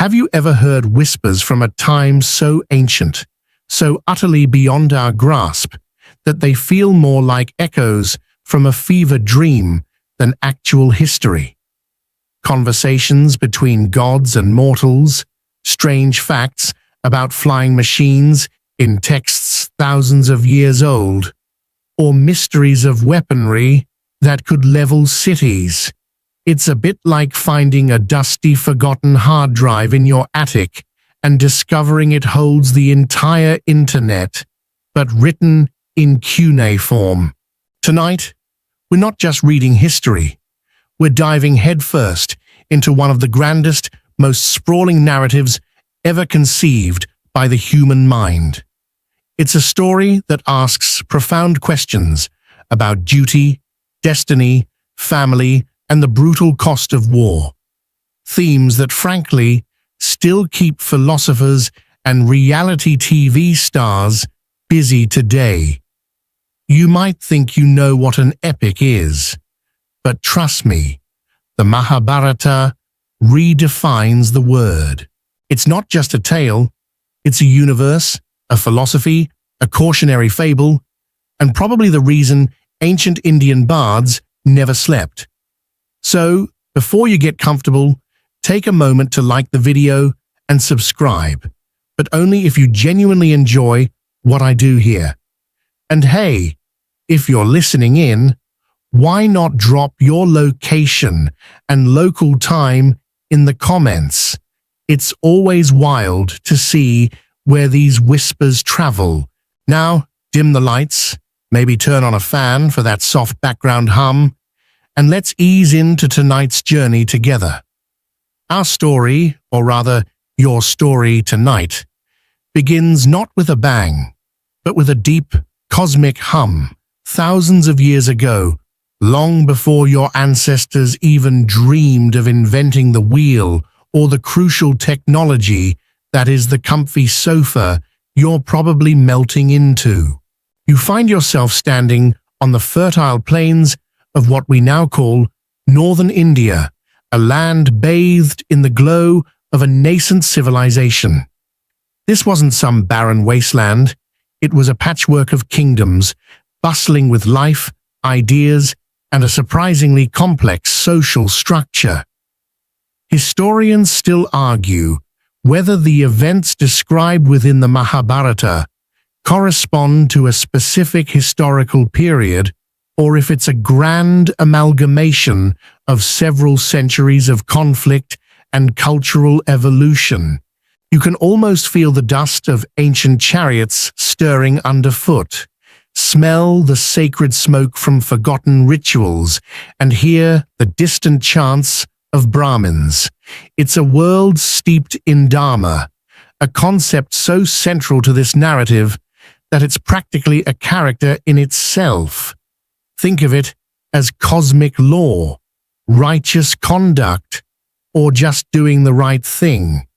Have you ever heard whispers from a time so ancient, so utterly beyond our grasp, that they feel more like echoes from a fevered dream than actual history? Conversations between gods and mortals, strange facts about flying machines in texts thousands of years old, or mysteries of weaponry that could level cities. It's a bit like finding a dusty, forgotten hard drive in your attic and discovering it holds the entire internet, but written in cuneiform. Tonight, we're not just reading history. We're diving headfirst into one of the grandest, most sprawling narratives ever conceived by the human mind. It's a story that asks profound questions about duty, destiny, family, and the brutal cost of war. Themes that, frankly, still keep philosophers and reality TV stars busy today. You might think you know what an epic is, but trust me, the Mahabharata redefines the word. It's not just a tale, it's a universe, a philosophy, a cautionary fable, and probably the reason ancient Indian bards never slept. So, before you get comfortable, take a moment to like the video and subscribe, but only if you genuinely enjoy what I do here. And hey, if you're listening in, why not drop your location and local time in the comments? It's always wild to see where these whispers travel. Now, dim the lights, maybe turn on a fan for that soft background hum, and let's ease into tonight's journey together. Our story, or rather, your story tonight, begins not with a bang, but with a deep, cosmic hum. Thousands of years ago, long before your ancestors even dreamed of inventing the wheel or the crucial technology that is the comfy sofa you're probably melting into. You find yourself standing on the fertile plains of what we now call northern India, a land bathed in the glow of a nascent civilization. This wasn't some barren wasteland. It was a patchwork of kingdoms, bustling with life, ideas, and a surprisingly complex social structure. Historians still argue whether the events described within the Mahabharata correspond to a specific historical period or if it's a grand amalgamation of several centuries of conflict and cultural evolution. You can almost feel the dust of ancient chariots stirring underfoot, smell the sacred smoke from forgotten rituals, and hear the distant chants of Brahmins. It's a world steeped in Dharma, a concept so central to this narrative that it's practically a character in itself. Think of it as cosmic law, righteous conduct, or just doing the right thing,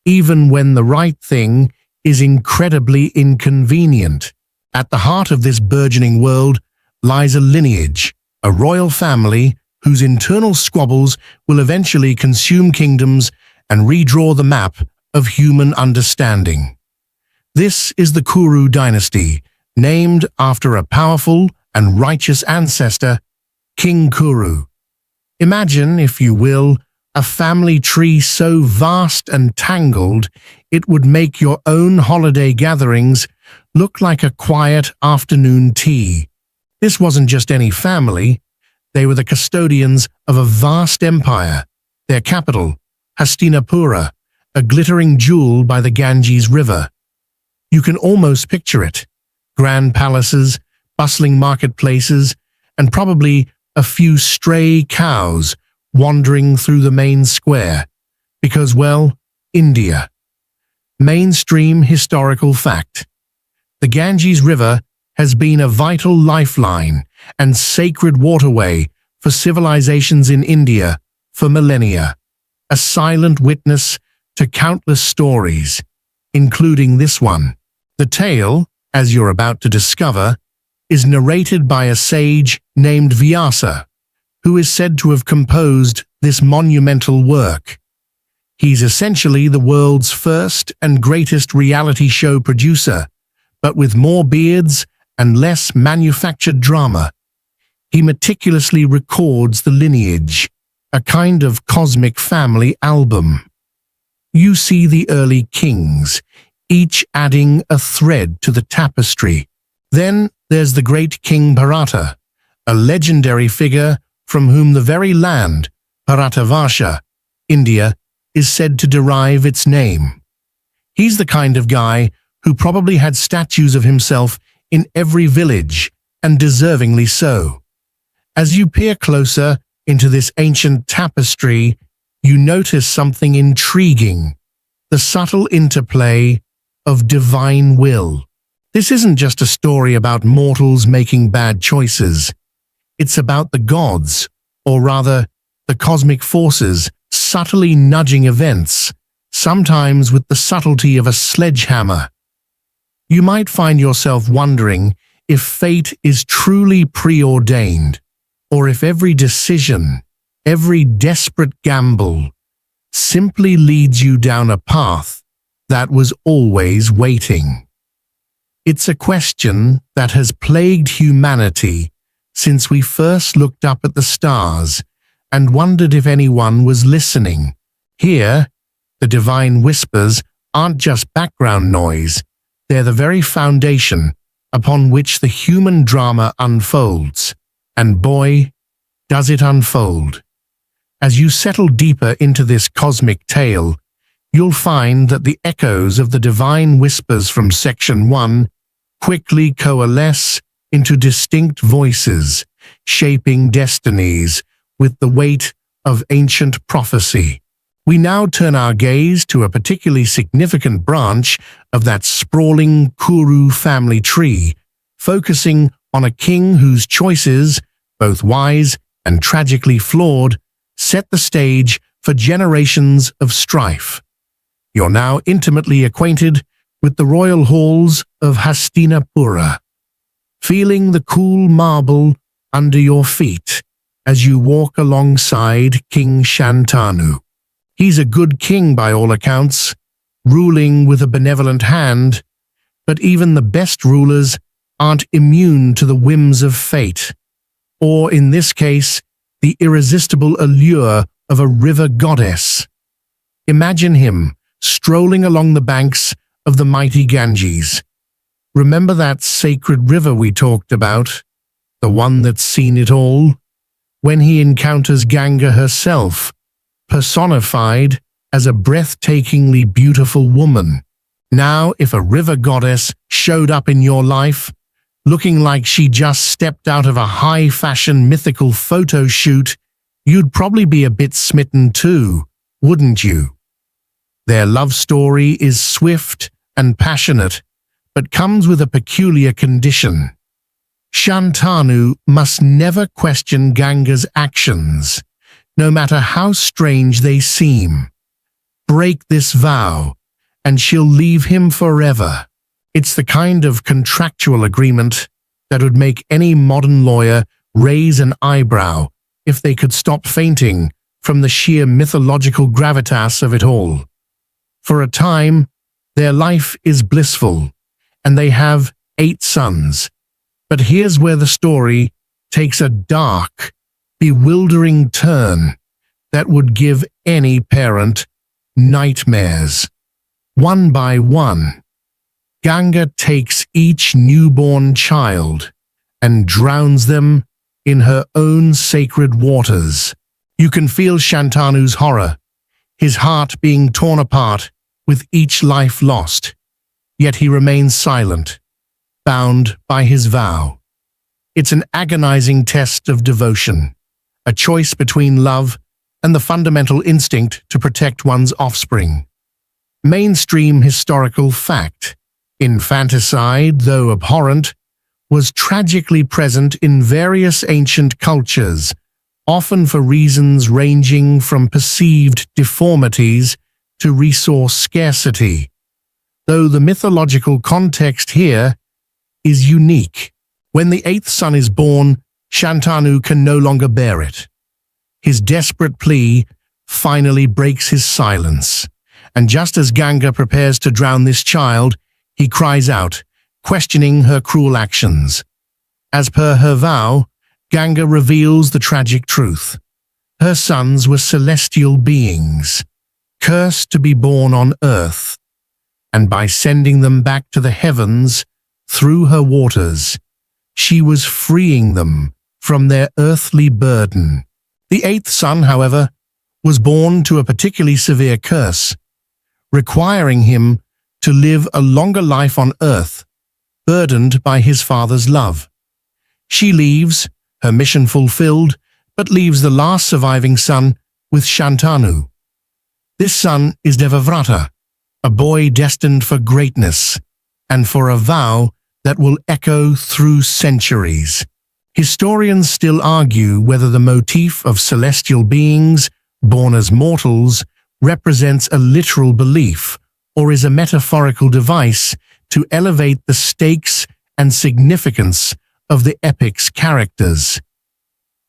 even when the right thing is incredibly inconvenient. At the heart of this burgeoning world lies a lineage, a royal family whose internal squabbles will eventually consume kingdoms and redraw the map of human understanding. This is the Kuru dynasty, named after a powerful and righteous ancestor, King Kuru. Imagine, if you will, a family tree so vast and tangled it would make your own holiday gatherings look like a quiet afternoon tea. This wasn't just any family. They were the custodians of a vast empire, their capital, Hastinapura, a glittering jewel by the Ganges River. You can almost picture it. Grand palaces, bustling marketplaces, and probably a few stray cows wandering through the main square. Because, well, India. Mainstream historical fact. The Ganges River has been a vital lifeline and sacred waterway for civilizations in India for millennia, a silent witness to countless stories, including this one. The tale, as you're about to discover, is narrated by a sage named Vyasa, who is said to have composed this monumental work. He's essentially the world's first and greatest reality show producer, but with more beards and less manufactured drama. He meticulously records the lineage, a kind of cosmic family album. You see the early kings, each adding a thread to the tapestry. Then there's the great King Bharata, a legendary figure from whom the very land, Bharatavarsha, India, is said to derive its name. He's the kind of guy who probably had statues of himself in every village, and deservingly so. As you peer closer into this ancient tapestry, you notice something intriguing: the subtle interplay of divine will. This isn't just a story about mortals making bad choices. It's about the gods, or rather, the cosmic forces, subtly nudging events, sometimes with the subtlety of a sledgehammer. You might find yourself wondering if fate is truly preordained, or if every decision, every desperate gamble, simply leads you down a path that was always waiting. It's a question that has plagued humanity since we first looked up at the stars and wondered if anyone was listening. Here, the divine whispers aren't just background noise, they're the very foundation upon which the human drama unfolds. And boy, does it unfold. As you settle deeper into this cosmic tale, you'll find that the echoes of the divine whispers from Section 1 quickly coalesce into distinct voices, shaping destinies with the weight of ancient prophecy. We now turn our gaze to a particularly significant branch of that sprawling Kuru family tree, focusing on a king whose choices, both wise and tragically flawed, set the stage for generations of strife. You're now intimately acquainted with the royal halls of Hastinapura, feeling the cool marble under your feet as you walk alongside King Shantanu. He's a good king by all accounts, ruling with a benevolent hand, but even the best rulers aren't immune to the whims of fate, or in this case, the irresistible allure of a river goddess. Imagine him strolling along the banks of the mighty Ganges. Remember that sacred river we talked about, the one that's seen it all? When he encounters Ganga herself, personified as a breathtakingly beautiful woman. Now, if a river goddess showed up in your life, looking like she just stepped out of a high-fashion mythical photo shoot, you'd probably be a bit smitten too, wouldn't you? Their love story is swift and passionate, but comes with a peculiar condition. Shantanu must never question Ganga's actions, no matter how strange they seem. Break this vow, and she'll leave him forever. It's the kind of contractual agreement that would make any modern lawyer raise an eyebrow if they could stop fainting from the sheer mythological gravitas of it all. For a time, their life is blissful, and they have 8 sons. But here's where the story takes a dark, bewildering turn that would give any parent nightmares. One by one, Ganga takes each newborn child and drowns them in her own sacred waters. You can feel Shantanu's horror, his heart being torn apart with each life lost, yet he remains silent, bound by his vow. It's an agonizing test of devotion, a choice between love and the fundamental instinct to protect one's offspring. Mainstream historical fact: infanticide, though abhorrent, was tragically present in various ancient cultures, often for reasons ranging from perceived deformities to resource scarcity, though the mythological context here is unique. When the 8th son is born, Shantanu can no longer bear it. His desperate plea finally breaks his silence. And just as Ganga prepares to drown this child, he cries out, questioning her cruel actions. As per her vow, Ganga reveals the tragic truth. Her sons were celestial beings, cursed to be born on earth, and by sending them back to the heavens through her waters, she was freeing them from their earthly burden. The eighth son, however, was born to a particularly severe curse, requiring him to live a longer life on earth, burdened by his father's love. She leaves, her mission fulfilled, but leaves the last surviving son with Shantanu. This son is Devavrata, a boy destined for greatness, and for a vow that will echo through centuries. Historians still argue whether the motif of celestial beings born as mortals represents a literal belief or is a metaphorical device to elevate the stakes and significance of the epic's characters.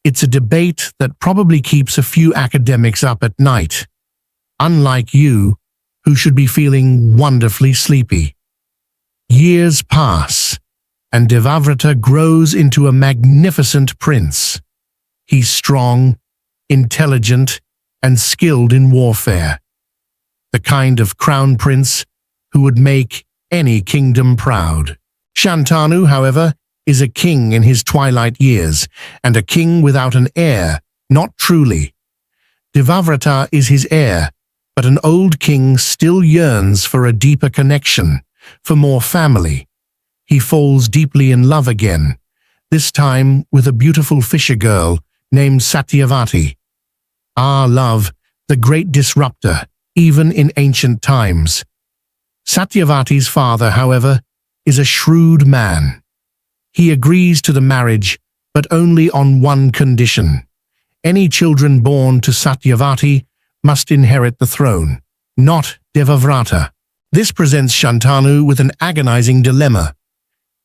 It's a debate that probably keeps a few academics up at night, unlike you, who should be feeling wonderfully sleepy. Years pass, and Devavrata grows into a magnificent prince. He's strong, intelligent, and skilled in warfare. The kind of crown prince who would make any kingdom proud. Shantanu, however, is a king in his twilight years, and a king without an heir, not truly. Devavrata is his heir, but an old king still yearns for a deeper connection, for more family. He falls deeply in love again, this time with a beautiful fisher girl named Satyavati. Ah, love, the great disruptor, even in ancient times. Satyavati's father, however, is a shrewd man. He agrees to the marriage, but only on one condition. Any children born to Satyavati must inherit the throne, not Devavrata. This presents Shantanu with an agonizing dilemma.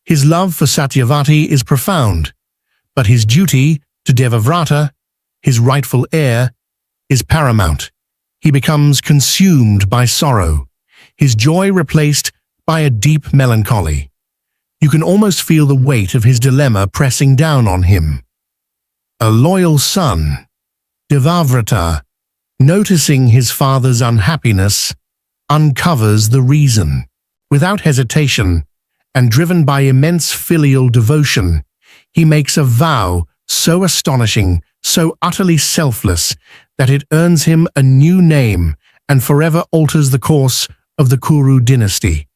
His love for Satyavati is profound, but his duty to Devavrata, his rightful heir, is paramount. He becomes consumed by sorrow, his joy replaced by a deep melancholy. You can almost feel the weight of his dilemma pressing down on him. A loyal son, Devavrata, noticing his father's unhappiness, uncovers the reason. Without hesitation, and driven by immense filial devotion, he makes a vow so astonishing, so utterly selfless, that it earns him a new name and forever alters the course of the Kuru dynasty.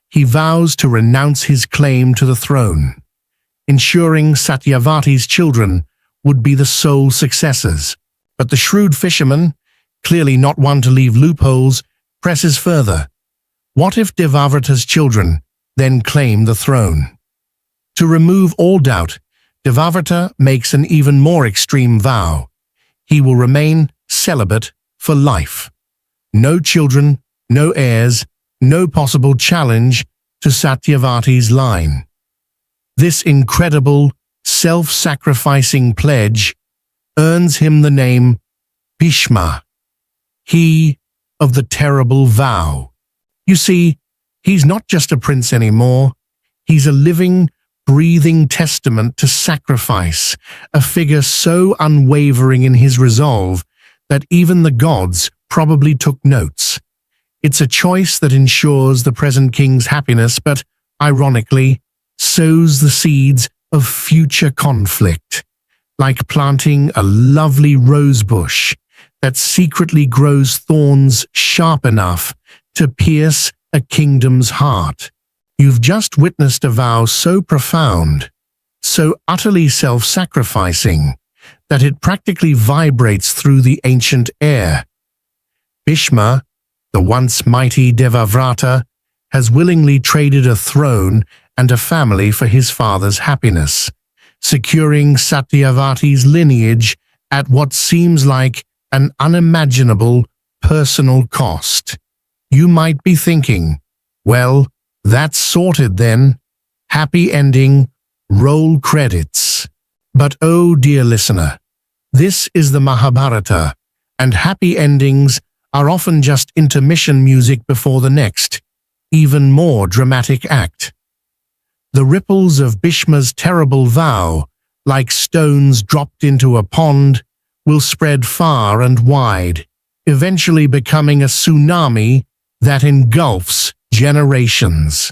He vows to renounce his claim to the throne, ensuring Satyavati's children would be the sole successors. But the shrewd fisherman, clearly not one to leave loopholes, presses further. What if Devavrata's children then claim the throne? To remove all doubt, Devavrata makes an even more extreme vow. He will remain celibate for life. No children, no heirs, no possible challenge to Satyavati's line. This incredible, self-sacrificing pledge earns him the name Bhishma, he of the terrible vow. You see, he's not just a prince anymore. He's a living, breathing testament to sacrifice, a figure so unwavering in his resolve that even the gods probably took notes. It's a choice that ensures the present king's happiness, but, ironically, sows the seeds of future conflict, like planting a lovely rose bush that secretly grows thorns sharp enough to pierce a kingdom's heart. You've just witnessed a vow so profound, so utterly self-sacrificing, that it practically vibrates through the ancient air. Bhishma, the once mighty Devavrata, has willingly traded a throne and a family for his father's happiness, securing Satyavati's lineage at what seems like an unimaginable personal cost. You might be thinking, well, that's sorted then. Happy ending, roll credits. But oh dear listener, this is the Mahabharata, and happy endings are often just intermission music before the next, even more dramatic act. The ripples of Bhishma's terrible vow, like stones dropped into a pond, will spread far and wide, eventually becoming a tsunami that engulfs generations.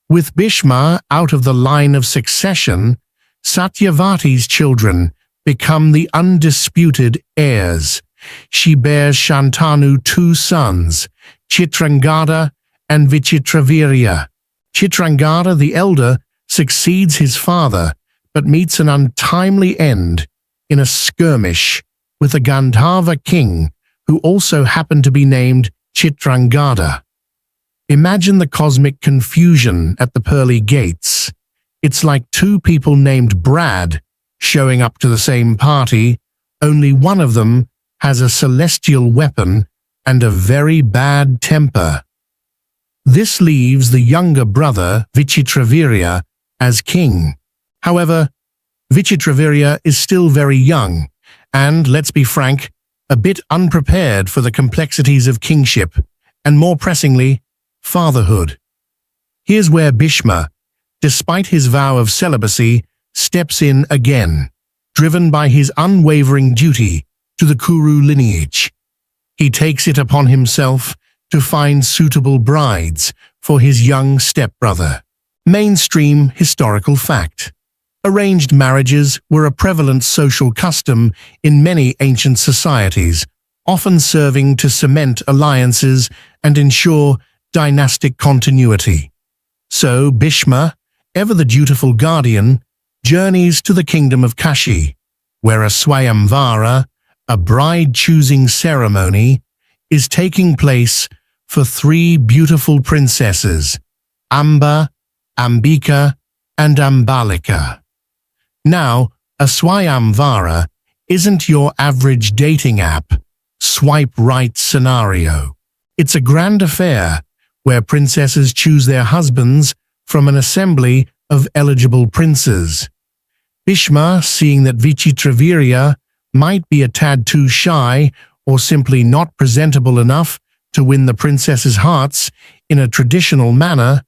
With Bhishma out of the line of succession, Satyavati's children become the undisputed heirs. She bears Shantanu 2 sons, Chitrangada and Vichitravirya. Chitrangada, the elder, succeeds his father, but meets an untimely end in a skirmish with a Gandharva king who also happened to be named Chitrangada. Imagine the cosmic confusion at the pearly gates. It's like 2 people named Brad showing up to the same party, only one of them has a celestial weapon and a very bad temper. This leaves the younger brother, Vichitravirya, as king. However, Vichitravirya is still very young and, let's be frank, a bit unprepared for the complexities of kingship and, more pressingly, fatherhood. Here's where Bhishma, despite his vow of celibacy, steps in again, driven by his unwavering duty to the Kuru lineage. He takes it upon himself to find suitable brides for his young stepbrother. Mainstream historical fact. Arranged marriages were a prevalent social custom in many ancient societies, often serving to cement alliances and ensure dynastic continuity. So Bhishma, ever the dutiful guardian, journeys to the kingdom of Kashi, where a Swayamvara, a bride-choosing ceremony, is taking place for 3 beautiful princesses, Amba, Ambika, and Ambalika. Now, a Swayamvara isn't your average dating app, swipe right scenario. It's a grand affair where princesses choose their husbands from an assembly of eligible princes. Bhishma, seeing that Vichitravirya might be a tad too shy or simply not presentable enough to win the princesses' hearts in a traditional manner,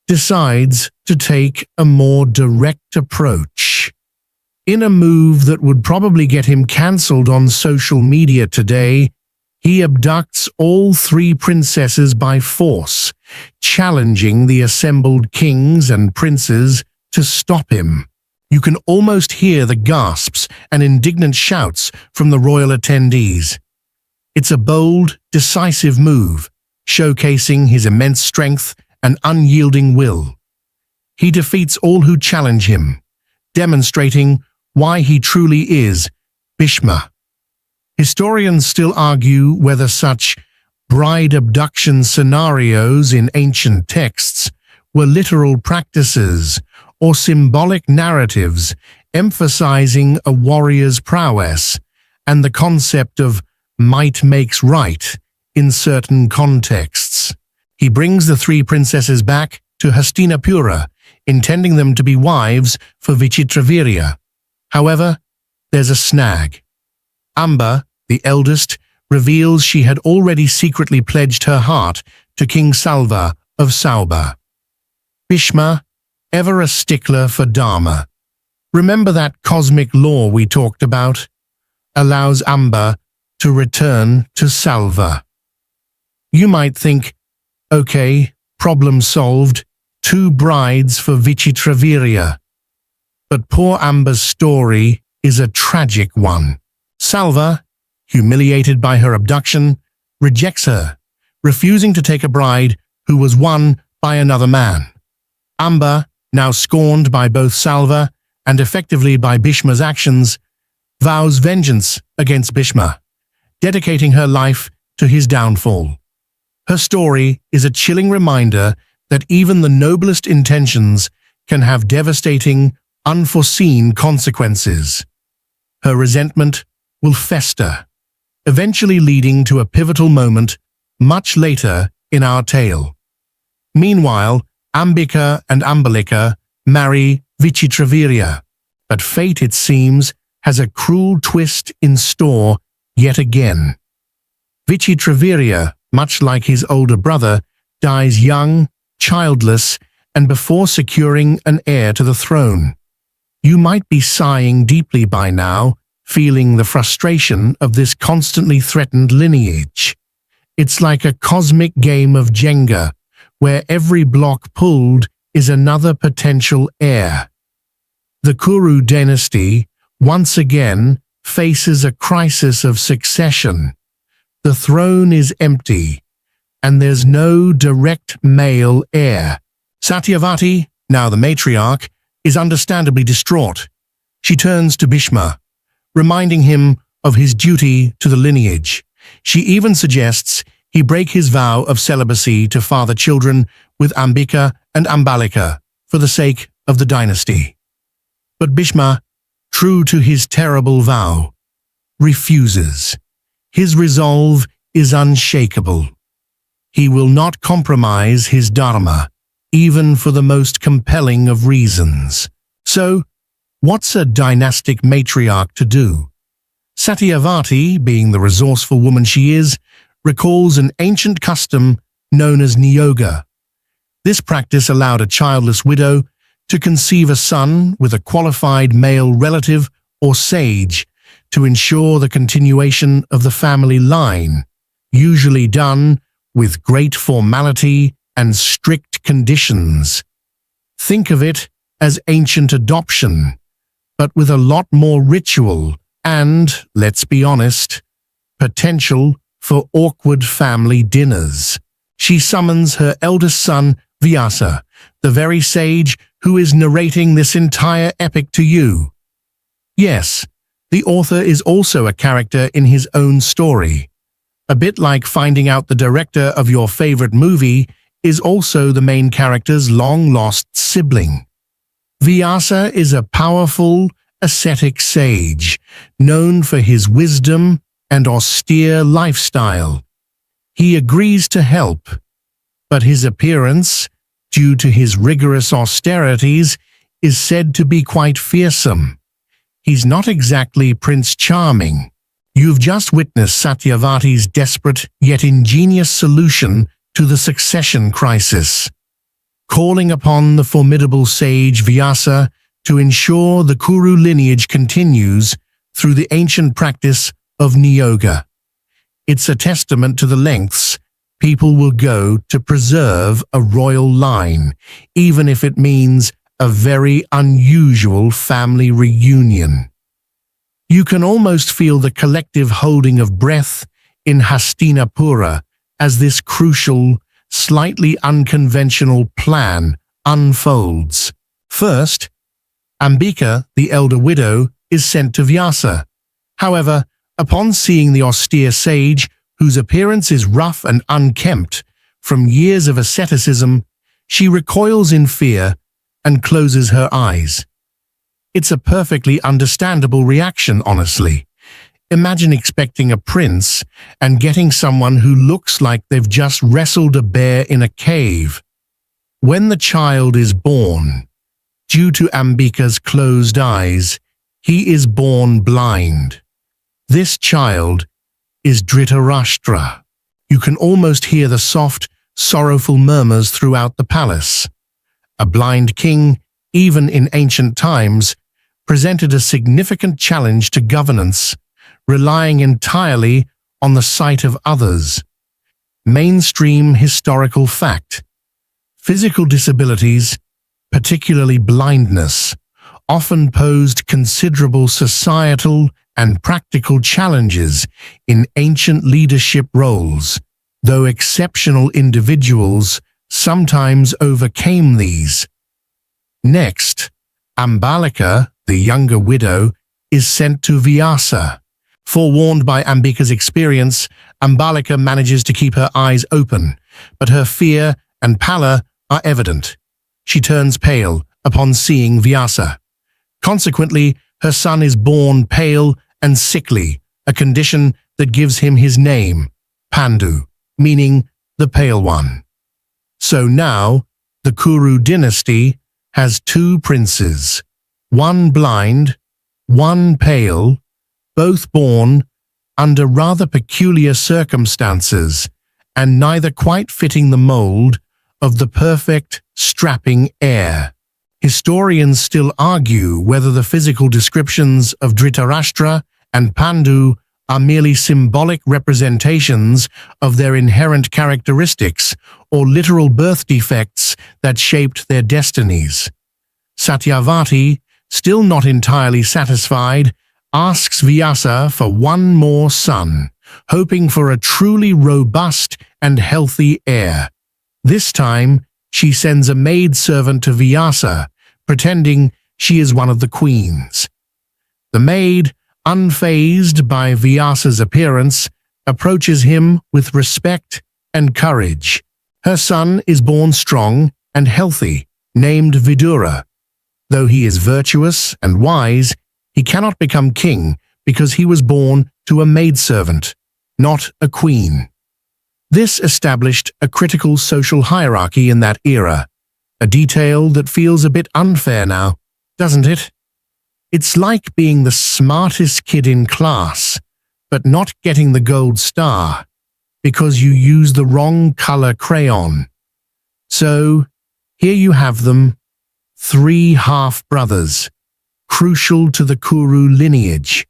decides to take a more direct approach. In a move that would probably get him cancelled on social media today, he abducts all 3 princesses by force, challenging the assembled kings and princes to stop him. You can almost hear the gasps and indignant shouts from the royal attendees. It's a bold, decisive move, showcasing his immense strength and unyielding will. He defeats all who challenge him, demonstrating why he truly is Bhishma. Historians still argue whether such bride abduction scenarios in ancient texts were literal practices or symbolic narratives emphasizing a warrior's prowess and the concept of might makes right in certain contexts. He brings the 3 princesses back to Hastinapura, intending them to be wives for Vichitravirya. However, there's a snag. Amba, the eldest, reveals she had already secretly pledged her heart to King Salva of Sauba. Bhishma, ever a stickler for Dharma, remember that cosmic law we talked about, allows Amba to return to Salva. You might think, okay, problem solved, 2 brides for Vichitravirya. But poor Amba's story is a tragic one. Salva, humiliated by her abduction, rejects her, refusing to take a bride who was won by another man. Amba, now scorned by both Salva and effectively by Bhishma's actions, vows vengeance against Bhishma, dedicating her life to his downfall. Her story is a chilling reminder that even the noblest intentions can have devastating, unforeseen consequences. Her resentment will fester, eventually leading to a pivotal moment much later in our tale. Meanwhile, Ambika and Ambalika marry Vichitravirya, but fate, it seems, has a cruel twist in store yet again. Vichitravirya, much like his older brother, dies young, childless, and before securing an heir to the throne. You might be sighing deeply by now, feeling the frustration of this constantly threatened lineage. It's like a cosmic game of Jenga, where every block pulled is another potential heir. The Kuru dynasty, once again, faces a crisis of succession. The throne is empty, and there's no direct male heir. Satyavati, now the matriarch, is understandably distraught. She turns to Bhishma, reminding him of his duty to the lineage. She even suggests he break his vow of celibacy to father children with Ambika and Ambalika for the sake of the dynasty. But Bhishma, true to his terrible vow, refuses. His resolve is unshakable. He will not compromise his Dharma, even for the most compelling of reasons. So, what's a dynastic matriarch to do? Satyavati, being the resourceful woman she is, recalls an ancient custom known as niyoga. This practice allowed a childless widow to conceive a son with a qualified male relative or sage to ensure the continuation of the family line, usually done with great formality and strict conditions. Think of it as ancient adoption, but with a lot more ritual and, let's be honest, potential for awkward family dinners. She summons her eldest son, Vyasa, the very sage who is narrating this entire epic to you. Yes, the author is also a character in his own story. A bit like finding out the director of your favorite movie is also the main character's long-lost sibling. Vyasa is a powerful, ascetic sage, known for his wisdom and austere lifestyle. He agrees to help, but his appearance, due to his rigorous austerities, is said to be quite fearsome. He's not exactly Prince Charming. You've just witnessed Satyavati's desperate yet ingenious solution to the succession crisis, calling upon the formidable sage Vyasa to ensure the Kuru lineage continues through the ancient practice of niyoga. It's a testament to the lengths people will go to preserve a royal line, even if it means a very unusual family reunion. You can almost feel the collective holding of breath in Hastinapura as this crucial, slightly unconventional plan unfolds. First, Ambika, the elder widow, is sent to Vyasa. However, upon seeing the austere sage, whose appearance is rough and unkempt from years of asceticism, she recoils in fear and closes her eyes. It's a perfectly understandable reaction, honestly. Imagine expecting a prince and getting someone who looks like they've just wrestled a bear in a cave. When the child is born, due to Ambika's closed eyes, he is born blind. This child is Dhritarashtra. You can almost hear the soft, sorrowful murmurs throughout the palace. A blind king, even in ancient times, presented a significant challenge to governance, relying entirely on the sight of others. Mainstream historical fact. Physical disabilities, particularly blindness, often posed considerable societal and practical challenges in ancient leadership roles, though exceptional individuals sometimes overcame these. Next, Ambalika, the younger widow, is sent to Vyasa. Forewarned by Ambika's experience, Ambalika manages to keep her eyes open, but her fear and pallor are evident. She turns pale upon seeing Vyasa. Consequently, her son is born pale and sickly, a condition that gives him his name, Pandu, meaning the Pale One. So now, the Kuru dynasty has two princes, one blind, one pale, both born under rather peculiar circumstances and neither quite fitting the mold of the perfect, strapping heir. Historians still argue whether the physical descriptions of Dhritarashtra and Pandu are merely symbolic representations of their inherent characteristics or literal birth defects that shaped their destinies. Satyavati, still not entirely satisfied, asks Vyasa for one more son, hoping for a truly robust and healthy heir. This time, she sends a maidservant to Vyasa, pretending she is one of the queens. The maid, unfazed by Vyasa's appearance, approaches him with respect and courage. Her son is born strong and healthy, named Vidura. Though he is virtuous and wise, he cannot become king because he was born to a maidservant, not a queen. This established a critical social hierarchy in that era, a detail that feels a bit unfair now, doesn't it? It's like being the smartest kid in class, but not getting the gold star because you use the wrong color crayon. So, here you have them, 3 half-brothers, crucial to the Kuru lineage.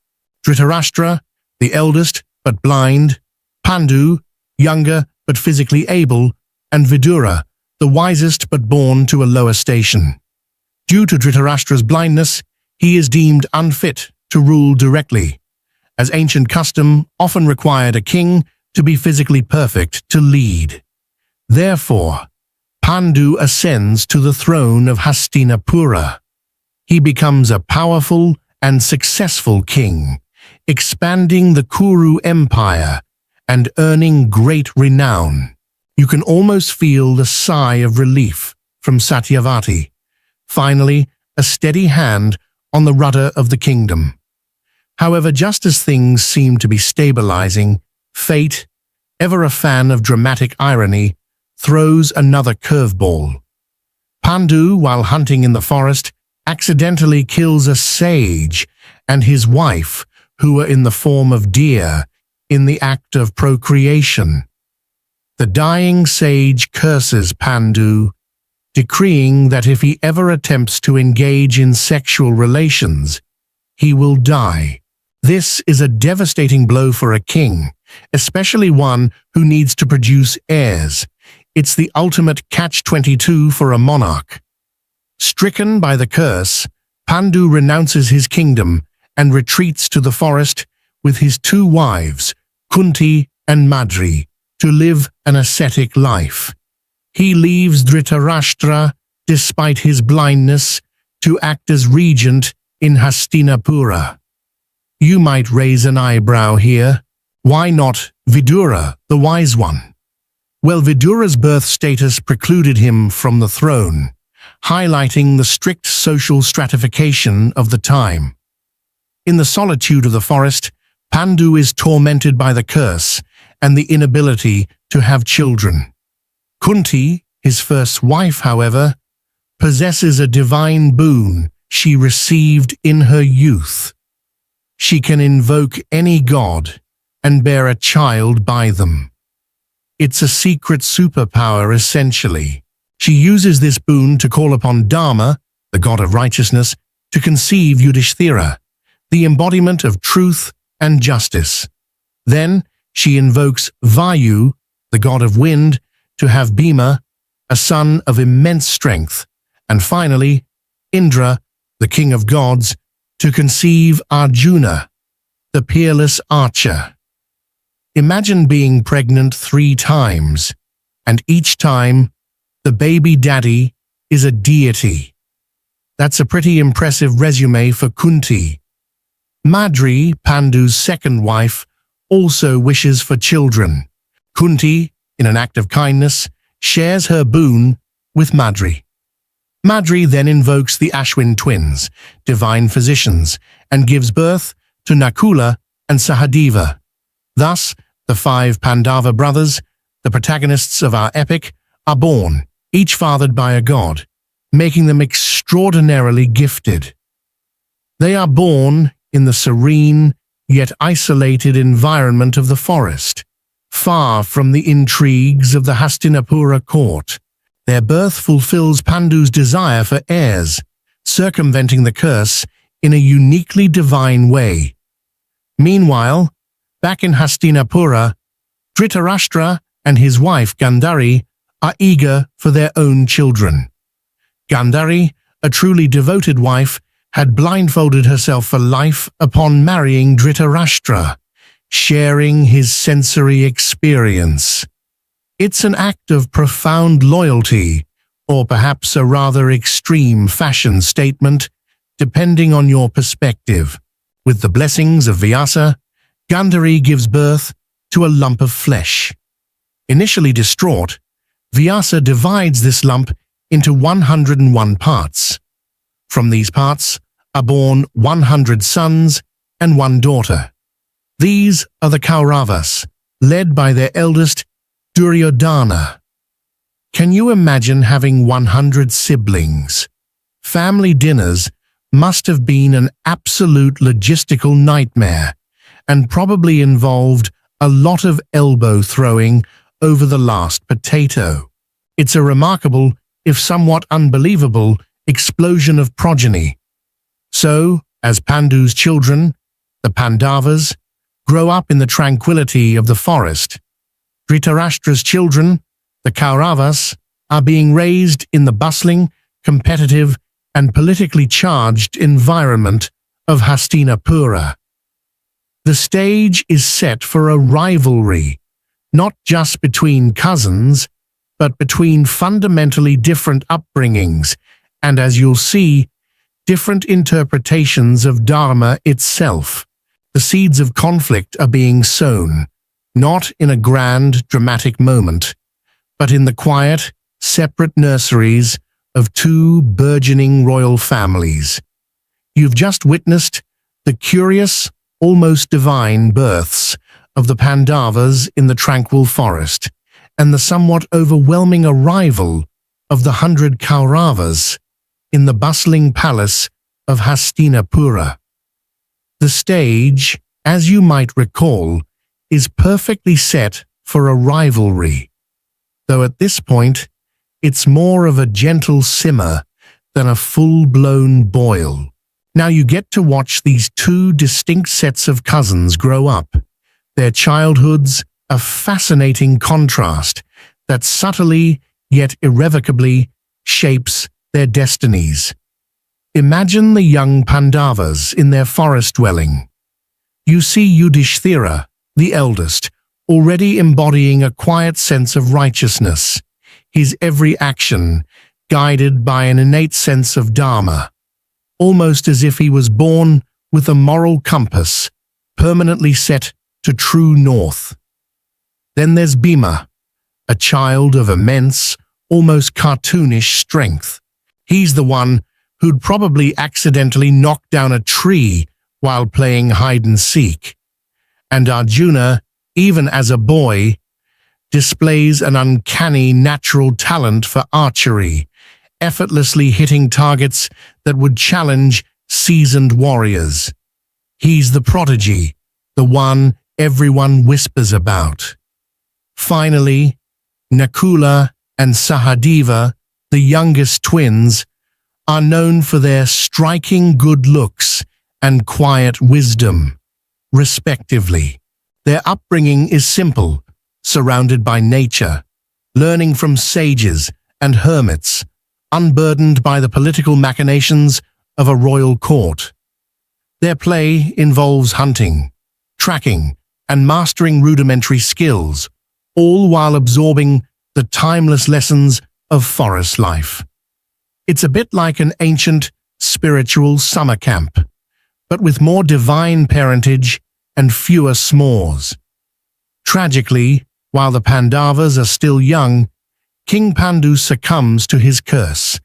Dhritarashtra, the eldest but blind, Pandu, younger but physically able, and Vidura, the wisest but born to a lower station. Due to Dhritarashtra's blindness, he is deemed unfit to rule directly, as ancient custom often required a king to be physically perfect to lead. Therefore, Pandu ascends to the throne of Hastinapura. He becomes a powerful and successful king, expanding the Kuru Empire and earning great renown. You can almost feel the sigh of relief from Satyavati. Finally, a steady hand on the rudder of the kingdom. However, just as things seem to be stabilizing, fate, ever a fan of dramatic irony, throws another curveball. Pandu, while hunting in the forest, accidentally kills a sage and his wife, who were in the form of deer, in the act of procreation. The dying sage curses Pandu, decreeing that if he ever attempts to engage in sexual relations, he will die. This is a devastating blow for a king, especially one who needs to produce heirs. It's the ultimate catch-22 for a monarch. Stricken by the curse, Pandu renounces his kingdom and retreats to the forest with his 2 wives, Kunti and Madri, to live an ascetic life. He leaves Dhritarashtra, despite his blindness, to act as regent in Hastinapura. You might raise an eyebrow here. Why not Vidura, the wise one? Well, Vidura's birth status precluded him from the throne, highlighting the strict social stratification of the time. In the solitude of the forest, Pandu is tormented by the curse and the inability to have children. Kunti, his first wife, however, possesses a divine boon she received in her youth. She can invoke any god and bear a child by them. It's a secret superpower, essentially. She uses this boon to call upon Dharma, the god of righteousness, to conceive Yudhishthira, the embodiment of truth and justice. Then she invokes Vayu, the god of wind, to have Bhima, a son of immense strength, and finally, Indra, the king of gods, to conceive Arjuna, the peerless archer. Imagine being pregnant 3 times, and each time, the baby daddy is a deity. That's a pretty impressive resume for Kunti. Madri, Pandu's second wife, also wishes for children. Kunti, in an act of kindness, shares her boon with Madri. Madri then invokes the Ashwin twins, divine physicians, and gives birth to Nakula and Sahadeva. Thus, the 5 Pandava brothers, the protagonists of our epic, are born, each fathered by a god, making them extraordinarily gifted. They are born in the serene, yet isolated environment of the forest, far from the intrigues of the Hastinapura court. Their birth fulfills Pandu's desire for heirs, circumventing the curse in a uniquely divine way. Meanwhile, back in Hastinapura, Dhritarashtra and his wife Gandhari are eager for their own children. Gandhari, a truly devoted wife, had blindfolded herself for life upon marrying Dhritarashtra, sharing his sensory experience. It's an act of profound loyalty, or perhaps a rather extreme fashion statement, depending on your perspective. With the blessings of Vyasa, Gandhari gives birth to a lump of flesh. Initially distraught, Vyasa divides this lump into 101 parts. From these parts are born 100 sons and 1 daughter. These are the Kauravas, led by their eldest, Duryodhana. Can you imagine having 100 siblings? Family dinners must have been an absolute logistical nightmare, and probably involved a lot of elbow throwing over the last potato. It's a remarkable, if somewhat unbelievable, explosion of progeny. So, as Pandu's children, the Pandavas, grow up in the tranquility of the forest, Dhritarashtra's children, the Kauravas, are being raised in the bustling, competitive, and politically charged environment of Hastinapura. The stage is set for a rivalry, not just between cousins, but between fundamentally different upbringings, and as you'll see, different interpretations of Dharma itself. The seeds of conflict are being sown, not in a grand, dramatic moment, but in the quiet, separate nurseries of 2 burgeoning royal families. You've just witnessed the curious, almost divine births of the Pandavas in the tranquil forest, and the somewhat overwhelming arrival of the 100 Kauravas in the bustling palace of Hastinapura. The stage, as you might recall, is perfectly set for a rivalry, though at this point, it's more of a gentle simmer than a full-blown boil. Now you get to watch these 2 distinct sets of cousins grow up, their childhoods a fascinating contrast that subtly yet irrevocably shapes their destinies. Imagine the young Pandavas in their forest dwelling. You see Yudhishthira, the eldest, already embodying a quiet sense of righteousness, his every action guided by an innate sense of Dharma, almost as if he was born with a moral compass permanently set to true north. Then there's Bhima, a child of immense, almost cartoonish strength. He's the one who'd probably accidentally knocked down a tree while playing hide-and-seek. And Arjuna, even as a boy, displays an uncanny natural talent for archery, effortlessly hitting targets that would challenge seasoned warriors. He's the prodigy, the one everyone whispers about. Finally, Nakula and Sahadeva, the youngest twins, are known for their striking good looks and quiet wisdom, respectively. Their upbringing is simple, surrounded by nature, learning from sages and hermits, unburdened by the political machinations of a royal court. Their play involves hunting, tracking, and mastering rudimentary skills, all while absorbing the timeless lessons of forest life. It's a bit like an ancient, spiritual summer camp, but with more divine parentage and fewer s'mores. Tragically, while the Pandavas are still young, King Pandu succumbs to his curse,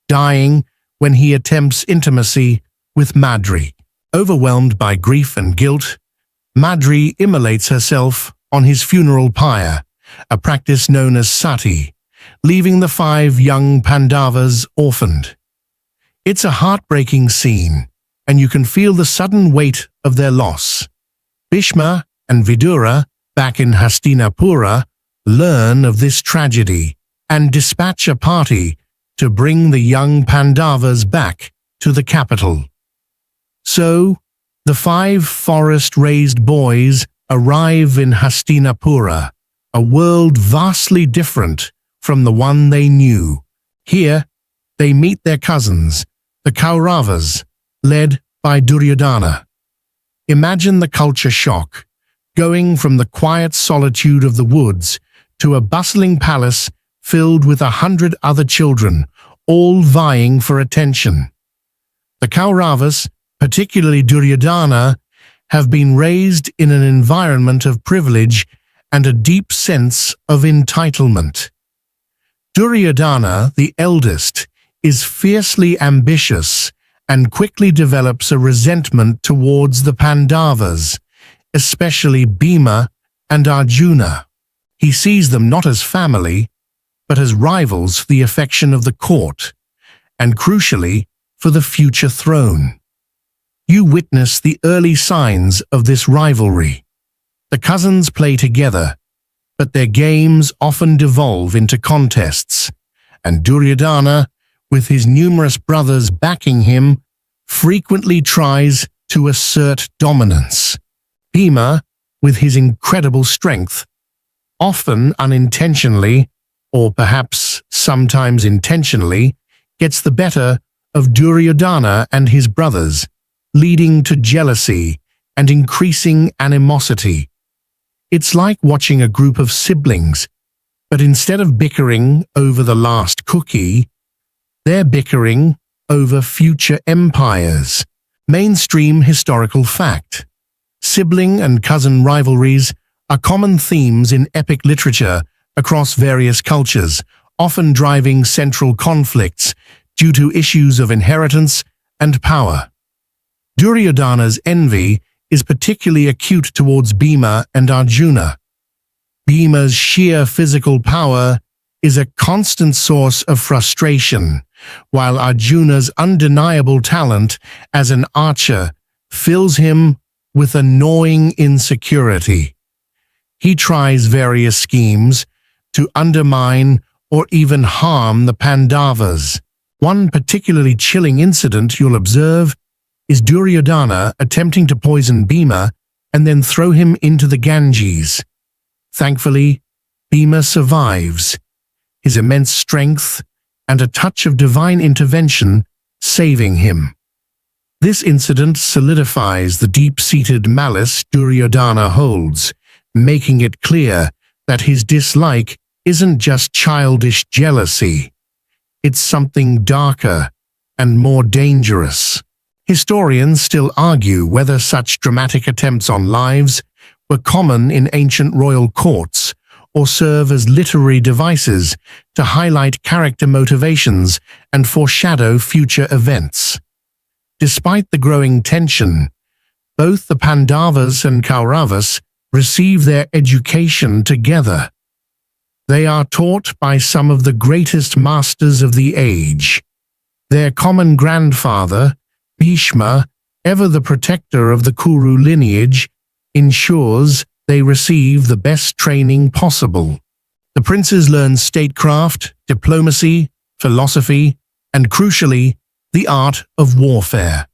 dying when he attempts intimacy with Madri. Overwhelmed by grief and guilt, Madri immolates herself on his funeral pyre, a practice known as sati, leaving the 5 young Pandavas orphaned. It's a heartbreaking scene, and you can feel the sudden weight of their loss. Bhishma and Vidura, back in Hastinapura, learn of this tragedy and dispatch a party to bring the young Pandavas back to the capital. So, the 5 forest-raised boys arrive in Hastinapura, a world vastly different from the one they knew. Here, they meet their cousins, the Kauravas, led by Duryodhana. Imagine the culture shock, going from the quiet solitude of the woods to a bustling palace filled with 100 other children, all vying for attention. The Kauravas, particularly Duryodhana, have been raised in an environment of privilege and a deep sense of entitlement. Duryodhana, the eldest, is fiercely ambitious and quickly develops a resentment towards the Pandavas, especially Bhima and Arjuna. He sees them not as family, but as rivals for the affection of the court, and crucially, for the future throne. You witness the early signs of this rivalry. The cousins play together, but their games often devolve into contests, and Duryodhana, with his numerous brothers backing him, frequently tries to assert dominance. Bhima, with his incredible strength, often unintentionally, or perhaps sometimes intentionally, gets the better of Duryodhana and his brothers, leading to jealousy and increasing animosity. It's like watching a group of siblings, but instead of bickering over the last cookie, they're bickering over future empires. Mainstream historical fact. Sibling and cousin rivalries are common themes in epic literature across various cultures, often driving central conflicts due to issues of inheritance and power. Duryodhana's envy is particularly acute towards Bhima and Arjuna. Bhima's sheer physical power is a constant source of frustration, while Arjuna's undeniable talent as an archer fills him with a gnawing insecurity. He tries various schemes to undermine or even harm the Pandavas. One particularly chilling incident you'll observe is Duryodhana attempting to poison Bhima and then throw him into the Ganges. Thankfully, Bhima survives, his immense strength and a touch of divine intervention saving him. This incident solidifies the deep-seated malice Duryodhana holds, making it clear that his dislike isn't just childish jealousy. It's something darker and more dangerous. Historians still argue whether such dramatic attempts on lives were common in ancient royal courts or serve as literary devices to highlight character motivations and foreshadow future events. Despite the growing tension, both the Pandavas and Kauravas receive their education together. They are taught by some of the greatest masters of the age. Their common grandfather, Bhishma, ever the protector of the Kuru lineage, ensures they receive the best training possible. The princes learn statecraft, diplomacy, philosophy, and crucially, the art of warfare.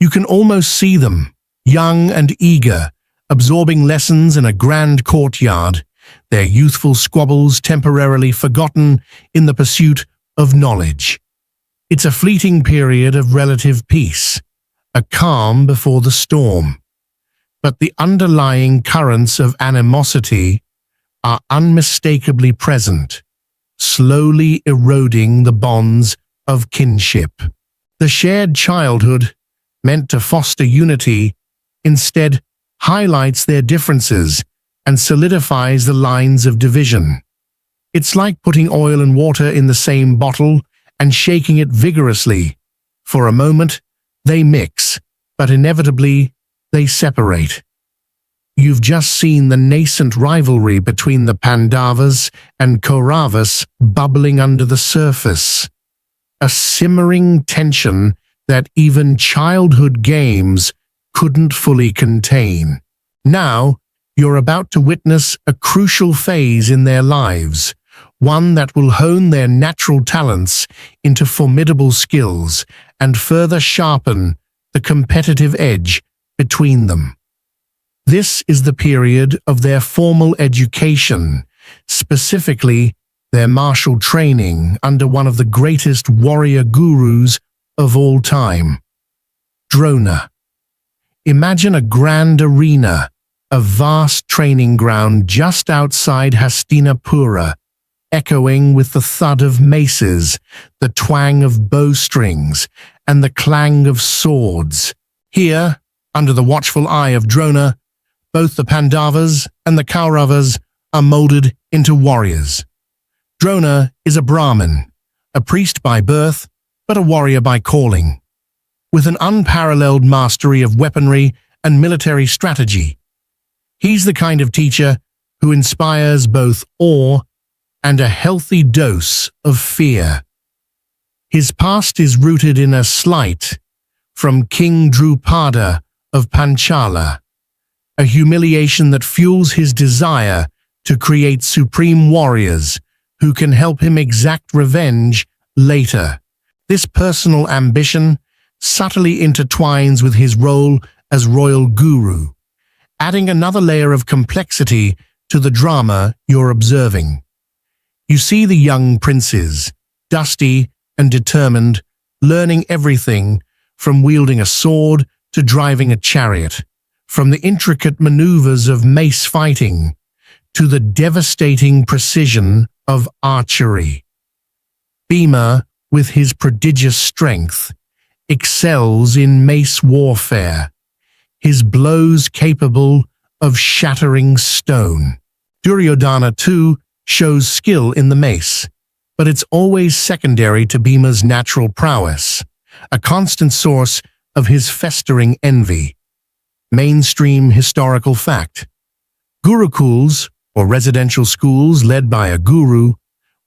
You can almost see them, young and eager, absorbing lessons in a grand courtyard, their youthful squabbles temporarily forgotten in the pursuit of knowledge. It's a fleeting period of relative peace, a calm before the storm. But the underlying currents of animosity are unmistakably present, slowly eroding the bonds of kinship. The shared childhood, meant to foster unity, instead highlights their differences and solidifies the lines of division. It's like putting oil and water in the same bottle and shaking it vigorously. For a moment, they mix, but inevitably, they separate. You've just seen the nascent rivalry between the Pandavas and Kauravas bubbling under the surface. A simmering tension that even childhood games couldn't fully contain. Now, you're about to witness a crucial phase in their lives, one that will hone their natural talents into formidable skills and further sharpen the competitive edge between them. This is the period of their formal education, specifically their martial training under one of the greatest warrior gurus of all time, Drona. Imagine a grand arena, a vast training ground just outside Hastinapura, echoing with the thud of maces, the twang of bowstrings, and the clang of swords. Here, under the watchful eye of Drona, both the Pandavas and the Kauravas are molded into warriors. Drona is a Brahmin, a priest by birth, but a warrior by calling, with an unparalleled mastery of weaponry and military strategy. He's the kind of teacher who inspires both awe and a healthy dose of fear. His past is rooted in a slight from King Drupada of Panchala, a humiliation that fuels his desire to create supreme warriors who can help him exact revenge later. This personal ambition subtly intertwines with his role as royal guru, adding another layer of complexity to the drama you're observing. You see the young princes, dusty and determined, learning everything from wielding a sword to driving a chariot, from the intricate maneuvers of mace fighting to the devastating precision of archery. Bhima, with his prodigious strength, excels in mace warfare, his blows capable of shattering stone. Duryodhana, too, shows skill in the mace, but it's always secondary to Bhima's natural prowess, a constant source of his festering envy. Mainstream historical fact: Gurukuls, or residential schools led by a guru,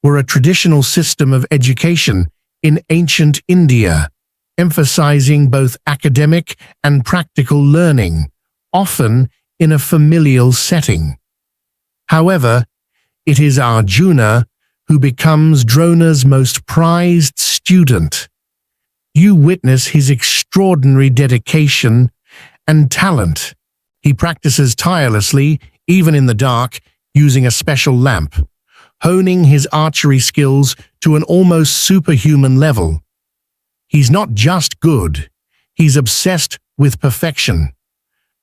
were a traditional system of education in ancient India, emphasizing both academic and practical learning, often in a familial setting. However, it is Arjuna who becomes Drona's most prized student. You witness his extraordinary dedication and talent. He practices tirelessly, even in the dark, using a special lamp, honing his archery skills to an almost superhuman level. He's not just good, he's obsessed with perfection.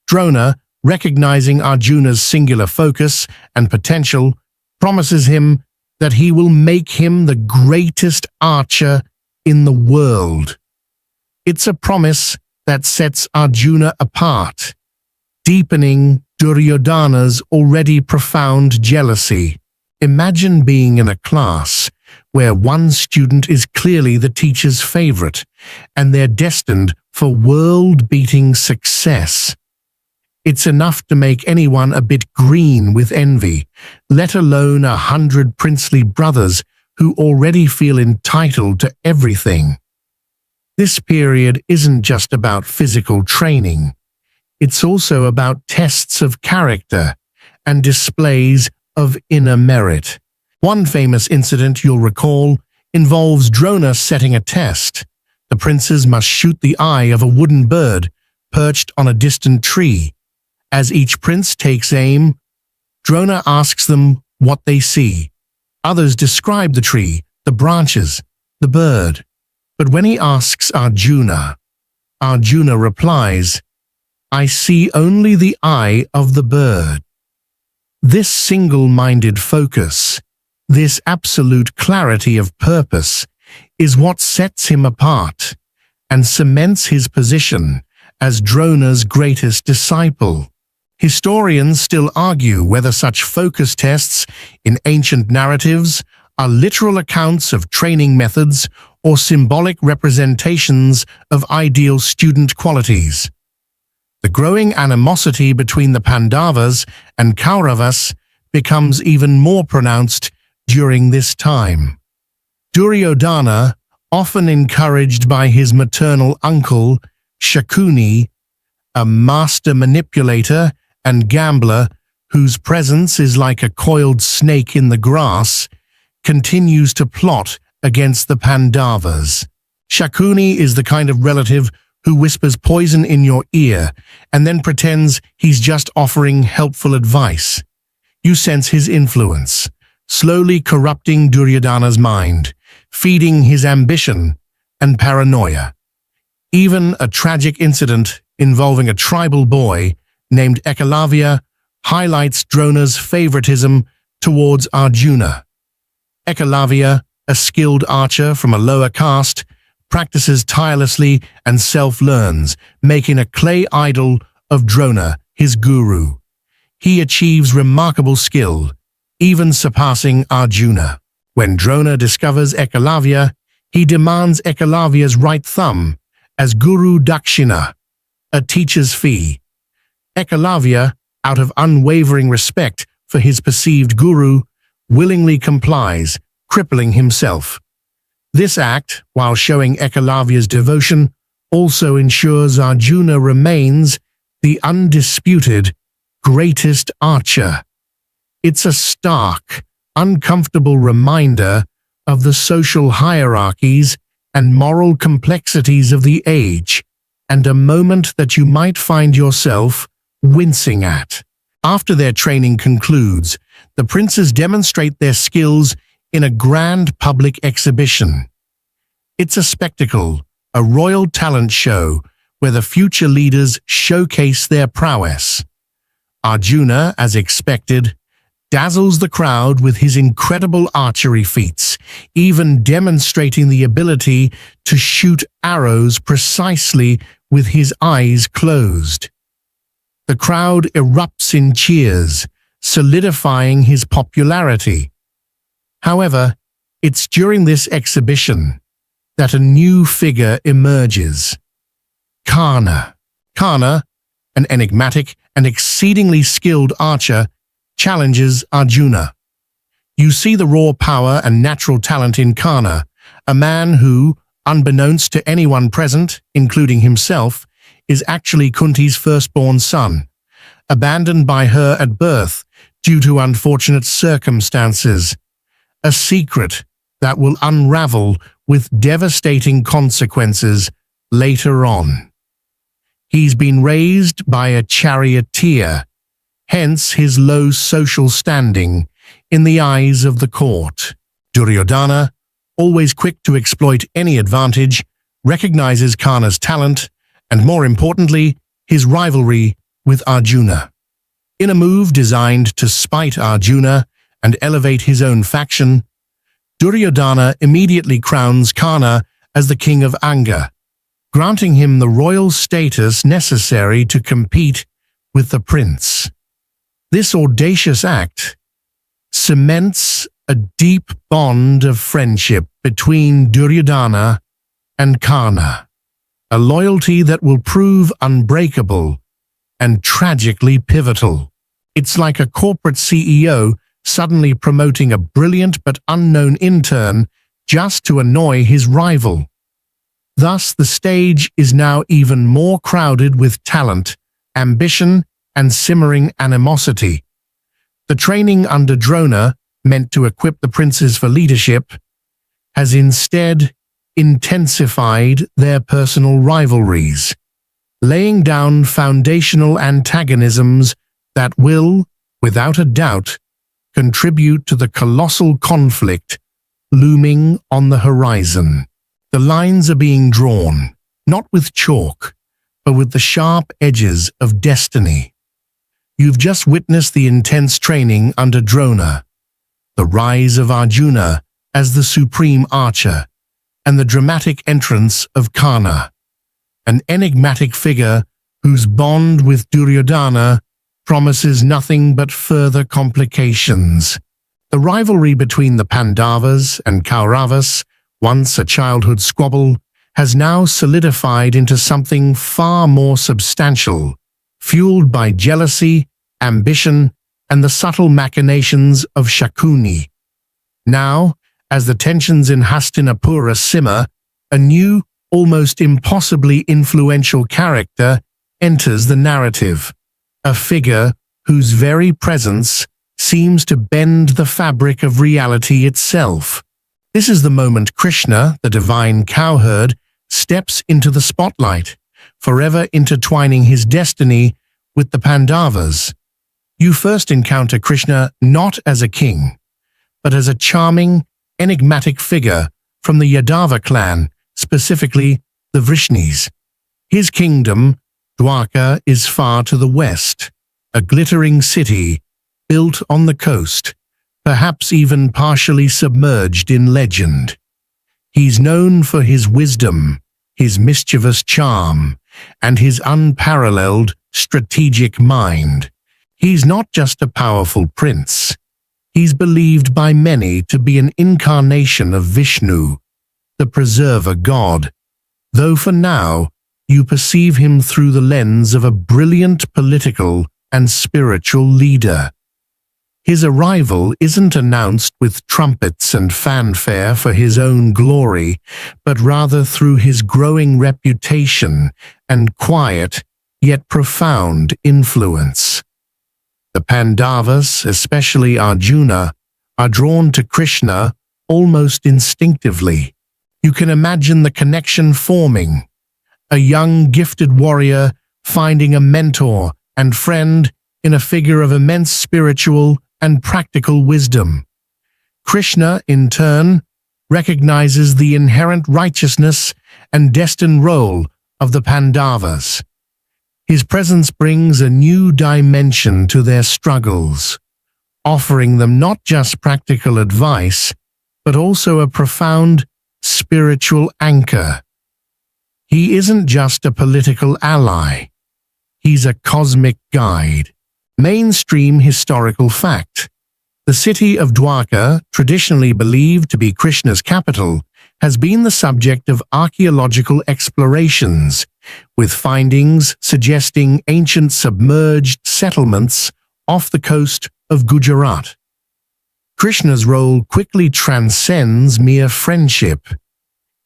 Drona, recognizing Arjuna's singular focus and potential, promises him that he will make him the greatest archer in the world. It's a promise that sets Arjuna apart, deepening Duryodhana's already profound jealousy. Imagine being in a class where one student is clearly the teacher's favorite, and they're destined for world-beating success. It's enough to make anyone a bit green with envy, let alone 100 princely brothers who already feel entitled to everything. This period isn't just about physical training. It's also about tests of character and displays of inner merit. One famous incident you'll recall involves Drona setting a test. The princes must shoot the eye of a wooden bird perched on a distant tree. As each prince takes aim, Drona asks them what they see. Others describe the tree, the branches, the bird. But when he asks Arjuna, Arjuna replies, "I see only the eye of the bird." This single-minded focus, this absolute clarity of purpose, is what sets him apart and cements his position as Drona's greatest disciple. Historians still argue whether such focus tests in ancient narratives are literal accounts of training methods or symbolic representations of ideal student qualities. The growing animosity between the Pandavas and Kauravas becomes even more pronounced during this time. Duryodhana, often encouraged by his maternal uncle, Shakuni, a master manipulator and gambler, whose presence is like a coiled snake in the grass, continues to plot against the Pandavas. Shantanu is the kind of relative who whispers poison in your ear and then pretends he's just offering helpful advice. You sense his influence, slowly corrupting Duryodhana's mind, feeding his ambition and paranoia. Even a tragic incident involving a tribal boy named Ekalavya highlights Drona's favoritism towards Arjuna. Ekalavya, a skilled archer from a lower caste, practices tirelessly and self-learns, making a clay idol of Drona, his guru. He achieves remarkable skill, even surpassing Arjuna. When Drona discovers Ekalavya, he demands Ekalavya's right thumb as Guru Dakshina, a teacher's fee. Ekalavya, out of unwavering respect for his perceived guru, willingly complies, crippling himself. This act, while showing Ekalavya's devotion, also ensures Arjuna remains the undisputed greatest archer. It's a stark, uncomfortable reminder of the social hierarchies and moral complexities of the age, and a moment that you might find yourself wincing at. After their training concludes, the princes demonstrate their skills in a grand public exhibition. It's a spectacle, a royal talent show where the future leaders showcase their prowess. Arjuna, as expected, dazzles the crowd with his incredible archery feats, even demonstrating the ability to shoot arrows precisely with his eyes closed. The crowd erupts in cheers, solidifying his popularity. However, it's during this exhibition that a new figure emerges. Karna. Karna, an enigmatic and exceedingly skilled archer, challenges Arjuna. You see the raw power and natural talent in Karna, a man who, unbeknownst to anyone present, including himself, is actually Kunti's firstborn son, abandoned by her at birth due to unfortunate circumstances. A secret that will unravel with devastating consequences later on. He's been raised by a charioteer, hence his low social standing in the eyes of the court. Duryodhana, always quick to exploit any advantage, recognizes Karna's talent and, more importantly, his rivalry with Arjuna. In a move designed to spite Arjuna and elevate his own faction, Duryodhana immediately crowns Karna as the king of Anga, granting him the royal status necessary to compete with the prince. This audacious act cements a deep bond of friendship between Duryodhana and Karna, a loyalty that will prove unbreakable and tragically pivotal. It's like a corporate CEO suddenly promoting a brilliant but unknown intern just to annoy his rival. Thus, the stage is now even more crowded with talent, ambition, and simmering animosity. The training under Drona, meant to equip the princes for leadership, has instead intensified their personal rivalries, laying down foundational antagonisms that will, without a doubt, contribute to the colossal conflict looming on the horizon. The lines are being drawn, not with chalk, but with the sharp edges of destiny. You've just witnessed the intense training under Drona, the rise of Arjuna as the supreme archer, and the dramatic entrance of Karna, an enigmatic figure whose bond with Duryodhana promises nothing but further complications. The rivalry between the Pandavas and Kauravas, once a childhood squabble, has now solidified into something far more substantial, fueled by jealousy, ambition, and the subtle machinations of Shantanu. Now, as the tensions in Hastinapura simmer, a new, almost impossibly influential character enters the narrative. a figure whose very presence seems to bend the fabric of reality itself. This is the moment Krishna, the divine cowherd, steps into the spotlight, forever intertwining his destiny with the Pandavas. You first encounter Krishna not as a king, but as a charming, enigmatic figure from the Yadava clan, specifically the Vrishnis. His kingdom, Dwarka, is far to the west, a glittering city built on the coast, perhaps even partially submerged in legend. He's known for his wisdom, his mischievous charm, and his unparalleled strategic mind. He's not just a powerful prince. He's believed by many to be an incarnation of Vishnu, the preserver god, though for now you perceive him through the lens of a brilliant political and spiritual leader. His arrival isn't announced with trumpets and fanfare for his own glory, but rather through his growing reputation and quiet, yet profound influence. The Pandavas, especially Arjuna, are drawn to Krishna almost instinctively. You can imagine the connection forming, a young gifted warrior finding a mentor and friend in a figure of immense spiritual and practical wisdom. Krishna, in turn, recognizes the inherent righteousness and destined role of the Pandavas. His presence brings a new dimension to their struggles, offering them not just practical advice, but also a profound spiritual anchor. He isn't just a political ally. He's a cosmic guide. Mainstream historical fact. The city of Dwarka, traditionally believed to be Krishna's capital, has been the subject of archaeological explorations, with findings suggesting ancient submerged settlements off the coast of Gujarat. Krishna's role quickly transcends mere friendship.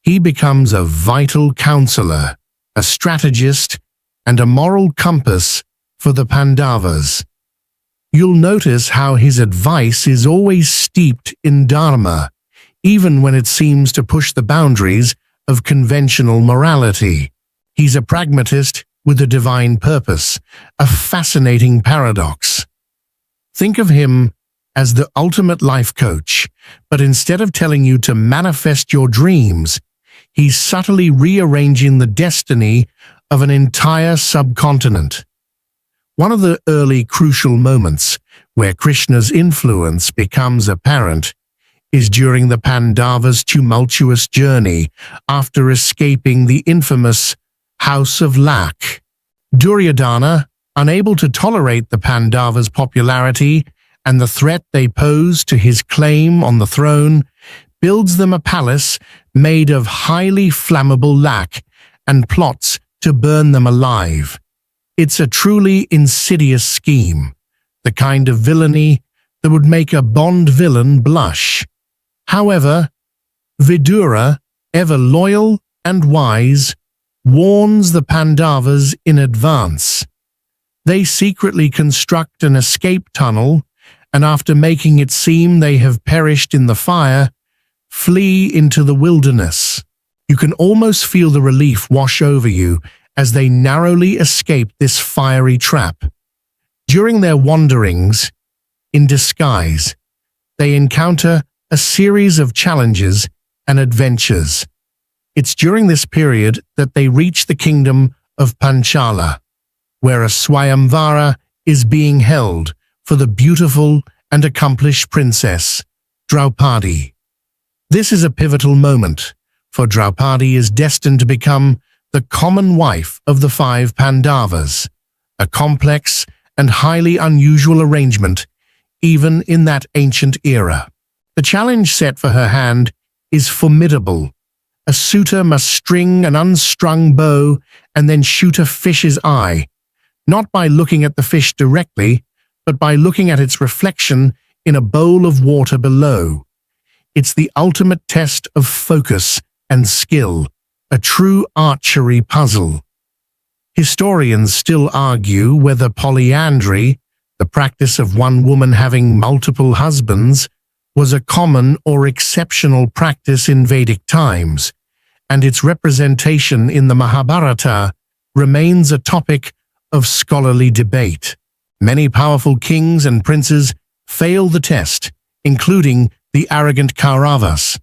He becomes a vital counselor, a strategist, and a moral compass for the Pandavas. You'll notice how his advice is always steeped in Dharma, even when it seems to push the boundaries of conventional morality. He's a pragmatist with a divine purpose, a fascinating paradox. Think of him as the ultimate life coach, but instead of telling you to manifest your dreams, he's subtly rearranging the destiny of an entire subcontinent. One of the early crucial moments where Krishna's influence becomes apparent is during the Pandavas' tumultuous journey after escaping the infamous House of Lac. Duryodhana, unable to tolerate the Pandavas' popularity and the threat they pose to his claim on the throne, builds them a palace made of highly flammable lac and plots to burn them alive. It's a truly insidious scheme, the kind of villainy that would make a Bond villain blush. However, Vidura, ever loyal and wise, warns the Pandavas in advance. They secretly construct an escape tunnel, and after making it seem they have perished in the fire, flee into the wilderness. You can almost feel the relief wash over you as they narrowly escape this fiery trap. During their wanderings, in disguise, they encounter a series of challenges and adventures. It's during this period that they reach the kingdom of Panchala, where a Swayamvara is being held for the beautiful and accomplished princess, Draupadi. This is a pivotal moment, for Draupadi is destined to become the common wife of the 5 Pandavas, a complex and highly unusual arrangement even in that ancient era. The challenge set for her hand is formidable. A suitor must string an unstrung bow and then shoot a fish's eye, not by looking at the fish directly, but by looking at its reflection in a bowl of water below. It's the ultimate test of focus and skill, a true archery puzzle. Historians still argue whether polyandry, the practice of one woman having multiple husbands, was a common or exceptional practice in Vedic times, and its representation in the Mahabharata remains a topic of scholarly debate. Many powerful kings and princes fail the test, including the arrogant Kauravas.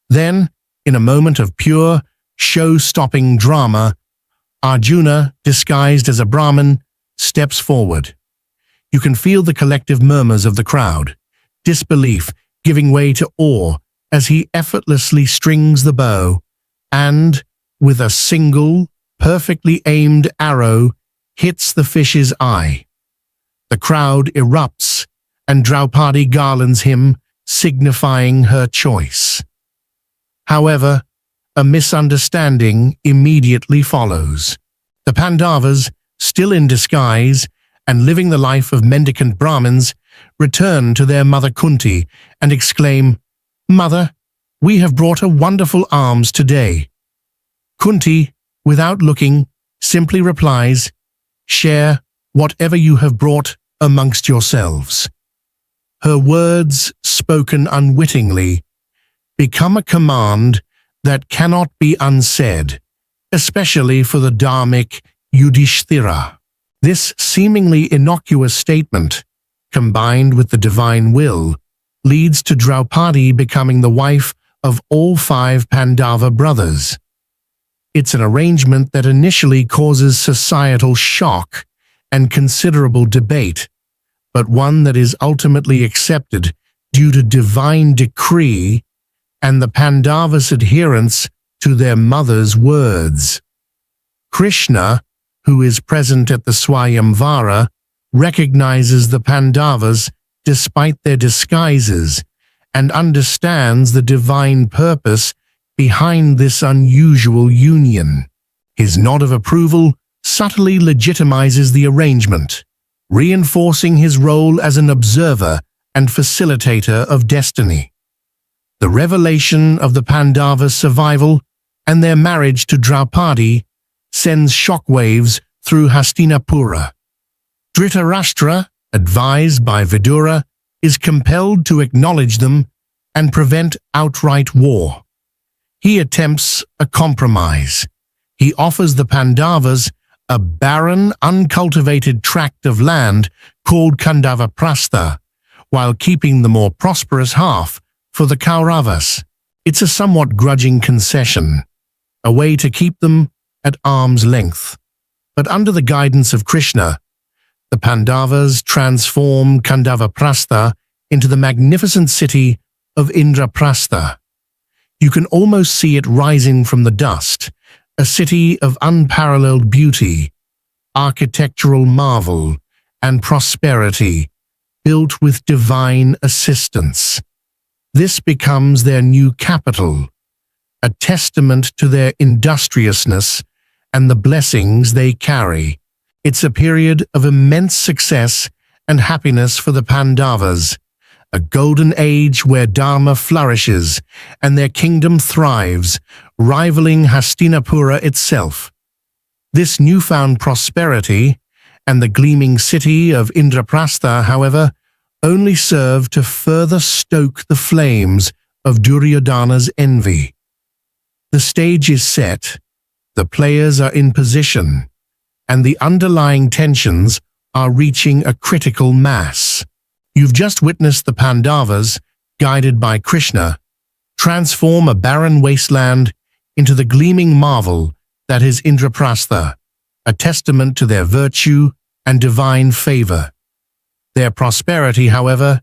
Then, in a moment of pure, show-stopping drama, Arjuna, disguised as a Brahmin, steps forward. You can feel the collective murmurs of the crowd, disbelief giving way to awe as he effortlessly strings the bow and, with a single, perfectly aimed arrow, hits the fish's eye. The crowd erupts, and Draupadi garlands him, signifying her choice. However, a misunderstanding immediately follows. The Pandavas, still in disguise and living the life of mendicant Brahmins, return to their mother Kunti and exclaim, "Mother, we have brought a wonderful alms today." Kunti, without looking, simply replies, "Share whatever you have brought amongst yourselves." Her words, spoken unwittingly, become a command that cannot be unsaid, especially for the dharmic Yudhishthira. This seemingly innocuous statement, combined with the divine will, leads to Draupadi becoming the wife of all 5 Pandava brothers. It's an arrangement that initially causes societal shock and considerable debate, but one that is ultimately accepted due to divine decree and the Pandavas' adherence to their mother's words. Krishna, who is present at the Swayamvara, recognizes the Pandavas despite their disguises and understands the divine purpose behind this unusual union. His nod of approval subtly legitimizes the arrangement, reinforcing his role as an observer and facilitator of destiny. The revelation of the Pandavas' survival and their marriage to Draupadi sends shockwaves through Hastinapura. Dhritarashtra, advised by Vidura, is compelled to acknowledge them and prevent outright war. He attempts a compromise. He offers the Pandavas a barren, uncultivated tract of land called Kandavaprastha, while keeping the more prosperous half for the Kauravas. It's a somewhat grudging concession, a way to keep them at arm's length. But under the guidance of Krishna, the Pandavas transform Kandavaprastha into the magnificent city of Indraprastha. You can almost see it rising from the dust, a city of unparalleled beauty, architectural marvel, and prosperity, built with divine assistance. This becomes their new capital, a testament to their industriousness and the blessings they carry. It's a period of immense success and happiness for the Pandavas, a golden age where Dharma flourishes and their kingdom thrives, rivaling Hastinapura itself. This newfound prosperity and the gleaming city of Indraprastha, however, only serve to further stoke the flames of Duryodhana's envy. The stage is set, the players are in position, and the underlying tensions are reaching a critical mass. You've just witnessed the Pandavas, guided by Krishna, transform a barren wasteland into the gleaming marvel that is Indraprastha, a testament to their virtue and divine favor. Their prosperity, however,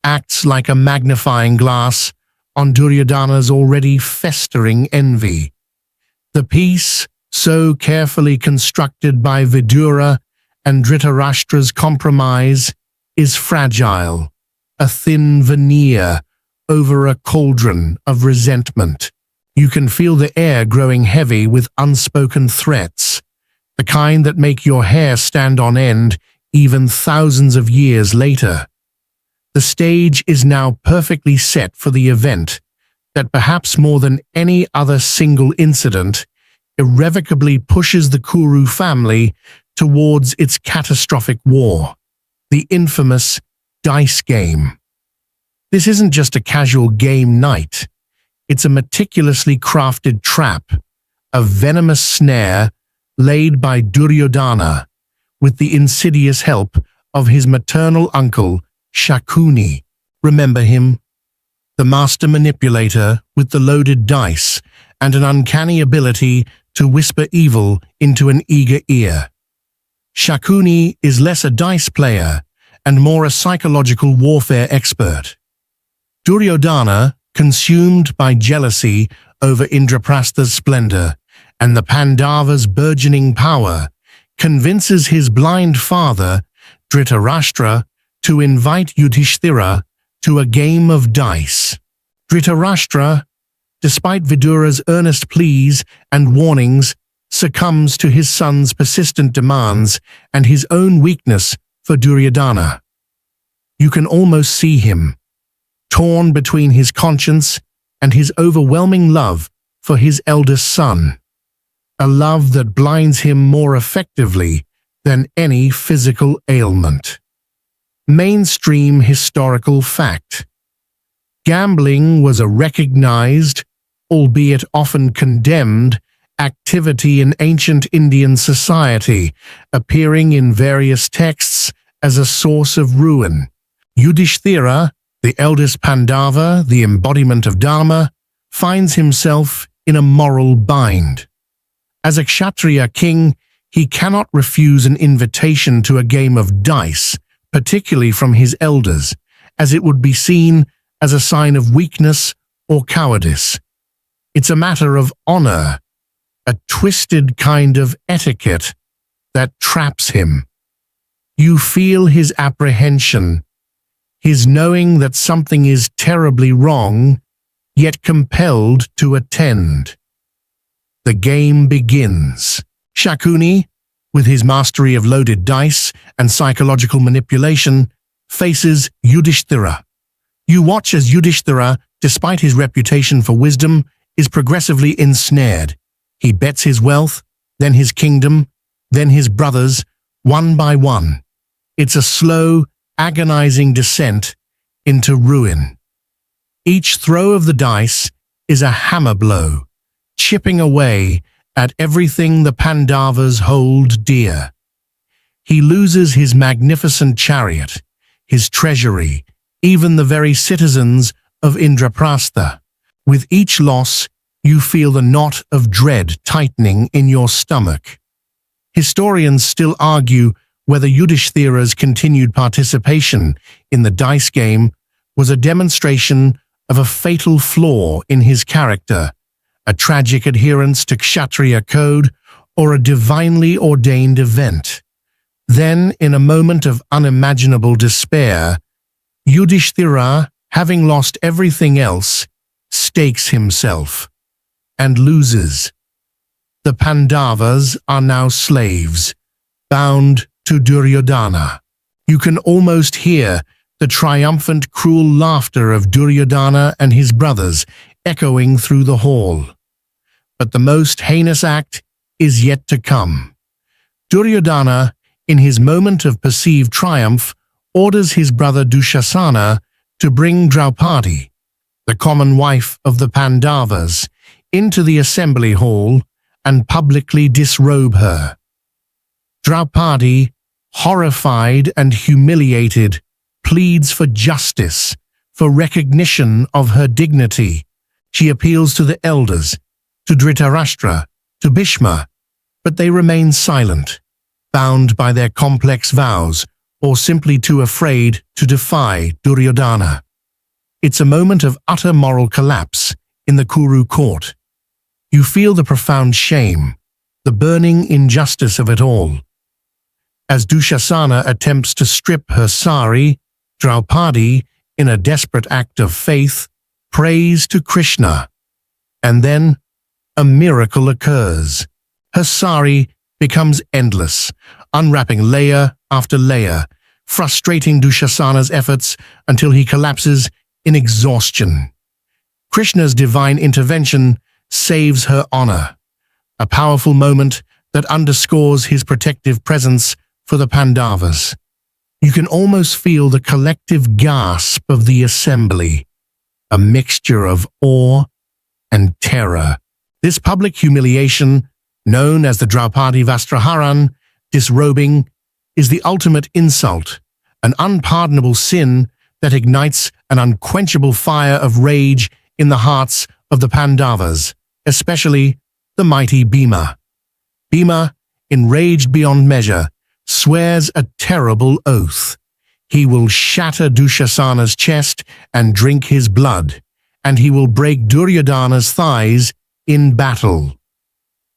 acts like a magnifying glass on Duryodhana's already festering envy. The peace, so carefully constructed by Vidura and Dhritarashtra's compromise, is fragile, a thin veneer over a cauldron of resentment. You can feel the air growing heavy with unspoken threats, the kind that make your hair stand on end even thousands of years later. The stage is now perfectly set for the event that, perhaps more than any other single incident, irrevocably pushes the Kuru family towards its catastrophic war, the infamous dice game. This isn't just a casual game night. It's a meticulously crafted trap, a venomous snare laid by Duryodhana with the insidious help of his maternal uncle, Shantanu. Remember him? The master manipulator with the loaded dice and an uncanny ability to whisper evil into an eager ear. Shantanu is less a dice player and more a psychological warfare expert. Duryodhana, consumed by jealousy over Indraprastha's splendor and the Pandavas' burgeoning power, convinces his blind father, Dhritarashtra, to invite Yudhishthira to a game of dice. Dhritarashtra, despite Vidura's earnest pleas and warnings, succumbs to his son's persistent demands and his own weakness for Duryodhana. You can almost see him, torn between his conscience and his overwhelming love for his eldest son, a love that blinds him more effectively than any physical ailment. Mainstream historical fact. Gambling was a recognized, albeit often condemned, activity in ancient Indian society, appearing in various texts as a source of ruin. Yudhishthira, the eldest Pandava, the embodiment of Dharma, finds himself in a moral bind. As a Kshatriya king, he cannot refuse an invitation to a game of dice, particularly from his elders, as it would be seen as a sign of weakness or cowardice. It's a matter of honor, a twisted kind of etiquette that traps him. You feel his apprehension, his knowing that something is terribly wrong, yet compelled to attend. The game begins. Shantanu, with his mastery of loaded dice and psychological manipulation, faces Yudhishthira. You watch as Yudhishthira, despite his reputation for wisdom, is progressively ensnared. He bets his wealth, then his kingdom, then his brothers, one by one. It's a slow, agonizing descent into ruin. Each throw of the dice is a hammer blow, chipping away at everything the Pandavas hold dear. He loses his magnificent chariot, his treasury, even the very citizens of Indraprastha. With each loss, you feel the knot of dread tightening in your stomach. Historians still argue whether Yudhishthira's continued participation in the dice game was a demonstration of a fatal flaw in his character, a tragic adherence to Kshatriya code, or a divinely ordained event. Then, in a moment of unimaginable despair, Yudhishthira, having lost everything else, stakes himself and loses. The Pandavas are now slaves, bound to Duryodhana. You can almost hear the triumphant, cruel laughter of Duryodhana and his brothers echoing through the hall. But the most heinous act is yet to come. Duryodhana, in his moment of perceived triumph, orders his brother Dushasana to bring Draupadi, the common wife of the Pandavas, into the assembly hall and publicly disrobe her. Draupadi, horrified and humiliated, pleads for justice, for recognition of her dignity. She appeals to the elders, to Dhritarashtra, to Bhishma, but they remain silent, bound by their complex vows, or simply too afraid to defy Duryodhana. It's a moment of utter moral collapse in the Kuru court. You feel the profound shame, the burning injustice of it all. As Dushasana attempts to strip her sari, Draupadi, in a desperate act of faith, prays to Krishna. And then, a miracle occurs. Her sari becomes endless, unwrapping layer after layer, frustrating Dushasana's efforts until he collapses in exhaustion. Krishna's divine intervention saves her honor. a powerful moment that underscores his protective presence for the Pandavas. You can almost feel the collective gasp of the assembly, a mixture of awe and terror. This public humiliation, known as the Draupadi Vastraharan, disrobing, is the ultimate insult, an unpardonable sin that ignites an unquenchable fire of rage in the hearts of the Pandavas, especially the mighty Bhima. Bhima, enraged beyond measure, swears a terrible oath. He will shatter Dushasana's chest and drink his blood, and he will break Duryodhana's thighs in battle.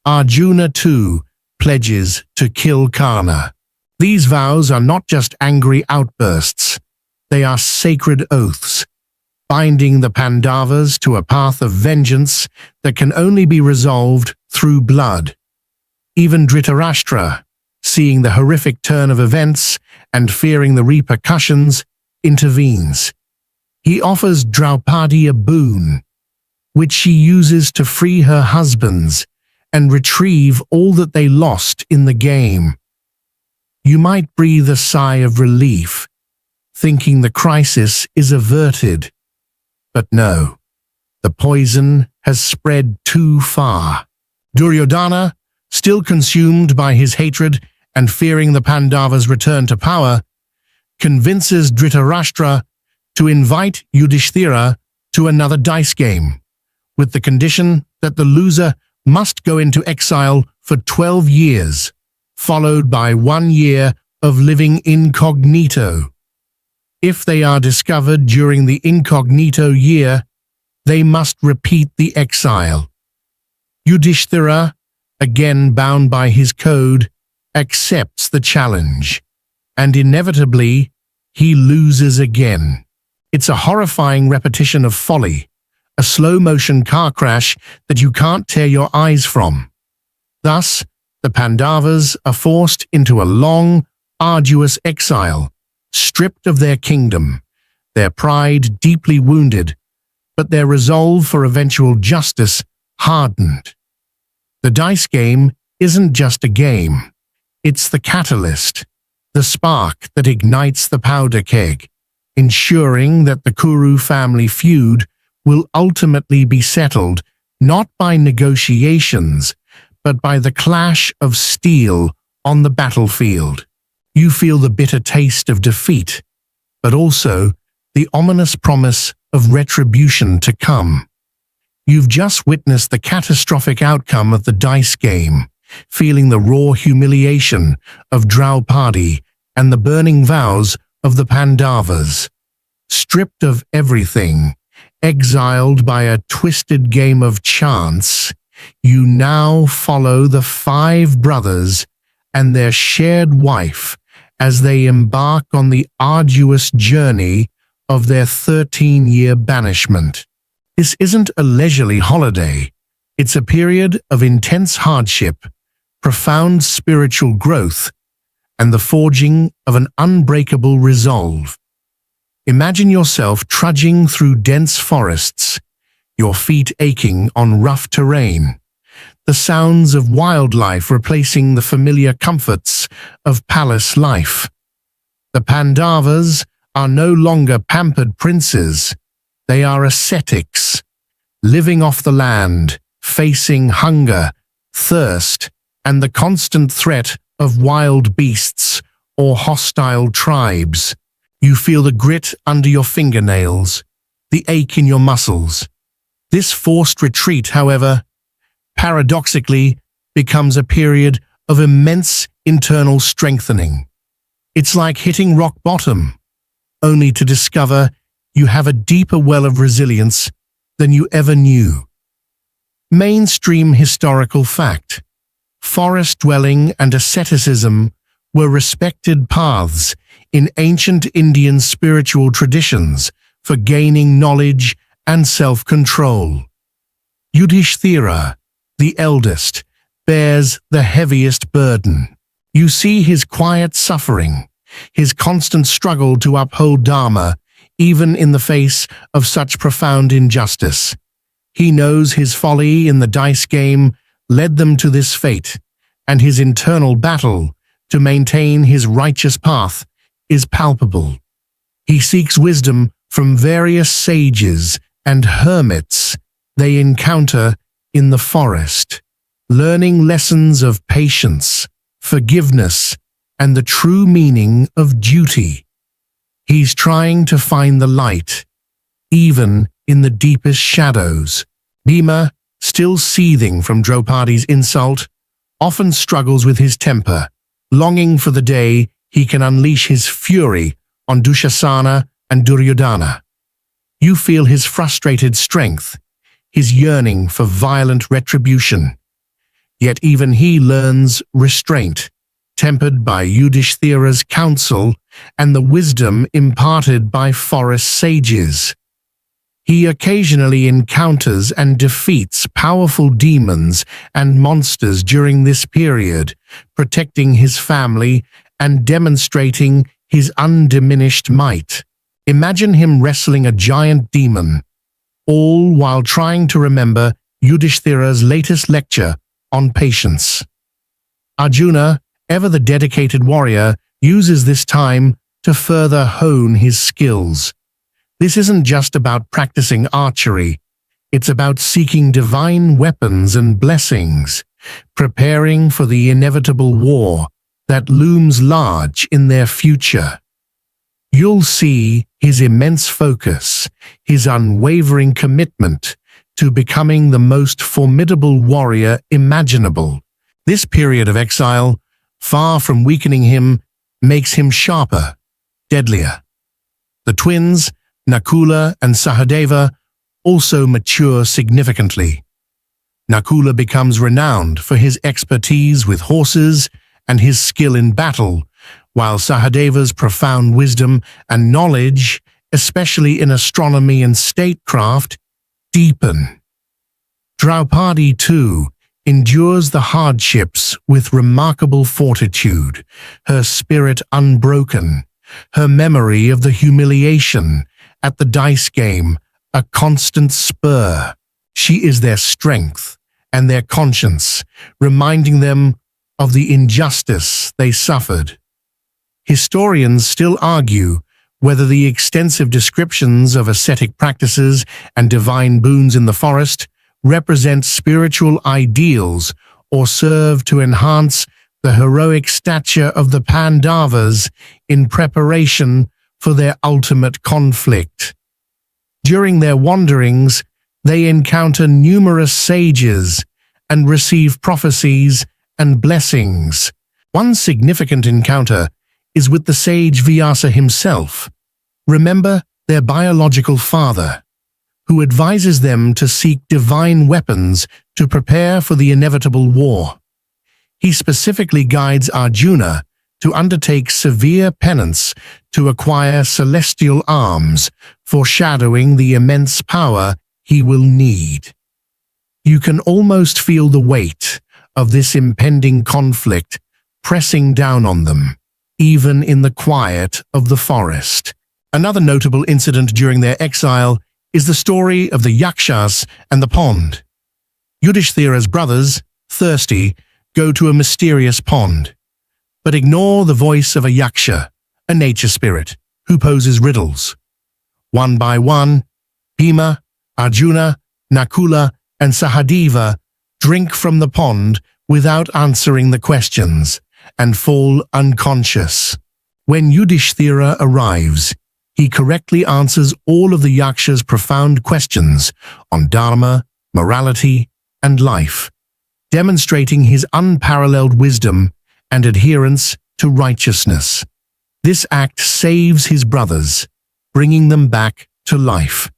Arjuna, too, pledges to kill Karna. These vows are not just angry outbursts. They are sacred oaths, binding the Pandavas to a path of vengeance that can only be resolved through blood. Even Dhritarashtra, seeing the horrific turn of events and fearing the repercussions, intervenes. He offers Draupadi a boon, which she uses to free her husbands and retrieve all that they lost in the game. You might breathe a sigh of relief, thinking the crisis is averted. But no, the poison has spread too far. Duryodhana, still consumed by his hatred and fearing the Pandavas' return to power, convinces Dhritarashtra to invite Yudhishthira to another dice game, with the condition that the loser must go into exile for 12 years, followed by 1 year of living incognito. If they are discovered during the incognito year, they must repeat the exile. Yudhishthira, again bound by his code, accepts the challenge, and inevitably, he loses again. It's a horrifying repetition of folly, a slow-motion car crash that you can't tear your eyes from. Thus, the Pandavas are forced into a long, arduous exile, stripped of their kingdom, their pride deeply wounded, but their resolve for eventual justice hardened. The dice game isn't just a game. It's the catalyst, the spark that ignites the powder keg, ensuring that the Kuru family feud will ultimately be settled not by negotiations, but by the clash of steel on the battlefield. You feel the bitter taste of defeat, but also the ominous promise of retribution to come. You've just witnessed the catastrophic outcome of the dice game, feeling the raw humiliation of Draupadi and the burning vows of the Pandavas. Stripped of everything, exiled by a twisted game of chance, you now follow the 5 brothers and their shared wife as they embark on the arduous journey of their 13-year banishment. This isn't a leisurely holiday. It's a period of intense hardship, profound spiritual growth, and the forging of an unbreakable resolve. Imagine yourself trudging through dense forests, your feet aching on rough terrain, the sounds of wildlife replacing the familiar comforts of palace life. The Pandavas are no longer pampered princes. They are ascetics, living off the land, facing hunger, thirst, and the constant threat of wild beasts or hostile tribes. You feel the grit under your fingernails, the ache in your muscles. This forced retreat, however, paradoxically becomes a period of immense internal strengthening. It's like hitting rock bottom, only to discover you have a deeper well of resilience than you ever knew. Mainstream historical fact: forest dwelling and asceticism were respected paths in ancient Indian spiritual traditions for gaining knowledge and self-control. Yudhishthira, the eldest, bears the heaviest burden. You see his quiet suffering, his constant struggle to uphold Dharma, even in the face of such profound injustice. He knows his folly in the dice game led them to this fate, and his internal battle to maintain his righteous path is palpable. He seeks wisdom from various sages and hermits they encounter in the forest, learning lessons of patience, forgiveness, and the true meaning of duty. He's trying to find the light, even in the deepest shadows. Bhima, still seething from Draupadi's insult, often struggles with his temper, longing for the day he can unleash his fury on Dushasana and Duryodhana. You feel his frustrated strength, his yearning for violent retribution. Yet even he learns restraint, tempered by Yudhishthira's counsel and the wisdom imparted by forest sages. He occasionally encounters and defeats powerful demons and monsters during this period, protecting his family and demonstrating his undiminished might. Imagine him wrestling a giant demon, all while trying to remember Yudhishthira's latest lecture on patience. Arjuna, ever the dedicated warrior, uses this time to further hone his skills. This isn't just about practicing archery, it's about seeking divine weapons and blessings, preparing for the inevitable war that looms large in their future. You'll see his immense focus, his unwavering commitment to becoming the most formidable warrior imaginable. This period of exile, far from weakening him, makes him sharper, deadlier. The twins, Nakula and Sahadeva, also mature significantly. Nakula becomes renowned for his expertise with horses and his skill in battle, while Sahadeva's profound wisdom and knowledge, especially in astronomy and statecraft, deepen. Draupadi, too, endures the hardships with remarkable fortitude, her spirit unbroken, her memory of the humiliation at the dice game a constant spur. She is their strength and their conscience, reminding them of the injustice they suffered. Historians still argue whether the extensive descriptions of ascetic practices and divine boons in the forest represent spiritual ideals or serve to enhance the heroic stature of the Pandavas in preparation for their ultimate conflict. During their wanderings, they encounter numerous sages and receive prophecies and blessings. One significant encounter is with the sage Vyasa himself. Remember, their biological father, who advises them to seek divine weapons to prepare for the inevitable war. He specifically guides Arjuna to undertake severe penance to acquire celestial arms, foreshadowing the immense power he will need. You can almost feel the weight of this impending conflict pressing down on them, even in the quiet of the forest. Another notable incident during their exile is the story of the Yakshas and the pond. Yudhishthira's brothers, thirsty, go to a mysterious pond, but ignore the voice of a Yaksha, a nature spirit, who poses riddles. One by one, Bhima, Arjuna, Nakula, and Sahadeva drink from the pond without answering the questions and fall unconscious. When Yudhishthira arrives, he correctly answers all of the Yaksha's profound questions on Dharma, morality, and life, demonstrating his unparalleled wisdom and adherence to righteousness. This act saves his brothers, bringing them back to life.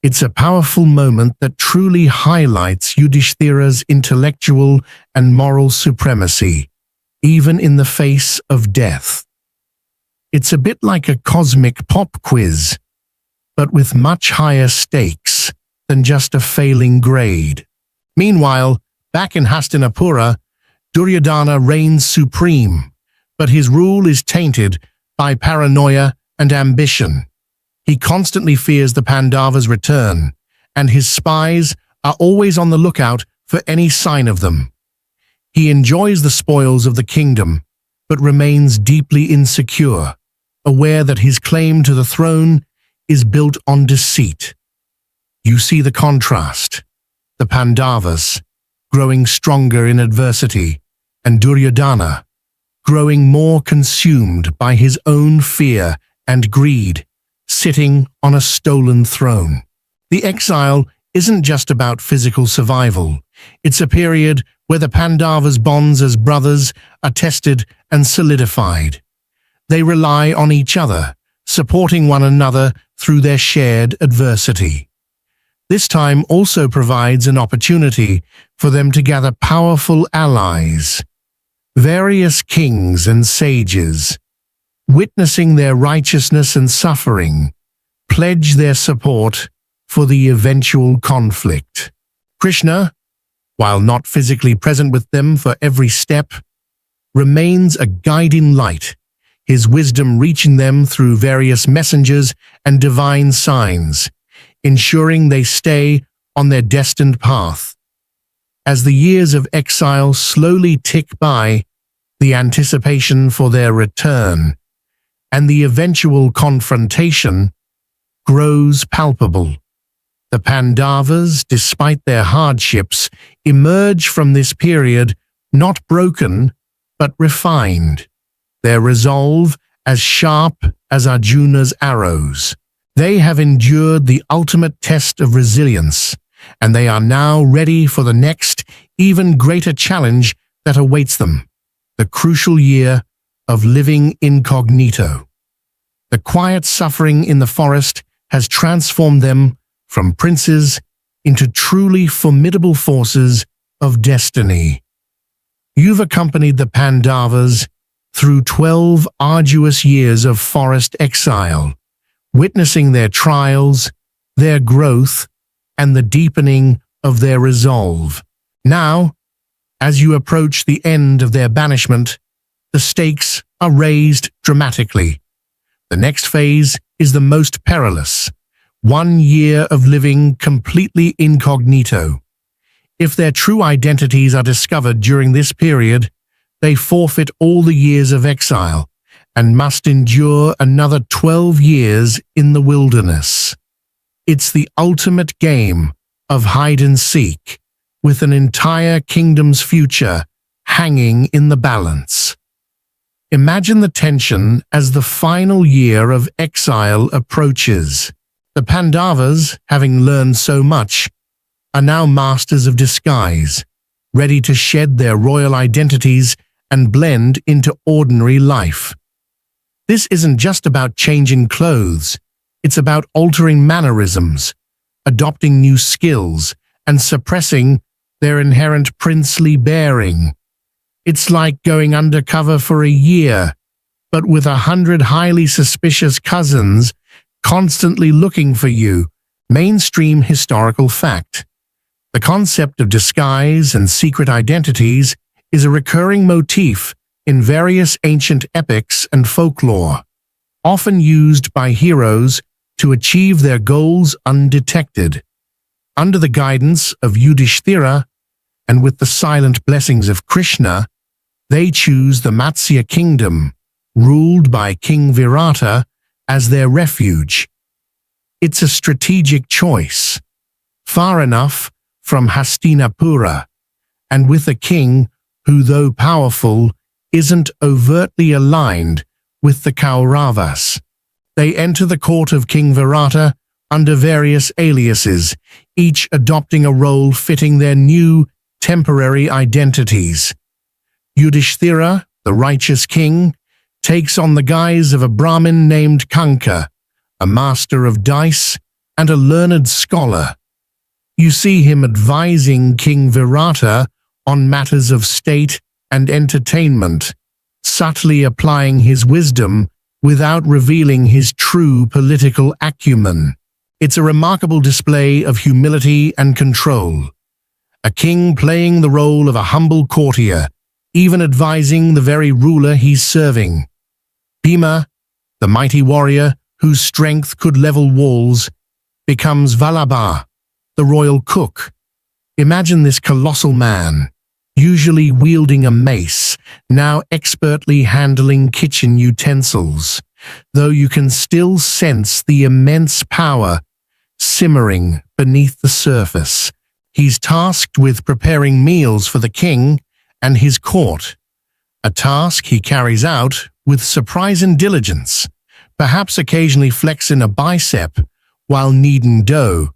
It's a powerful moment that truly highlights Yudhishthira's intellectual and moral supremacy, even in the face of death. It's a bit like a cosmic pop quiz, but with much higher stakes than just a failing grade. Meanwhile, back in Hastinapura, Duryodhana reigns supreme, but his rule is tainted by paranoia and ambition. He constantly fears the Pandavas' return, and his spies are always on the lookout for any sign of them. He enjoys the spoils of the kingdom, but remains deeply insecure, aware that his claim to the throne is built on deceit. You see the contrast: the Pandavas, growing stronger in adversity, and Duryodhana, growing more consumed by his own fear and greed, sitting on a stolen throne. The exile isn't just about physical survival. It's a period where the Pandavas' bonds as brothers are tested and solidified. They rely on each other, supporting one another through their shared adversity. This time also provides an opportunity for them to gather powerful allies. Various kings and sages, witnessing their righteousness and suffering, pledge their support for the eventual conflict. Krishna, while not physically present with them for every step, remains a guiding light, his wisdom reaching them through various messengers and divine signs, ensuring they stay on their destined path. As the years of exile slowly tick by, the anticipation for their return and the eventual confrontation grows palpable. The Pandavas, despite their hardships, emerge from this period not broken but refined, their resolve as sharp as Arjuna's arrows. They have endured the ultimate test of resilience, and they are now ready for the next, even greater challenge that awaits them: the crucial year of living incognito. The quiet suffering in the forest has transformed them from princes into truly formidable forces of destiny. You've accompanied the Pandavas through 12 arduous years of forest exile, witnessing their trials, their growth, and the deepening of their resolve. Now, as you approach the end of their banishment, the stakes are raised dramatically. The next phase is the most perilous: 1 year of living completely incognito. If their true identities are discovered during this period, they forfeit all the years of exile and must endure another 12 years in the wilderness. It's the ultimate game of hide and seek, with an entire kingdom's future hanging in the balance. Imagine the tension as the final year of exile approaches. The Pandavas, having learned so much, are now masters of disguise, ready to shed their royal identities and blend into ordinary life. This isn't just about changing clothes, it's about altering mannerisms, adopting new skills, and suppressing their inherent princely bearing. It's like going undercover for a year, but with 100 highly suspicious cousins constantly looking for you. Mainstream historical fact. The concept of disguise and secret identities is a recurring motif in various ancient epics and folklore, often used by heroes to achieve their goals undetected. Under the guidance of Yudhishthira, and with the silent blessings of Krishna, they choose the Matsya kingdom, ruled by King Virata, as their refuge. It's a strategic choice, far enough from Hastinapura, and with a king who, though powerful, isn't overtly aligned with the Kauravas. They enter the court of King Virata under various aliases, each adopting a role fitting their new, temporary identities. Yudhishthira, the righteous king, takes on the guise of a Brahmin named Kanka, a master of dice and a learned scholar. You see him advising King Virata on matters of state and entertainment, subtly applying his wisdom without revealing his true political acumen. It's a remarkable display of humility and control. A king playing the role of a humble courtier, even advising the very ruler he's serving. Bhima, the mighty warrior whose strength could level walls, becomes Vallabha, the royal cook, Imagine this colossal man, usually wielding a mace, now expertly handling kitchen utensils, though you can still sense the immense power simmering beneath the surface. He's tasked with preparing meals for the king and his court, a task he carries out with surprising diligence, perhaps occasionally flexing a bicep while kneading dough,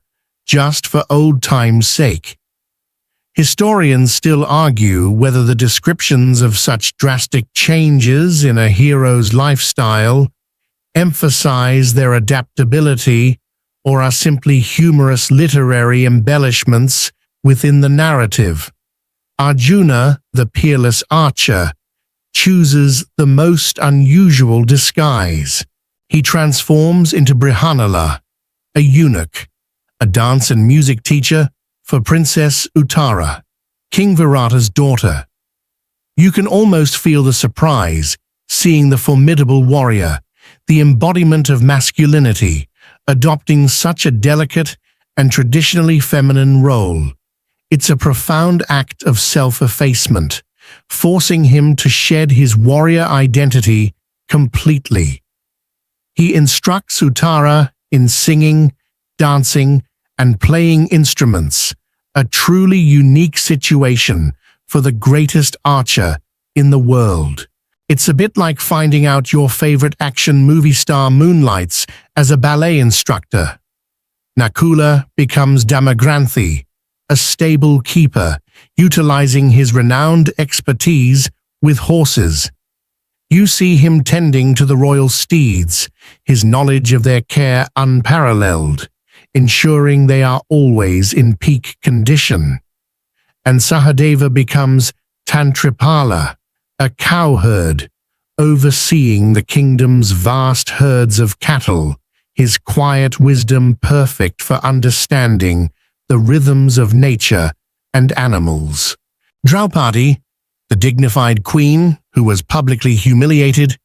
just for old time's sake. Historians still argue whether the descriptions of such drastic changes in a hero's lifestyle emphasize their adaptability or are simply humorous literary embellishments within the narrative. Arjuna, the peerless archer, chooses the most unusual disguise. He transforms into Brihanala, a eunuch, a dance and music teacher for Princess Uttara, King Virata's daughter. You can almost feel the surprise seeing the formidable warrior, the embodiment of masculinity, adopting such a delicate and traditionally feminine role. It's a profound act of self-effacement, forcing him to shed his warrior identity completely. He instructs Uttara in singing, dancing, and playing instruments, a truly unique situation for the greatest archer in the world. It's a bit like finding out your favorite action movie star moonlights as a ballet instructor. Nakula becomes Damagranthi, a stable keeper, utilizing his renowned expertise with horses. You see him tending to the royal steeds, his knowledge of their care unparalleled, ensuring they are always in peak condition. And Sahadeva becomes Tantripala, a cowherd, overseeing the kingdom's vast herds of cattle, his quiet wisdom perfect for understanding the rhythms of nature and animals. Draupadi, the dignified queen who was publicly humiliated,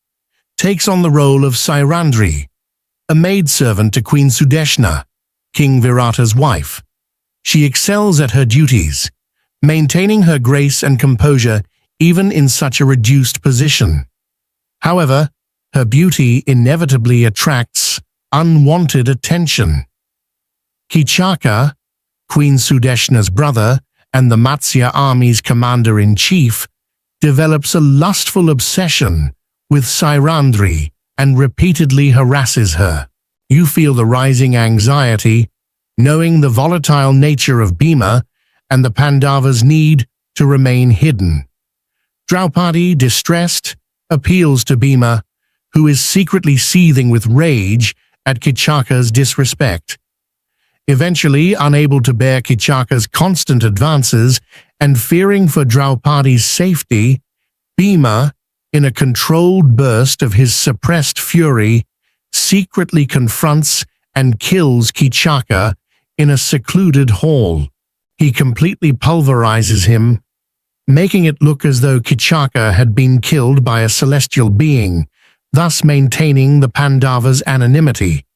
takes on the role of Sairandri, a maidservant to Queen Sudeshna, King Virata's wife. She excels at her duties, maintaining her grace and composure even in such a reduced position. However, her beauty inevitably attracts unwanted attention. Kichaka, Queen Sudeshna's brother and the Matsya army's commander-in-chief, develops a lustful obsession with Sairandri and repeatedly harasses her. You feel the rising anxiety, knowing the volatile nature of Bhima and the Pandavas' need to remain hidden. Draupadi, distressed, appeals to Bhima, who is secretly seething with rage at Kichaka's disrespect. Eventually, unable to bear Kichaka's constant advances and fearing for Draupadi's safety, Bhima, in a controlled burst of his suppressed fury, secretly confronts and kills Kichaka in a secluded hall. He completely pulverizes him, making it look as though Kichaka had been killed by a celestial being, thus maintaining the Pandavas' anonymity.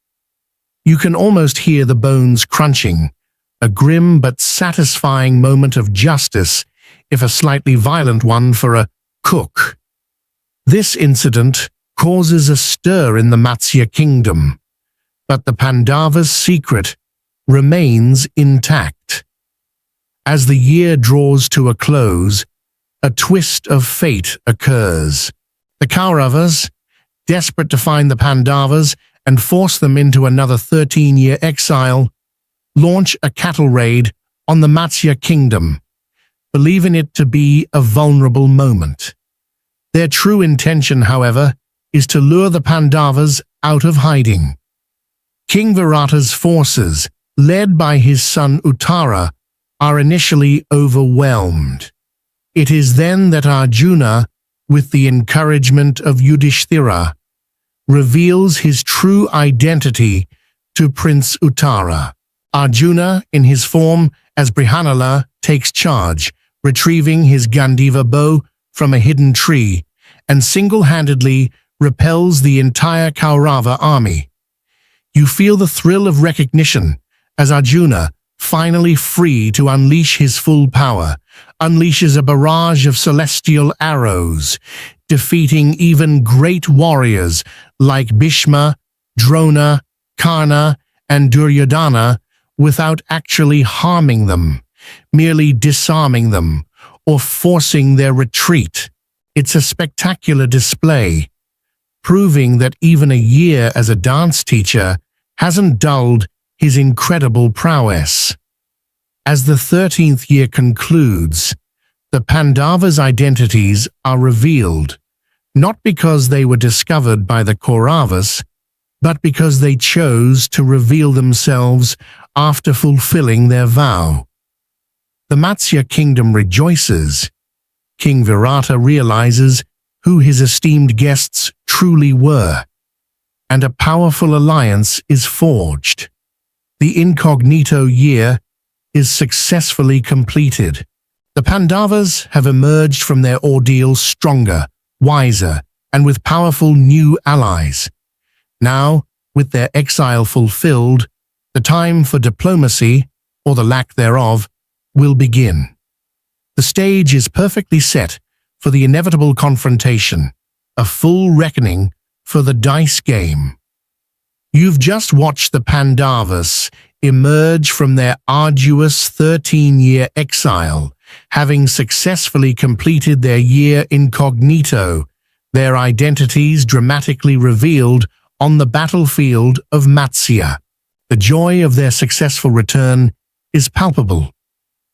You can almost hear the bones crunching, a grim but satisfying moment of justice, if a slightly violent one for a cook. This incident causes a stir in the Matsya kingdom, but the Pandavas' secret remains intact. As the year draws to a close, a twist of fate occurs. The Kauravas, desperate to find the Pandavas and force them into another 13-year exile, launch a cattle raid on the Matsya kingdom, believing it to be a vulnerable moment. Their true intention, however, is to lure the Pandavas out of hiding. King Virata's forces, led by his son Uttara, are initially overwhelmed. It is then that Arjuna, with the encouragement of Yudhishthira, reveals his true identity to Prince Uttara. Arjuna, in his form as Brihanala, takes charge, retrieving his Gandiva bow from a hidden tree, and single-handedly repels the entire Kaurava army. You feel the thrill of recognition as Arjuna, finally free to unleash his full power, unleashes a barrage of celestial arrows, defeating even great warriors like Bhishma, Drona, Karna, and Duryodhana without actually harming them, merely disarming them or forcing their retreat. It's a spectacular display, proving that even a year as a dance teacher hasn't dulled his incredible prowess. As the 13th year concludes, the Pandavas' identities are revealed, not because they were discovered by the Kauravas, but because they chose to reveal themselves after fulfilling their vow. The Matsya kingdom rejoices. King Virata realizes who his esteemed guests truly were, and a powerful alliance is forged. The incognito year is successfully completed. The Pandavas have emerged from their ordeal stronger, wiser, and with powerful new allies. Now, with their exile fulfilled, the time for diplomacy, or the lack thereof, will begin. The stage is perfectly set for the inevitable confrontation, a full reckoning for the dice game. You've just watched the Pandavas emerge from their arduous 13-year exile, having successfully completed their year incognito, their identities dramatically revealed on the battlefield of Matsya. The joy of their successful return is palpable.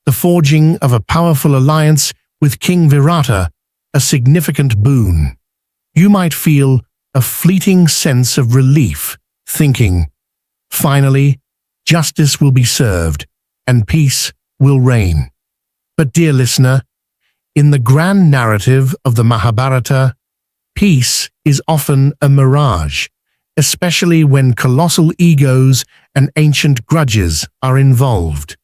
The forging of a powerful alliance with King Virata, a significant boon. You might feel a fleeting sense of relief, thinking, finally, justice will be served and peace will reign. But dear listener, in the grand narrative of the Mahabharata, peace is often a mirage, especially when colossal egos and ancient grudges are involved.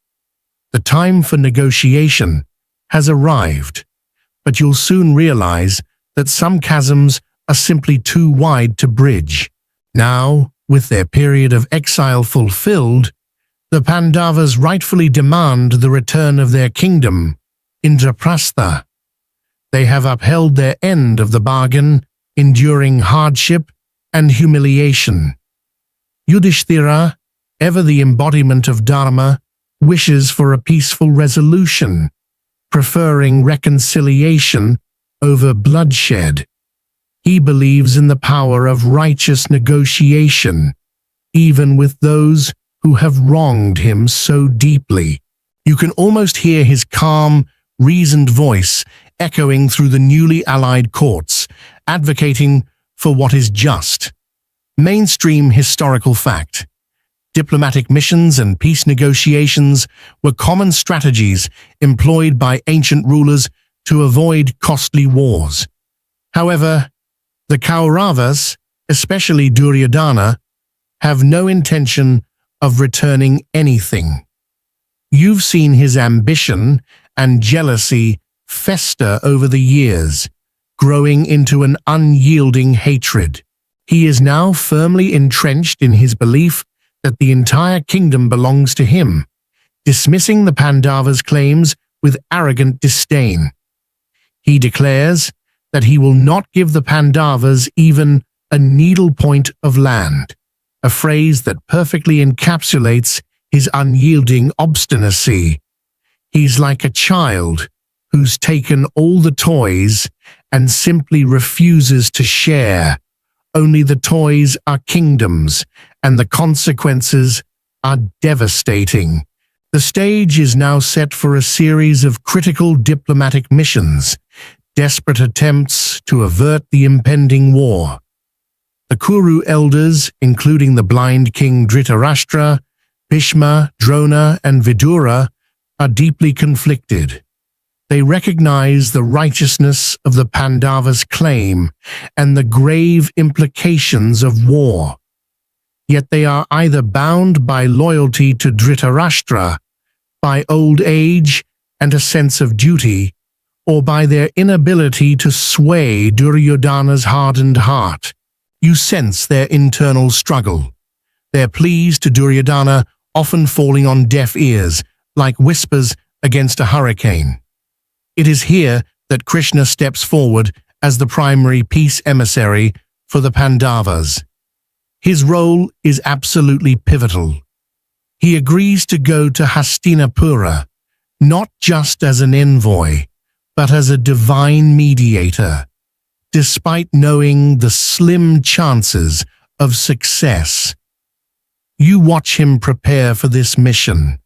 The time for negotiation has arrived, but you'll soon realize that some chasms are simply too wide to bridge. Now, with their period of exile fulfilled, the Pandavas rightfully demand the return of their kingdom, Indraprastha. They have upheld their end of the bargain, enduring hardship and humiliation. Yudhishthira, ever the embodiment of Dharma, wishes for a peaceful resolution, preferring reconciliation over bloodshed. He believes in the power of righteous negotiation, even with those who have wronged him so deeply. You can almost hear his calm, reasoned voice echoing through the newly allied courts, advocating for what is just. Mainstream historical fact. Diplomatic missions and peace negotiations were common strategies employed by ancient rulers to avoid costly wars. However, the Kauravas, especially Duryodhana, have no intention of returning anything. You've seen his ambition and jealousy fester over the years, growing into an unyielding hatred. He is now firmly entrenched in his belief that the entire kingdom belongs to him, dismissing the Pandavas' claims with arrogant disdain. He declares that he will not give the Pandavas even a needlepoint of land, a phrase that perfectly encapsulates his unyielding obstinacy. He's like a child who's taken all the toys and simply refuses to share. Only the toys are kingdoms, and the consequences are devastating. The stage is now set for a series of critical diplomatic missions, desperate attempts to avert the impending war. The Kuru elders, including the blind king Dhritarashtra, Bhishma, Drona, and Vidura, are deeply conflicted. They recognize the righteousness of the Pandavas' claim and the grave implications of war. Yet they are either bound by loyalty to Dhritarashtra, by old age and a sense of duty, or by their inability to sway Duryodhana's hardened heart. You sense their internal struggle. Their pleas to Duryodhana often falling on deaf ears like whispers against a hurricane. It is here that Krishna steps forward as the primary peace emissary for the Pandavas. His role is absolutely pivotal. He agrees to go to Hastinapura, not just as an envoy, but as a divine mediator, despite knowing the slim chances of success. You watch him prepare for this mission,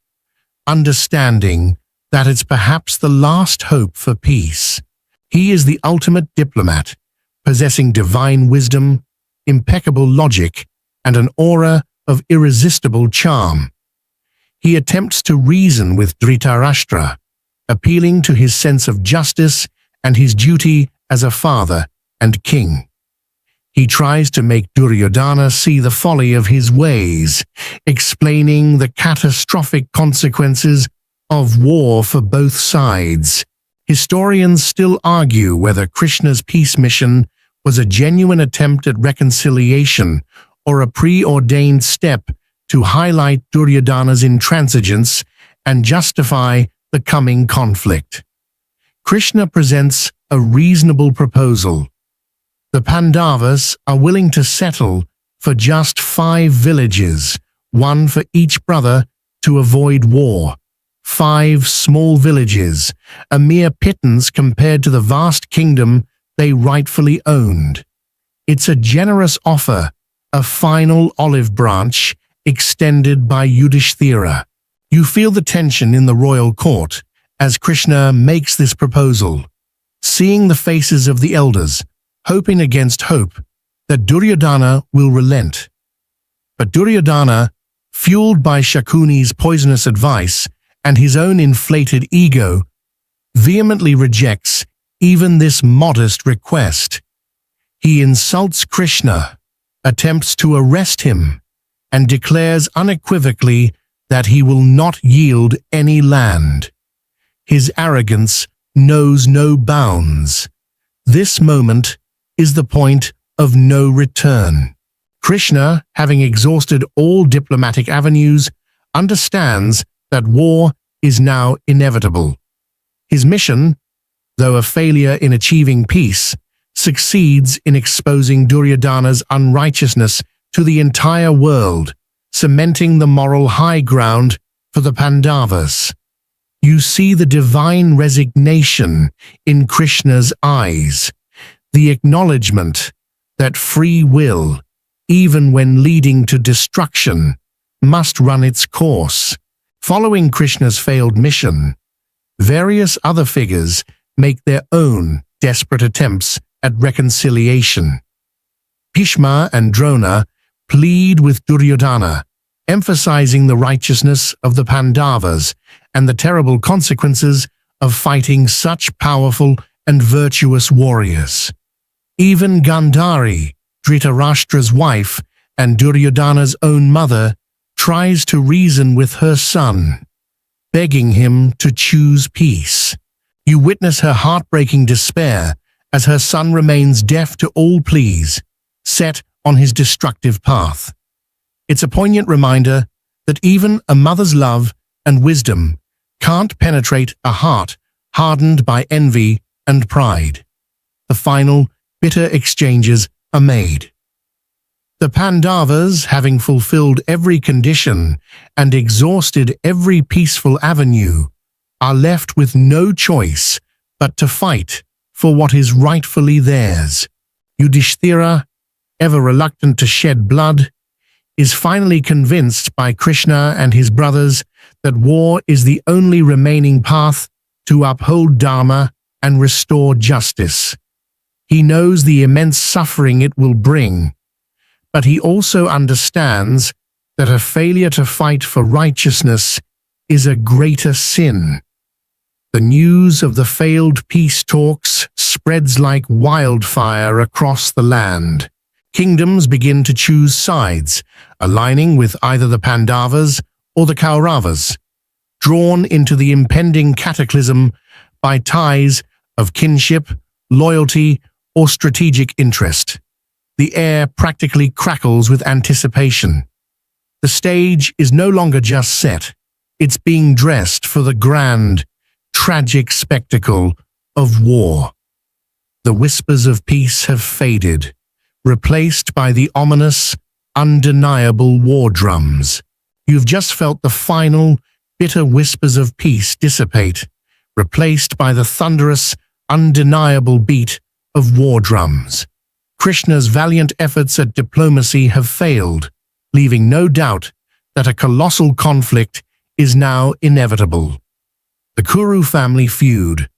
understanding that it's perhaps the last hope for peace. He is the ultimate diplomat, possessing divine wisdom, impeccable logic, and an aura of irresistible charm. He attempts to reason with Dhritarashtra, appealing to his sense of justice and his duty as a father and king. He tries to make Duryodhana see the folly of his ways, explaining the catastrophic consequences of war for both sides. Historians still argue whether Krishna's peace mission was a genuine attempt at reconciliation or a preordained step to highlight Duryodhana's intransigence and justify the coming conflict. Krishna presents a reasonable proposal. The Pandavas are willing to settle for just 5 villages, one for each brother, to avoid war. 5 small villages, a mere pittance compared to the vast kingdom they rightfully owned. It's a generous offer, a final olive branch extended by Yudhishthira. You feel the tension in the royal court as Krishna makes this proposal, seeing the faces of the elders, hoping against hope that Duryodhana will relent. But Duryodhana, fueled by Shakuni's poisonous advice and his own inflated ego, vehemently rejects even this modest request. He insults Krishna, attempts to arrest him, and declares unequivocally that he will not yield any land. His arrogance knows no bounds. This moment is the point of no return. Krishna, having exhausted all diplomatic avenues, understands that war is now inevitable. His mission, though a failure in achieving peace, succeeds in exposing Duryodhana's unrighteousness to the entire world, cementing the moral high ground for the Pandavas. You see the divine resignation in Krishna's eyes, the acknowledgement that free will, even when leading to destruction, must run its course. Following Krishna's failed mission, various other figures make their own desperate attempts at reconciliation. Bhishma and Drona plead with Duryodhana, emphasizing the righteousness of the Pandavas and the terrible consequences of fighting such powerful and virtuous warriors. Even Gandhari, Dhritarashtra's wife and Duryodhana's own mother, tries to reason with her son, begging him to choose peace. You witness her heartbreaking despair as her son remains deaf to all pleas, set on his destructive path. It's a poignant reminder that even a mother's love and wisdom can't penetrate a heart hardened by envy and pride. The final, bitter exchanges are made. The Pandavas, having fulfilled every condition and exhausted every peaceful avenue, are left with no choice but to fight for what is rightfully theirs. Yudhishthira, ever reluctant to shed blood, is finally convinced by Krishna and his brothers that war is the only remaining path to uphold Dharma and restore justice. He knows the immense suffering it will bring, but he also understands that a failure to fight for righteousness is a greater sin. The news of the failed peace talks spreads like wildfire across the land. Kingdoms begin to choose sides, aligning with either the Pandavas or the Kauravas, drawn into the impending cataclysm by ties of kinship, loyalty, or strategic interest. The air practically crackles with anticipation. The stage is no longer just set. It's being dressed for the grand, tragic spectacle of war. The whispers of peace have faded, replaced by the ominous, undeniable war drums. You've just felt the final, bitter whispers of peace dissipate, replaced by the thunderous, undeniable beat of war drums. Krishna's valiant efforts at diplomacy have failed, leaving no doubt that a colossal conflict is now inevitable. The Kuru family feud,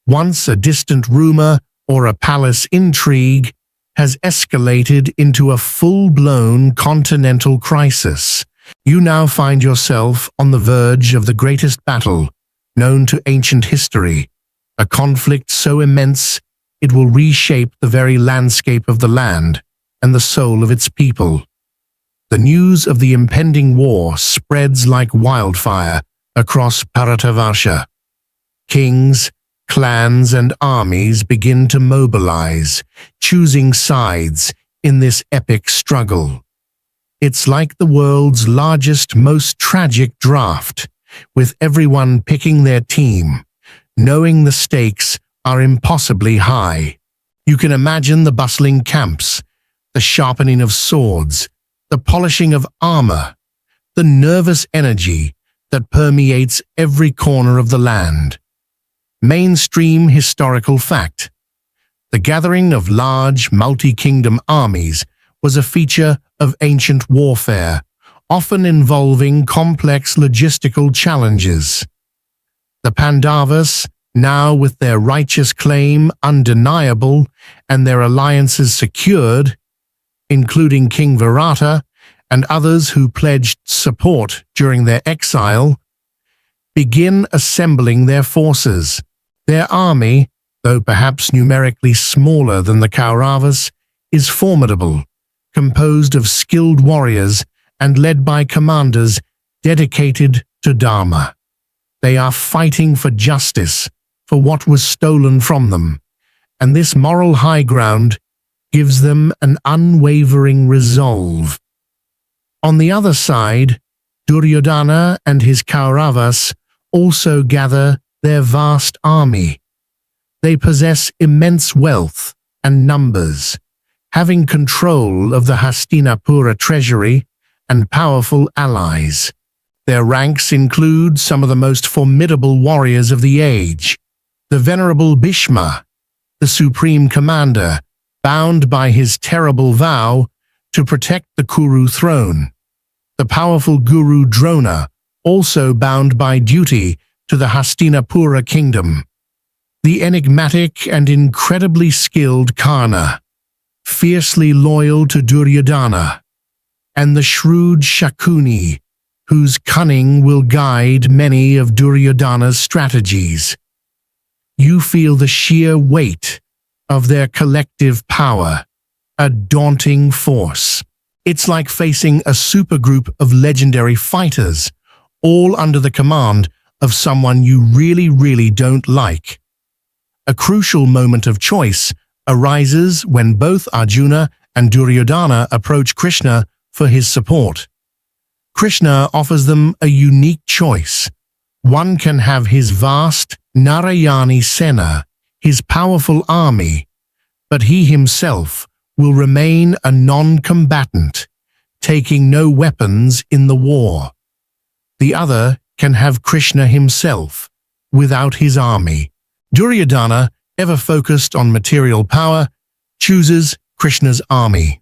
once a distant rumor or a palace intrigue, has escalated into a full-blown continental crisis. You now find yourself on the verge of the greatest battle known to ancient history, a conflict so immense it will reshape the very landscape of the land and the soul of its people. The news of the impending war spreads like wildfire across Bharatavarsha. Kings, clans, and armies begin to mobilize, choosing sides in this epic struggle. It's like the world's largest, most tragic draft, with everyone picking their team, knowing the stakes are impossibly high. You can imagine the bustling camps, the sharpening of swords, the polishing of armor, the nervous energy that permeates every corner of the land. Mainstream historical fact. The gathering of large, multi-kingdom armies was a feature of ancient warfare, often involving complex logistical challenges. The Pandavas, now with their righteous claim undeniable and their alliances secured, including King Virata and others who pledged support during their exile, begin assembling their forces. Their army, though perhaps numerically smaller than the Kauravas, is formidable, composed of skilled warriors and led by commanders dedicated to Dharma. They are fighting for justice, for what was stolen from them, and this moral high ground gives them an unwavering resolve. On the other side, Duryodhana and his Kauravas also gather their vast army. They possess immense wealth and numbers, having control of the Hastinapura treasury and powerful allies. Their ranks include some of the most formidable warriors of the age. The venerable Bhishma, the supreme commander, bound by his terrible vow to protect the Kuru throne. The powerful guru Drona, also bound by duty to the Hastinapura kingdom. The enigmatic and incredibly skilled Karna, fiercely loyal to Duryodhana, and the shrewd Shakuni, whose cunning will guide many of Duryodhana's strategies. You feel the sheer weight of their collective power, a daunting force. It's like facing a supergroup of legendary fighters, all under the command of someone you really don't like. A crucial moment of choice arises when both Arjuna and Duryodhana approach Krishna for his support. Krishna offers them a unique choice. One can have his vast Narayani Sena, his powerful army, but he himself will remain a non-combatant, taking no weapons in the war. The other can have Krishna himself, without his army. Duryodhana, ever focused on material power, chooses Krishna's army.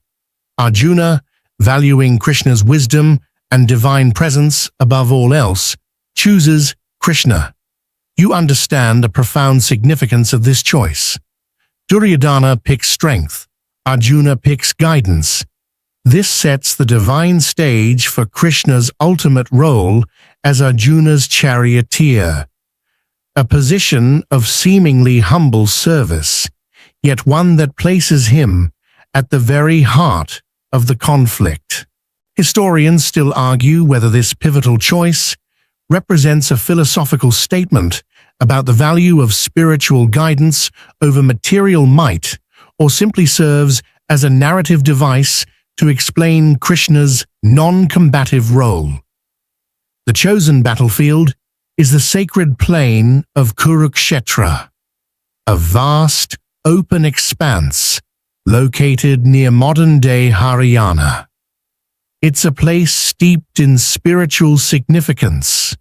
Arjuna, valuing Krishna's wisdom and divine presence above all else, chooses Krishna. You understand the profound significance of this choice. Duryodhana picks strength. Arjuna picks guidance. This sets the divine stage for Krishna's ultimate role as Arjuna's charioteer, a position of seemingly humble service, yet one that places him at the very heart of the conflict. Historians still argue whether this pivotal choice represents a philosophical statement about the value of spiritual guidance over material might, or simply serves as a narrative device to explain Krishna's non-combative role. The chosen battlefield is the sacred plain of Kurukshetra, a vast, open expanse located near modern-day Haryana. It's a place steeped in spiritual significance,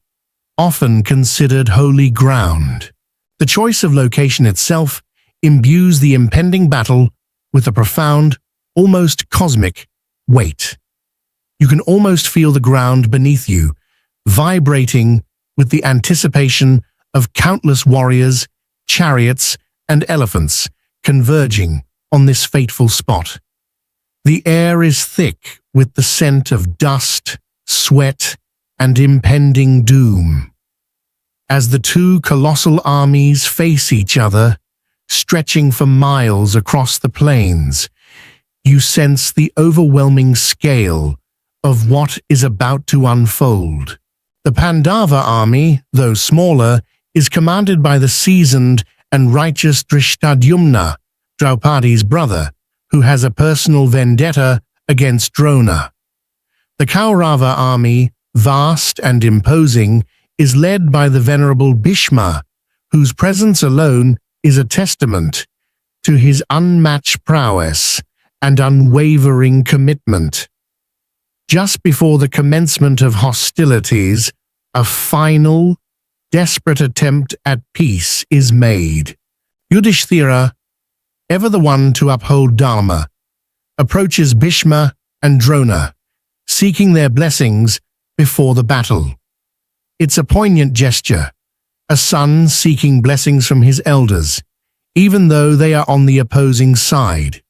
often considered holy ground. The choice of location itself imbues the impending battle with a profound, almost cosmic weight. You can almost feel the ground beneath you, vibrating with the anticipation of countless warriors, chariots, and elephants converging on this fateful spot. The air is thick with the scent of dust, sweat, and impending doom. As the two colossal armies face each other, stretching for miles across the plains, you sense the overwhelming scale of what is about to unfold. The Pandava army, though smaller, is commanded by the seasoned and righteous Dhritarashtra, Draupadi's brother, who has a personal vendetta against Drona. The Kaurava army, vast and imposing, is led by the venerable Bhishma, whose presence alone is a testament to his unmatched prowess and unwavering commitment. Just before the commencement of hostilities, a final, desperate attempt at peace is made. Yudhishthira, ever the one to uphold Dharma, approaches Bhishma and Drona, seeking their blessings before the battle. It's a poignant gesture, a son seeking blessings from his elders, even though they are on the opposing side.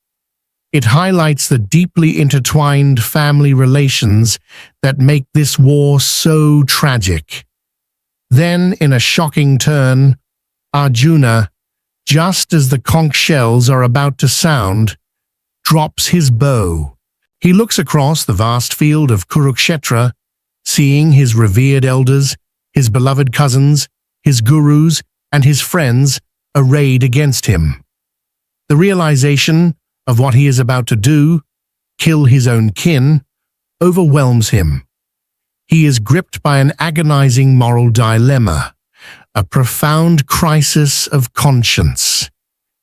It highlights the deeply intertwined family relations that make this war so tragic. Then, in a shocking turn, Arjuna, just as the conch shells are about to sound, drops his bow. He looks across the vast field of Kurukshetra, seeing his revered elders, his beloved cousins, his gurus, and his friends arrayed against him. The realization of what he is about to do, kill his own kin, overwhelms him. He is gripped by an agonizing moral dilemma, a profound crisis of conscience.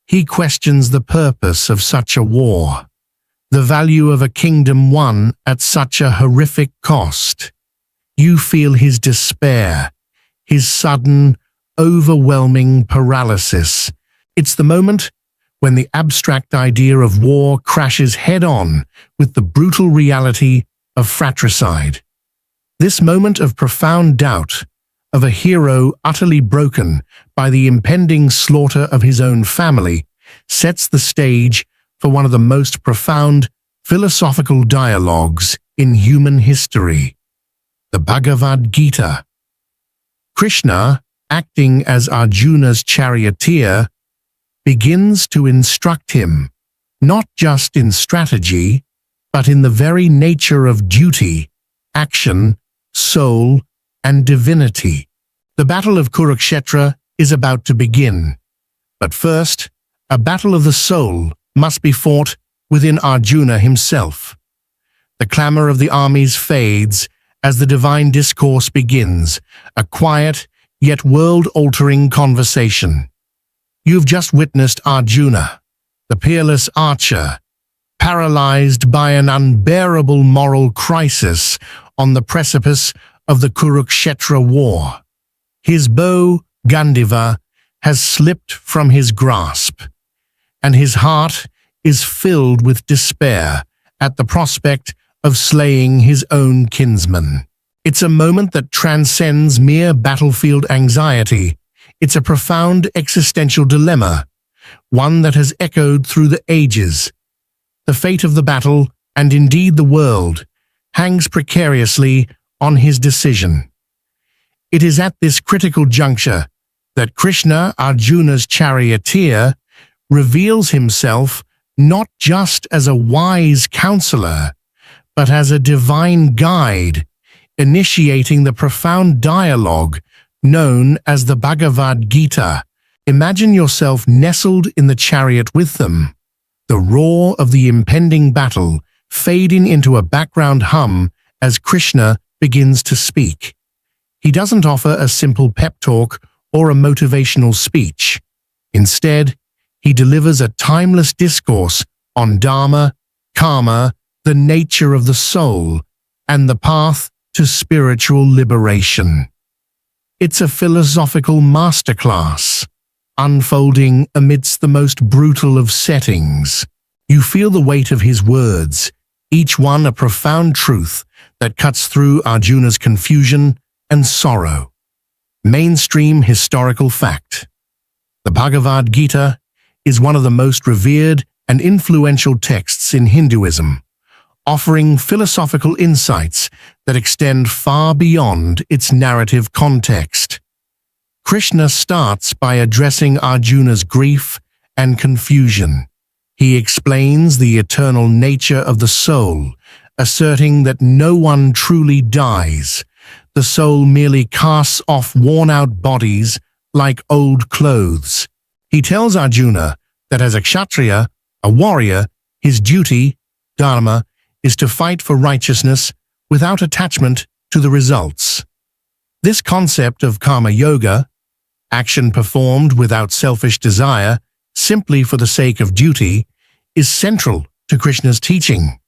He questions the purpose of such a war, the value of a kingdom won at such a horrific cost. You feel his despair, his sudden, overwhelming paralysis. It's the moment when the abstract idea of war crashes head-on with the brutal reality of fratricide. This moment of profound doubt, of a hero utterly broken by the impending slaughter of his own family, sets the stage for one of the most profound philosophical dialogues in human history, the Bhagavad Gita. Krishna, acting as Arjuna's charioteer, begins to instruct him, not just in strategy, but in the very nature of duty, action, soul, and divinity. The Battle of Kurukshetra is about to begin. But first, a battle of the soul must be fought within Arjuna himself. The clamor of the armies fades as the divine discourse begins, a quiet yet world-altering conversation. You've just witnessed Arjuna, the peerless archer, paralyzed by an unbearable moral crisis on the precipice of the Kurukshetra war. His bow, Gandiva, has slipped from his grasp, and his heart is filled with despair at the prospect of slaying his own kinsman. It's a moment that transcends mere battlefield anxiety. It's a profound existential dilemma, one that has echoed through the ages. The fate of the battle, and indeed the world, hangs precariously on his decision. It is at this critical juncture that Krishna, Arjuna's charioteer, reveals himself not just as a wise counselor, but as a divine guide, initiating the profound dialogue known as the Bhagavad Gita. Imagine yourself nestled in the chariot with them. The roar of the impending battle fading into a background hum as Krishna begins to speak. He doesn't offer a simple pep talk or a motivational speech. Instead, he delivers a timeless discourse on Dharma, Karma, the nature of the soul, and the path to spiritual liberation. It's a philosophical masterclass, unfolding amidst the most brutal of settings. You feel the weight of his words, each one a profound truth that cuts through Arjuna's confusion and sorrow. Mainstream historical fact. The Bhagavad Gita is one of the most revered and influential texts in Hinduism, offering philosophical insights that extend far beyond its narrative context. Krishna starts by addressing Arjuna's grief and confusion. He explains the eternal nature of the soul, asserting that no one truly dies. The soul merely casts off worn-out bodies like old clothes. He tells Arjuna that as a kshatriya, a warrior, his duty, Dharma, is to fight for righteousness without attachment to the results. This concept of karma yoga, action performed without selfish desire, simply for the sake of duty, is central to Krishna's teaching.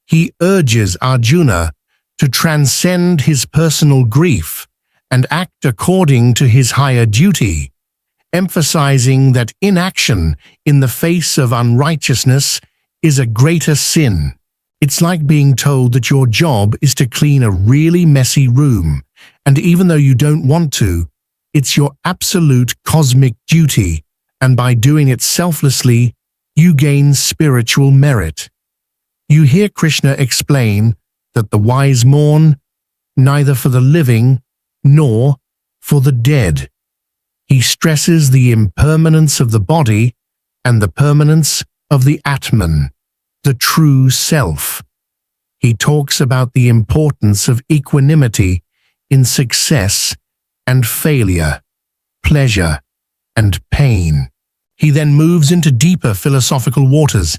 He urges Arjuna to transcend his personal grief and act according to his higher duty, emphasizing that inaction in the face of unrighteousness is a greater sin. It's like being told that your job is to clean a really messy room, and even though you don't want to, it's your absolute cosmic duty, and by doing it selflessly, you gain spiritual merit. You hear Krishna explain that the wise mourn neither for the living nor for the dead. He stresses the impermanence of the body and the permanence of the Atman, the true self. He talks about the importance of equanimity in success and failure, pleasure and pain. He then moves into deeper philosophical waters,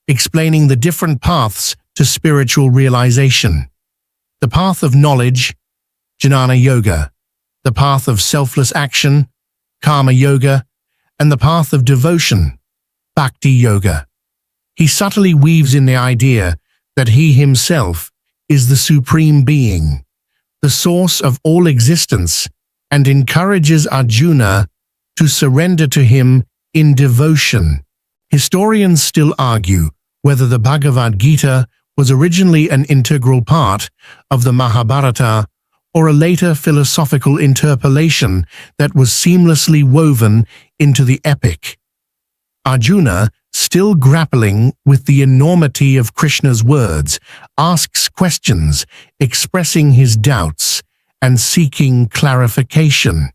explaining the different paths to spiritual realization. The path of knowledge, Jnana Yoga, the path of selfless action, Karma Yoga, and the path of devotion, Bhakti Yoga. He subtly weaves in the idea that he himself is the supreme being, the source of all existence, and encourages Arjuna to surrender to him in devotion. Historians still argue whether the Bhagavad Gita was originally an integral part of the Mahabharata or a later philosophical interpolation that was seamlessly woven into the epic. Arjuna, still grappling with the enormity of Krishna's words, asks questions, expressing his doubts and seeking clarification.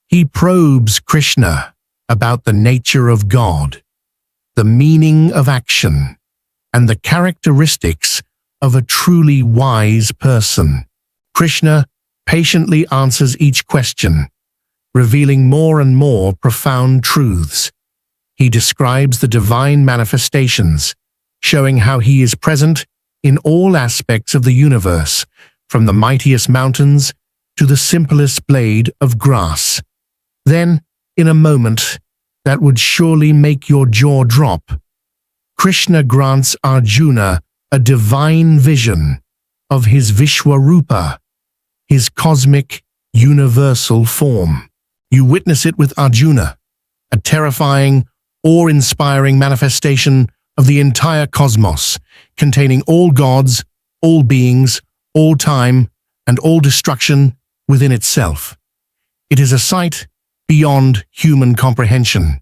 He probes Krishna about the nature of God, the meaning of action, and the characteristics of a truly wise person. Krishna patiently answers each question, revealing more and more profound truths. He describes the divine manifestations, showing how he is present in all aspects of the universe, from the mightiest mountains to the simplest blade of grass. Then, in a moment that would surely make your jaw drop, Krishna grants Arjuna a divine vision of his Vishwarupa, his cosmic, universal form. You witness it with Arjuna, a terrifying, awe-inspiring manifestation of the entire cosmos, containing all gods, all beings, all time, and all destruction within itself. It is a sight beyond human comprehension,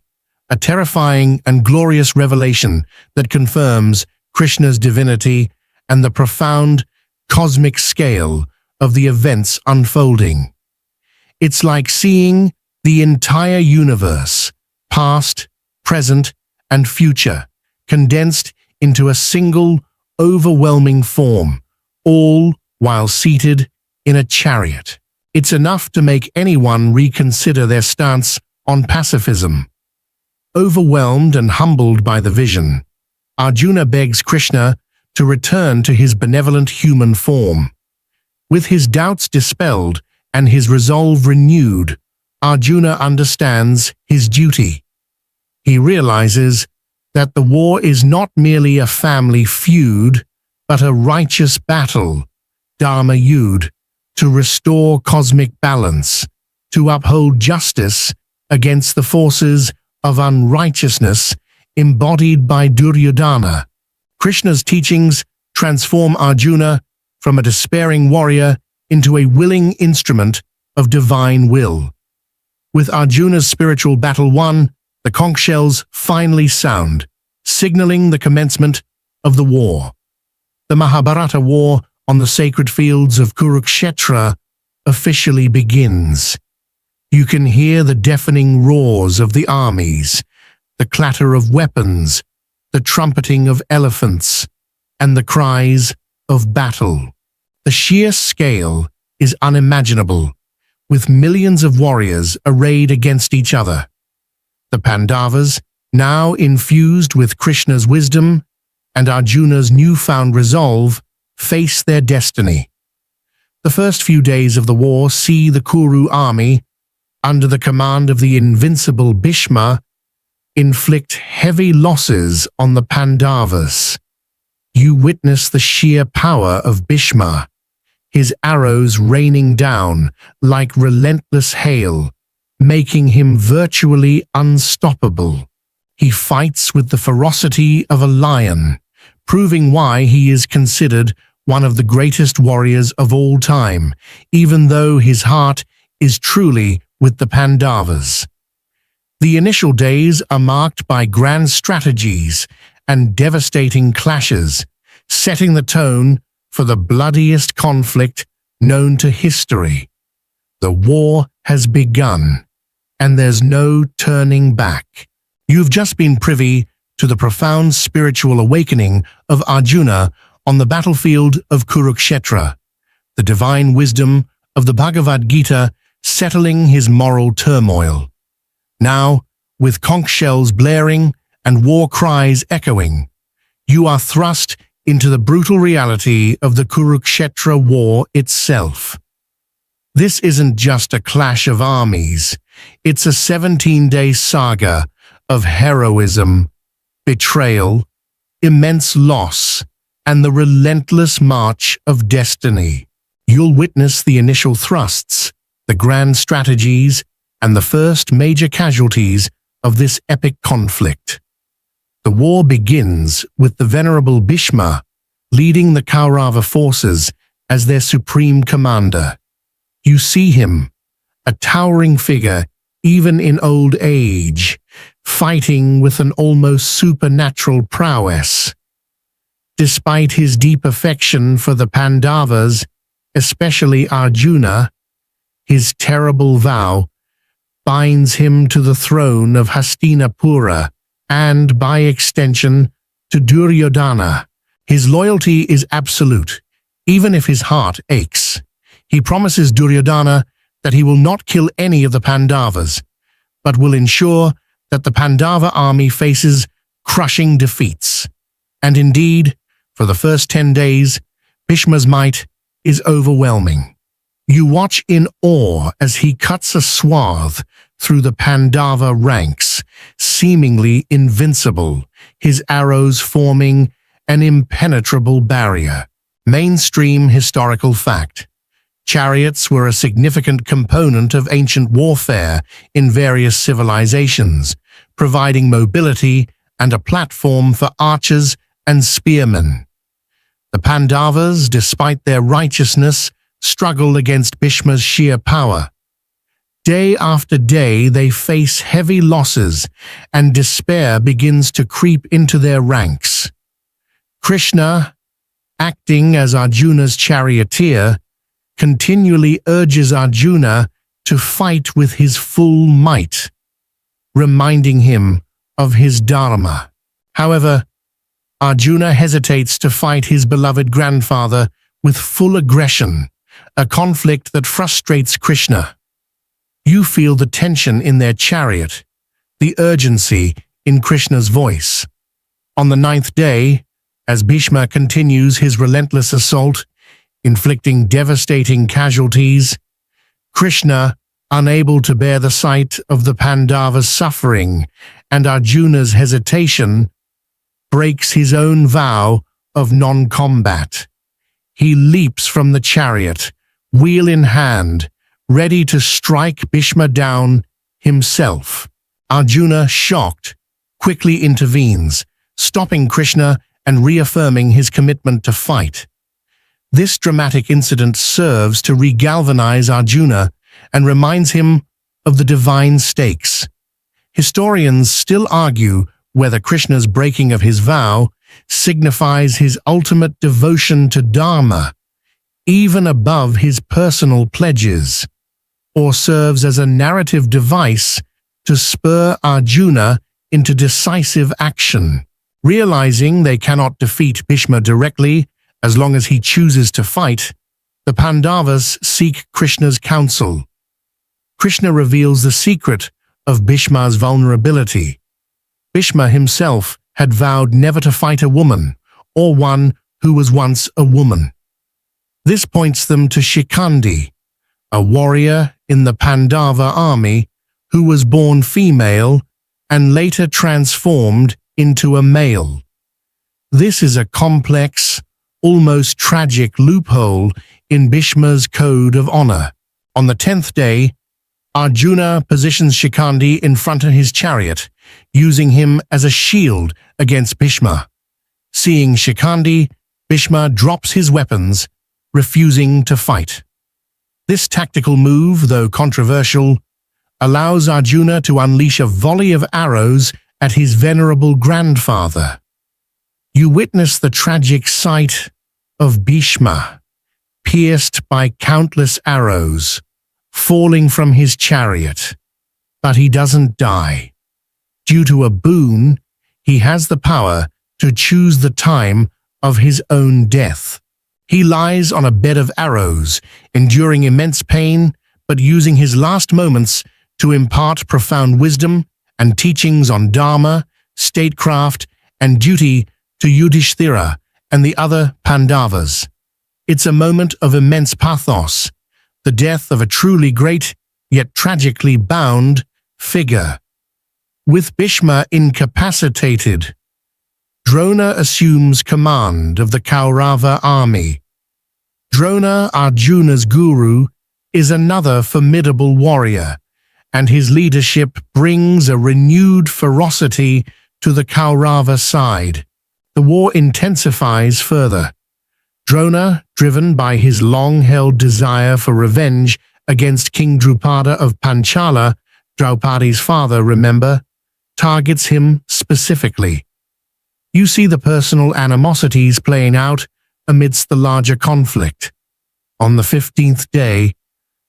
a terrifying and glorious revelation that confirms Krishna's divinity and the profound cosmic scale of the events unfolding. It's like seeing the entire universe, past, present, and future, condensed into a single, overwhelming form, all while seated in a chariot. It's enough to make anyone reconsider their stance on pacifism. Overwhelmed and humbled by the vision, Arjuna begs Krishna to return to his benevolent human form. With his doubts dispelled and his resolve renewed, Arjuna understands his duty. He realizes that the war is not merely a family feud, but a righteous battle, Dharma Yudh, to restore cosmic balance, to uphold justice against the forces of unrighteousness embodied by Duryodhana. Krishna's teachings transform Arjuna from a despairing warrior into a willing instrument of divine will. With Arjuna's spiritual battle won, the conch shells finally sound, signaling the commencement of the war. The Mahabharata war on the sacred fields of Kurukshetra officially begins. You can hear the deafening roars of the armies, the clatter of weapons, the trumpeting of elephants, and the cries of battle. The sheer scale is unimaginable, with millions of warriors arrayed against each other. The Pandavas, now infused with Krishna's wisdom and Arjuna's newfound resolve, face their destiny. The first few days of the war see the Kuru army, under the command of the invincible Bhishma, inflict heavy losses on the Pandavas. You witness the sheer power of Bhishma, his arrows raining down like relentless hail, making him virtually unstoppable. He fights with the ferocity of a lion, proving why he is considered one of the greatest warriors of all time, even though his heart is truly with the Pandavas. The initial days are marked by grand strategies and devastating clashes, setting the tone for the bloodiest conflict known to history. The war has begun, and there's no turning back. You've just been privy to the profound spiritual awakening of Arjuna on the battlefield of Kurukshetra, the divine wisdom of the Bhagavad Gita settling his moral turmoil. Now, with conch shells blaring and war cries echoing, you are thrust into the brutal reality of the Kurukshetra war itself. This isn't just a clash of armies, it's a 17-day saga of heroism, betrayal, immense loss, and the relentless march of destiny. You'll witness the initial thrusts, the grand strategies, and the first major casualties of this epic conflict. The war begins with the venerable Bhishma leading the Kaurava forces as their supreme commander. You see him, a towering figure even in old age, fighting with an almost supernatural prowess. Despite his deep affection for the Pandavas, especially Arjuna, his terrible vow binds him to the throne of Hastinapura and, by extension, to Duryodhana. His loyalty is absolute, even if his heart aches. He promises Duryodhana that he will not kill any of the Pandavas, but will ensure that the Pandava army faces crushing defeats. And indeed, for the first 10 days, Bhishma's might is overwhelming. You watch in awe as he cuts a swath through the Pandava ranks, seemingly invincible, his arrows forming an impenetrable barrier. Mainstream historical fact. Chariots were a significant component of ancient warfare in various civilizations, providing mobility and a platform for archers and spearmen. The Pandavas, despite their righteousness, struggle against Bhishma's sheer power. Day after day, they face heavy losses, and despair begins to creep into their ranks. Krishna, acting as Arjuna's charioteer, continually urges Arjuna to fight with his full might, reminding him of his Dharma. However, Arjuna hesitates to fight his beloved grandfather with full aggression, a conflict that frustrates Krishna. You feel the tension in their chariot, the urgency in Krishna's voice. On the 9th day, As Bhishma continues his relentless assault, inflicting devastating casualties, Krishna, unable to bear the sight of the Pandavas' suffering and Arjuna's hesitation, breaks his own vow of non-combat. He leaps from the chariot, wheel in hand, ready to strike Bhishma down himself. Arjuna, shocked, quickly intervenes, stopping Krishna and reaffirming his commitment to fight. This dramatic incident serves to regalvanize Arjuna and reminds him of the divine stakes. Historians still argue whether Krishna's breaking of his vow signifies his ultimate devotion to Dharma, even above his personal pledges, or serves as a narrative device to spur Arjuna into decisive action. Realizing they cannot defeat Bhishma directly as long as he chooses to fight, the Pandavas seek Krishna's counsel. Krishna reveals the secret of Bhishma's vulnerability. Bhishma himself had vowed never to fight a woman, or one who was once a woman. This points them to Shikhandi, a warrior in the Pandava army who was born female and later transformed into a male. This is a complex, almost tragic loophole in Bhishma's code of honor. On the 10th day, Arjuna positions Shikhandi in front of his chariot, using him as a shield against Bhishma. Seeing Shikhandi, Bhishma drops his weapons, refusing to fight. This tactical move, though controversial, allows Arjuna to unleash a volley of arrows at his venerable grandfather. You witness the tragic sight of Bhishma, pierced by countless arrows, falling from his chariot. But he doesn't die. Due to a boon, he has the power to choose the time of his own death. He lies on a bed of arrows, enduring immense pain, but using his last moments to impart profound wisdom and teachings on Dharma, statecraft, and duty to Yudhishthira and the other Pandavas. It's a moment of immense pathos, the death of a truly great, yet tragically bound, figure. With Bhishma incapacitated, Drona assumes command of the Kaurava army. Drona, Arjuna's guru, is another formidable warrior, and his leadership brings a renewed ferocity to the Kaurava side. The war intensifies further. Drona, driven by his long-held desire for revenge against King Drupada of Panchala, Draupadi's father, remember, targets him specifically. You see the personal animosities playing out amidst the larger conflict. On the 15th day,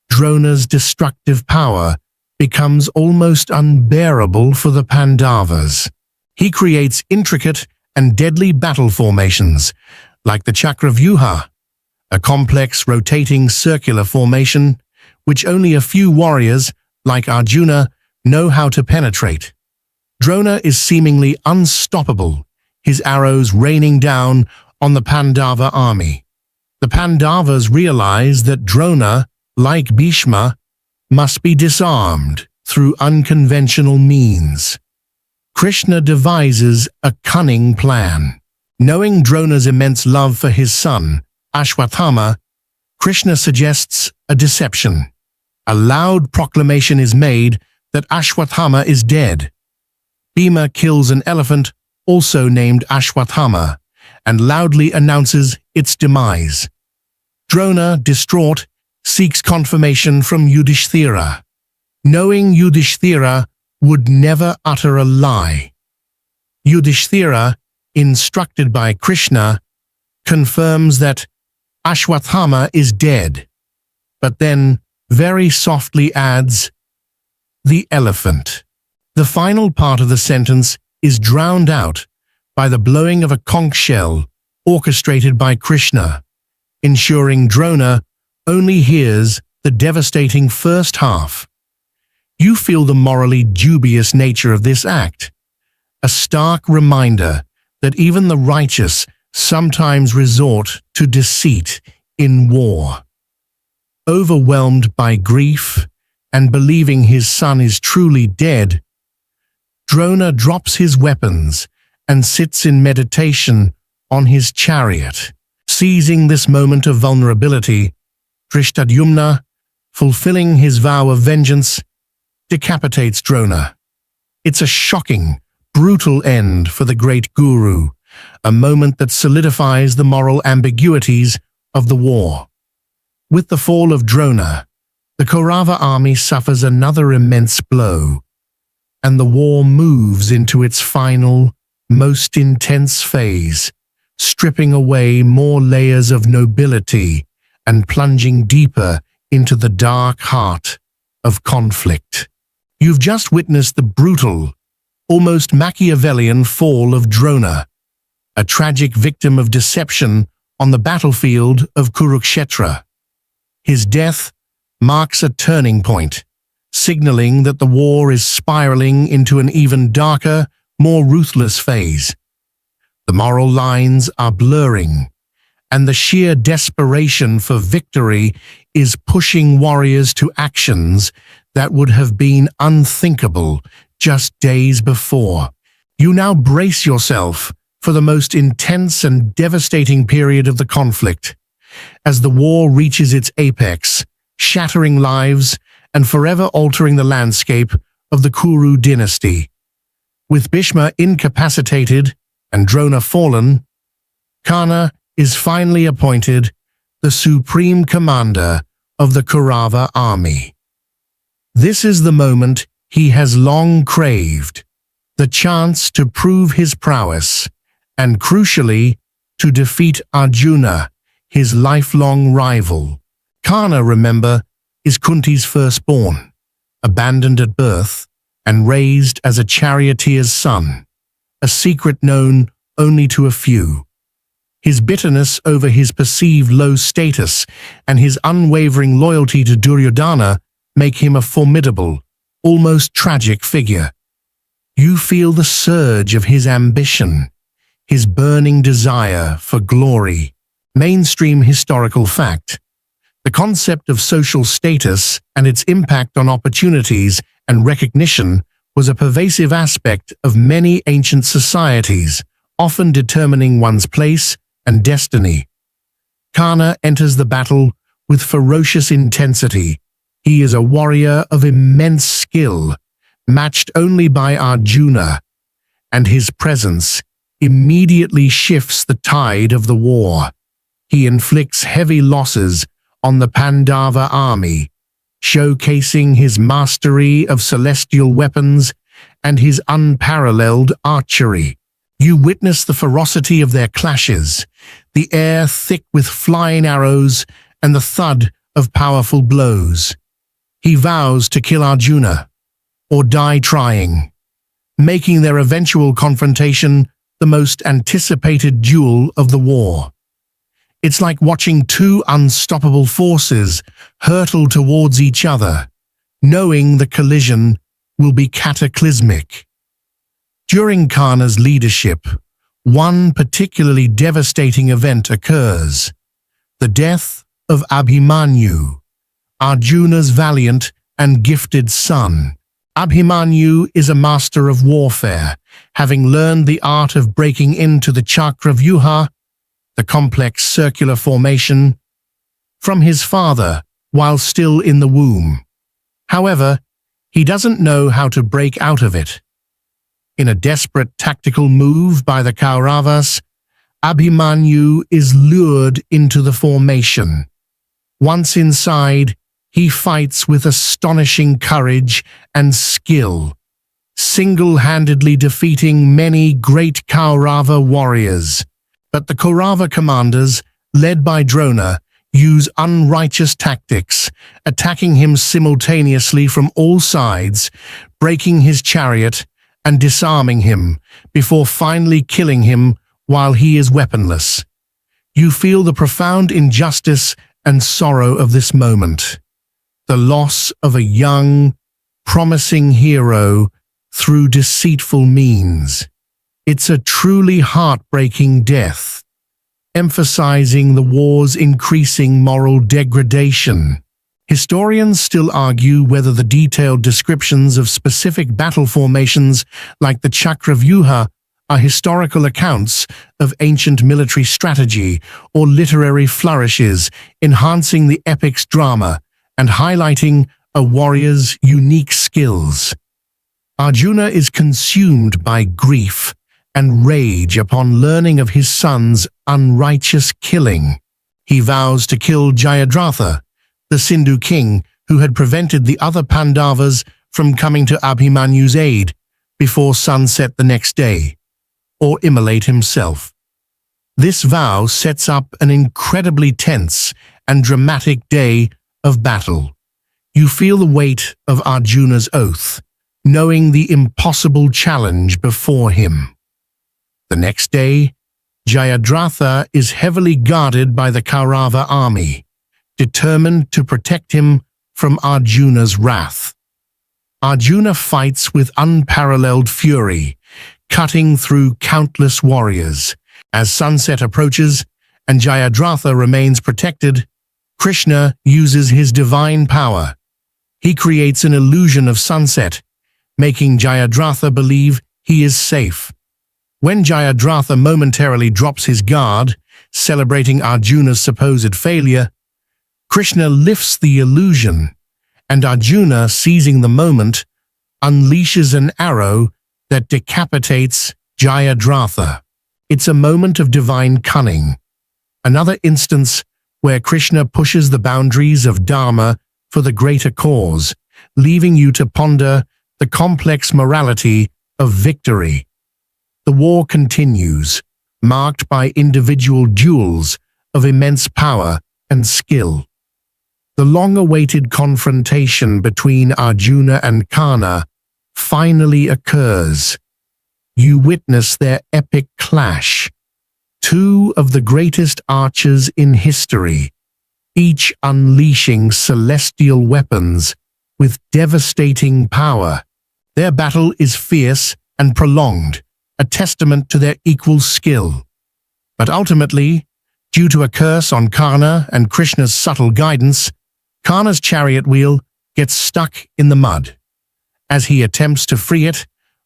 Drona's destructive power becomes almost unbearable for the Pandavas. He creates intricate and deadly battle formations, like the Chakravyuha, a complex rotating circular formation which only a few warriors, like Arjuna, know how to penetrate. Drona is seemingly unstoppable, his arrows raining down on the Pandava army. The Pandavas realize that Drona, like Bhishma, must be disarmed through unconventional means. Krishna devises a cunning plan. Knowing Drona's immense love for his son, Ashwathama, Krishna suggests a deception. A loud proclamation is made that Ashwathama is dead. Bhima kills an elephant, also named Ashwathama, and loudly announces its demise. Drona, distraught, seeks confirmation from Yudhishthira, knowing Yudhishthira would never utter a lie. Yudhishthira, instructed by Krishna, confirms that Ashwathama is dead, but then very softly adds, "the elephant." The final part of the sentence is drowned out by the blowing of a conch shell orchestrated by Krishna, ensuring Drona only hears the devastating first half. You feel the morally dubious nature of this act, a stark reminder that even the righteous sometimes resort to deceit in war. Overwhelmed by grief and believing his son is truly dead, Drona drops his weapons and sits in meditation on his chariot. Seizing this moment of vulnerability, Dhritarashtra, fulfilling his vow of vengeance, decapitates Drona. It's a shocking, brutal end for the great Kuru, a moment that solidifies the moral ambiguities of the war. With the fall of Drona, the Kaurava army suffers another immense blow, and the war moves into its final, most intense phase, stripping away more layers of nobility and plunging deeper into the dark heart of conflict. You've just witnessed the brutal, almost Machiavellian fall of Drona, a tragic victim of deception on the battlefield of Kurukshetra. His death marks a turning point, signaling that the war is spiraling into an even darker, more ruthless phase. The moral lines are blurring, and the sheer desperation for victory is pushing warriors to actions that would have been unthinkable just days before. You now brace yourself for the most intense and devastating period of the conflict, as the war reaches its apex, shattering lives and forever altering the landscape of the Kuru dynasty. With Bhishma incapacitated and Drona fallen, Karna is finally appointed the supreme commander of the Kaurava army. This is the moment he has long craved, the chance to prove his prowess, and crucially, to defeat Arjuna, his lifelong rival. Karna, remember, is Kunti's firstborn, abandoned at birth and raised as a charioteer's son, a secret known only to a few. His bitterness over his perceived low status and his unwavering loyalty to Duryodhana make him a formidable, almost tragic figure. You feel the surge of his ambition, his burning desire for glory. Mainstream historical fact: the concept of social status and its impact on opportunities and recognition was a pervasive aspect of many ancient societies, often determining one's place and destiny. Karna enters the battle with ferocious intensity. He is a warrior of immense skill, matched only by Arjuna, and his presence immediately shifts the tide of the war. He inflicts heavy losses on the Pandava army, showcasing his mastery of celestial weapons and his unparalleled archery. You witness the ferocity of their clashes, the air thick with flying arrows and the thud of powerful blows. He vows to kill Arjuna, or die trying, making their eventual confrontation the most anticipated duel of the war. It's like watching two unstoppable forces hurtle towards each other, knowing the collision will be cataclysmic. During Karna's leadership, one particularly devastating event occurs: the death of Abhimanyu, Arjuna's valiant and gifted son. Abhimanyu is a master of warfare, having learned the art of breaking into the Chakravyuha, the complex circular formation, from his father while still in the womb. However, he doesn't know how to break out of it. In a desperate tactical move by the Kauravas, Abhimanyu is lured into the formation. Once inside, he fights with astonishing courage and skill, single-handedly defeating many great Kaurava warriors. But the Kaurava commanders, led by Drona, use unrighteous tactics, attacking him simultaneously from all sides, breaking his chariot and disarming him before finally killing him while he is weaponless. You feel the profound injustice and sorrow of this moment, the loss of a young, promising hero through deceitful means. It's a truly heartbreaking death. emphasizing the war's increasing moral degradation. Historians still argue whether the detailed descriptions of specific battle formations like the Chakravyuha are historical accounts of ancient military strategy or literary flourishes, enhancing the epic's drama and highlighting a warrior's unique skills. Arjuna is consumed by grief and rage upon learning of his son's unrighteous killing. He vows to kill Jayadratha, the Sindhu king who had prevented the other Pandavas from coming to Abhimanyu's aid before sunset the next day, or immolate himself. This vow sets up an incredibly tense and dramatic day of battle. You feel the weight of Arjuna's oath, knowing the impossible challenge before him. The next day, Jayadratha is heavily guarded by the Kaurava army, determined to protect him from Arjuna's wrath. Arjuna fights with unparalleled fury, cutting through countless warriors. As sunset approaches and Jayadratha remains protected, Krishna uses his divine power. He creates an illusion of sunset, making Jayadratha believe he is safe. When Jayadratha momentarily drops his guard, celebrating Arjuna's supposed failure, Krishna lifts the illusion, and Arjuna, seizing the moment, unleashes an arrow that decapitates Jayadratha. It's a moment of divine cunning, another instance where Krishna pushes the boundaries of Dharma for the greater cause, leaving you to ponder the complex morality of victory. The war continues, marked by individual duels of immense power and skill. The long-awaited confrontation between Arjuna and Karna finally occurs. You witness their epic clash. Two of the greatest archers in history, each unleashing celestial weapons with devastating power. Their battle is fierce and prolonged, a testament to their equal skill. But ultimately, due to a curse on Karna and Krishna's subtle guidance, Karna's chariot wheel gets stuck in the mud. As he attempts to free it,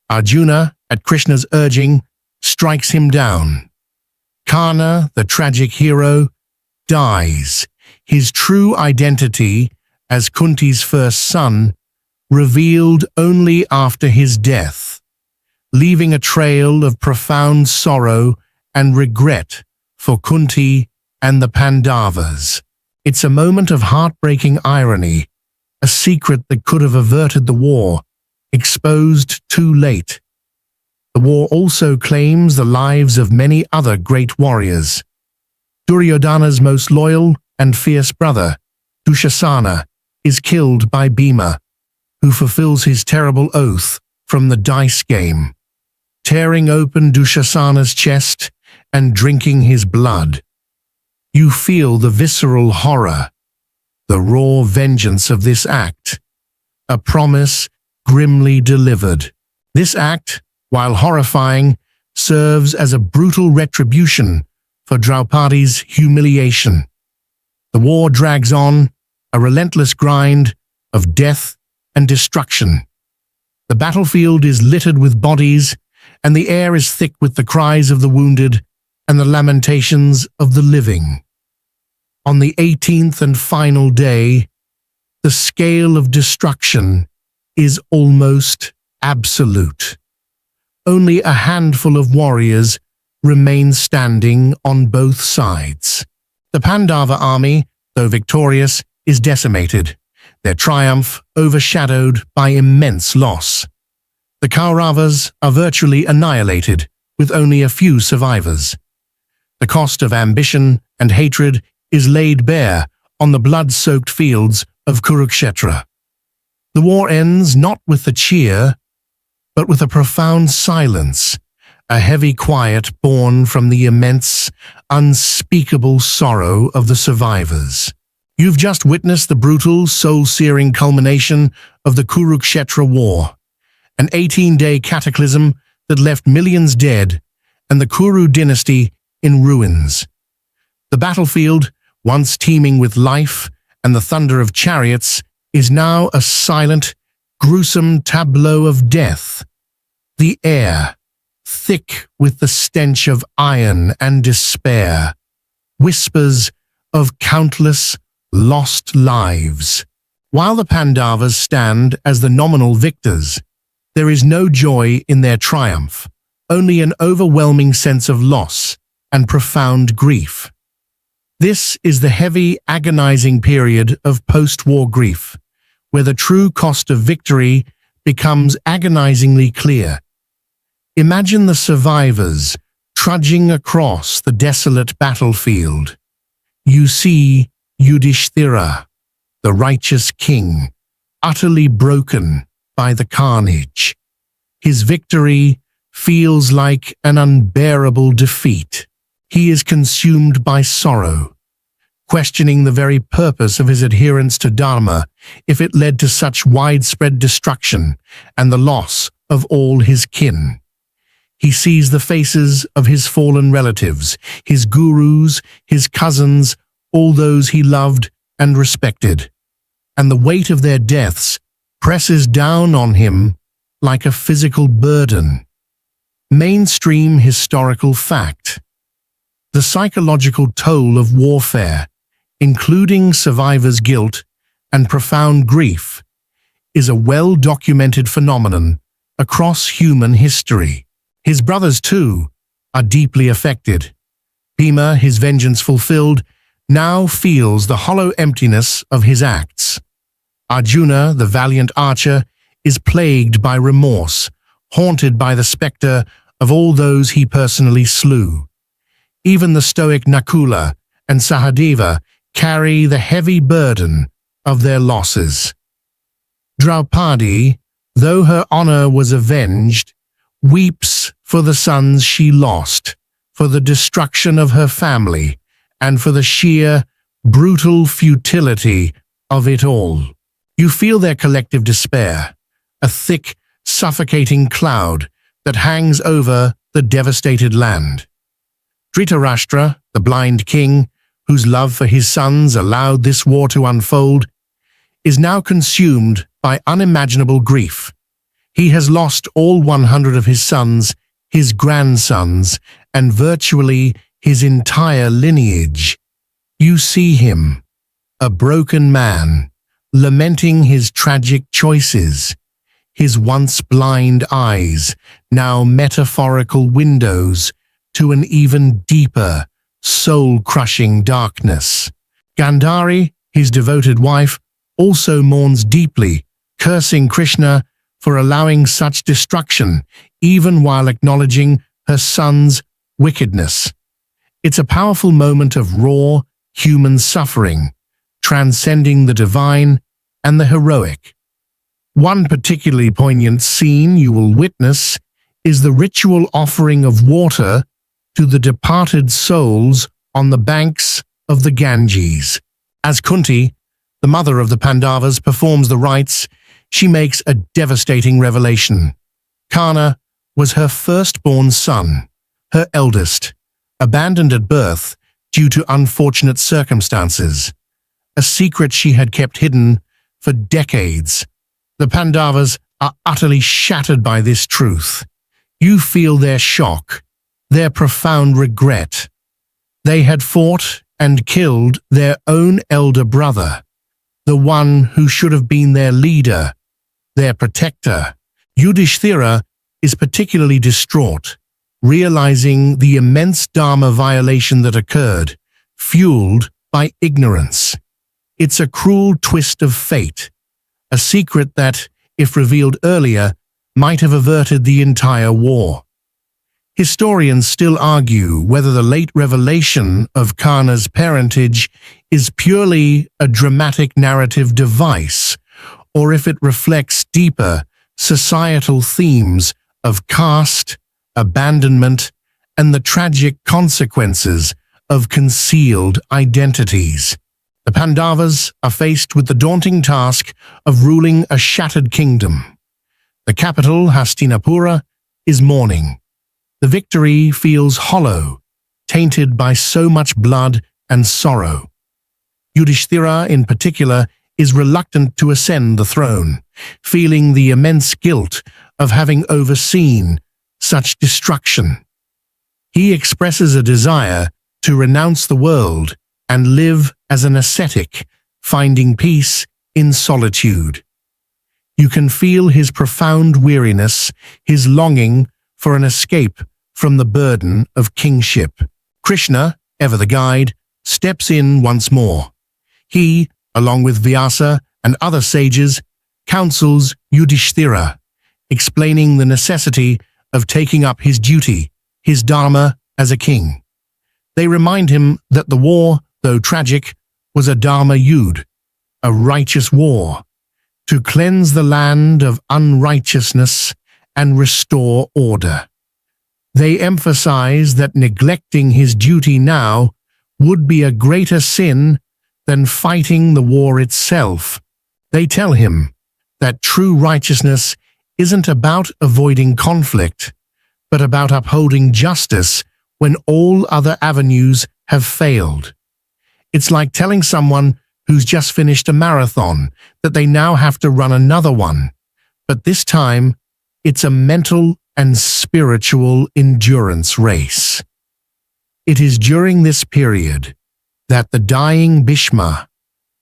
Arjuna, at Krishna's urging, strikes him down. Karna, the tragic hero, dies, his true identity as Kunti's first son revealed only after his death, leaving a trail of profound sorrow and regret for Kunti and the Pandavas. It's a moment of heartbreaking irony, a secret that could have averted the war, exposed too late. The war also claims the lives of many other great warriors. Duryodhana's most loyal and fierce brother, Dushasana, is killed by Bhima, who fulfills his terrible oath from the dice game, tearing open Dushasana's chest and drinking his blood. You feel the visceral horror, the raw vengeance of this act, a promise grimly delivered. This act, while horrifying, serves as a brutal retribution for Draupadi's humiliation. The war drags on, a relentless grind of death and destruction. The battlefield is littered with bodies, and the air is thick with the cries of the wounded and the lamentations of the living. On the 18th and final day, the scale of destruction is almost absolute. Only a handful of warriors remain standing on both sides. The Pandava army, though victorious, is decimated, their triumph overshadowed by immense loss. The Kauravas are virtually annihilated, with only a few survivors. The cost of ambition and hatred is laid bare on the blood-soaked fields of Kurukshetra. The war ends not with a cheer, but with a profound silence, a heavy quiet born from the immense, unspeakable sorrow of the survivors. You've just witnessed the brutal, soul-searing culmination of the Kurukshetra war, an 18-day cataclysm that left millions dead and the Kuru dynasty in ruins. The battlefield, once teeming with life and the thunder of chariots, is now a silent, gruesome tableau of death. The air, thick with the stench of iron and despair, whispers of countless lost lives. While the Pandavas stand as the nominal victors, there is no joy in their triumph, only an overwhelming sense of loss and profound grief. This is the heavy, agonizing period of post-war grief, where the true cost of victory becomes agonizingly clear. Imagine the survivors trudging across the desolate battlefield. You see Yudhishthira, the righteous king, utterly broken by the carnage. His victory feels like an unbearable defeat. He is consumed by sorrow, questioning the very purpose of his adherence to Dharma if it led to such widespread destruction and the loss of all his kin. He sees the faces of his fallen relatives, his gurus, his cousins, all those he loved and respected, and the weight of their deaths presses down on him like a physical burden. Mainstream historical fact. The psychological toll of warfare, including survivors' guilt and profound grief, is a well-documented phenomenon across human history. His brothers, too, are deeply affected. Bhima, his vengeance fulfilled, now feels the hollow emptiness of his acts. Arjuna, the valiant archer, is plagued by remorse, haunted by the spectre of all those he personally slew. Even the stoic Nakula and Sahadeva carry the heavy burden of their losses. Draupadi, though her honor was avenged, weeps for the sons she lost, for the destruction of her family, and for the sheer, brutal futility of it all. You feel their collective despair, a thick, suffocating cloud that hangs over the devastated land. Dhritarashtra, the blind king, whose love for his sons allowed this war to unfold, is now consumed by unimaginable grief. He has lost all 100 of his sons, his grandsons, and virtually his entire lineage. You see him, a broken man, lamenting his tragic choices, his once blind eyes, now metaphorical windows to an even deeper, soul-crushing darkness. Gandhari, his devoted wife, also mourns deeply, cursing Krishna for allowing such destruction, even while acknowledging her son's wickedness. It's a powerful moment of raw, human suffering, transcending the divine and the heroic. One particularly poignant scene you will witness is the ritual offering of water to the departed souls on the banks of the Ganges. As Kunti, the mother of the Pandavas, performs the rites, she makes a devastating revelation. Karna was her firstborn son, her eldest, abandoned at birth due to unfortunate circumstances, a secret she had kept hidden for decades. The Pandavas are utterly shattered by this truth. You feel their shock, their profound regret. They had fought and killed their own elder brother, the one who should have been their leader, their protector. Yudhishthira is particularly distraught, realizing the immense Dharma violation that occurred, fueled by ignorance. It's a cruel twist of fate, a secret that, if revealed earlier, might have averted the entire war. Historians still argue whether the late revelation of Karna's parentage is purely a dramatic narrative device, or if it reflects deeper societal themes of caste, abandonment, and the tragic consequences of concealed identities. The Pandavas are faced with the daunting task of ruling a shattered kingdom. The capital, Hastinapura, is mourning. The victory feels hollow, tainted by so much blood and sorrow. Yudhishthira, in particular, is reluctant to ascend the throne, feeling the immense guilt of having overseen such destruction. He expresses a desire to renounce the world and live as an ascetic, finding peace in solitude. You can feel his profound weariness, his longing for an escape from the burden of kingship. Krishna, ever the guide, steps in once more. He, along with Vyasa and other sages, counsels Yudhishthira, explaining the necessity of taking up his duty, his Dharma as a king. They remind him that the war, though tragic, was a Dharma yudh, a righteous war, to cleanse the land of unrighteousness and restore order. They emphasize that neglecting his duty now would be a greater sin than fighting the war itself. They tell him that true righteousness isn't about avoiding conflict, but about upholding justice when all other avenues have failed. It's like telling someone who's just finished a marathon that they now have to run another one, but this time it's a mental and spiritual endurance race. It is during this period that the dying Bhishma,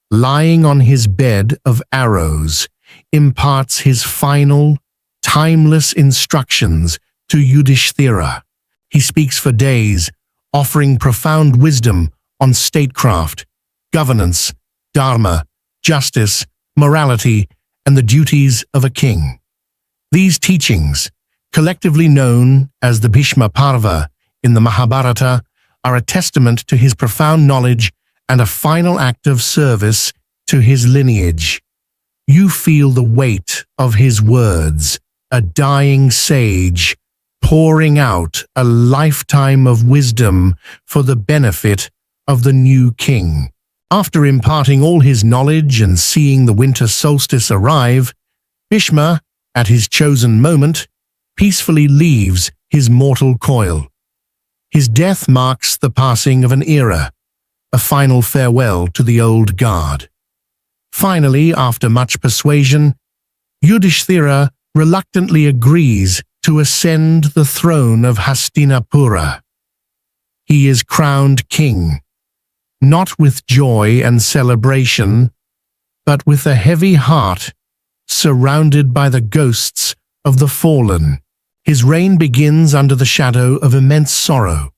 lying on his bed of arrows, imparts his final, timeless instructions to Yudhishthira. He speaks for days, offering profound wisdom on statecraft, governance, dharma, justice, morality, and the duties of a king. These teachings, collectively known as the Bhishma Parva in the Mahabharata, are a testament to his profound knowledge and a final act of service to his lineage. You feel the weight of his words, a dying sage pouring out a lifetime of wisdom for the benefit of the new king. After imparting all his knowledge and seeing the winter solstice arrive, Bhishma, at his chosen moment, peacefully leaves his mortal coil. His death marks the passing of an era, a final farewell to the old guard. Finally, after much persuasion, Yudhishthira reluctantly agrees to ascend the throne of Hastinapura. He is crowned king, not with joy and celebration, but with a heavy heart, surrounded by the ghosts of the fallen. His reign begins under the shadow of immense sorrow,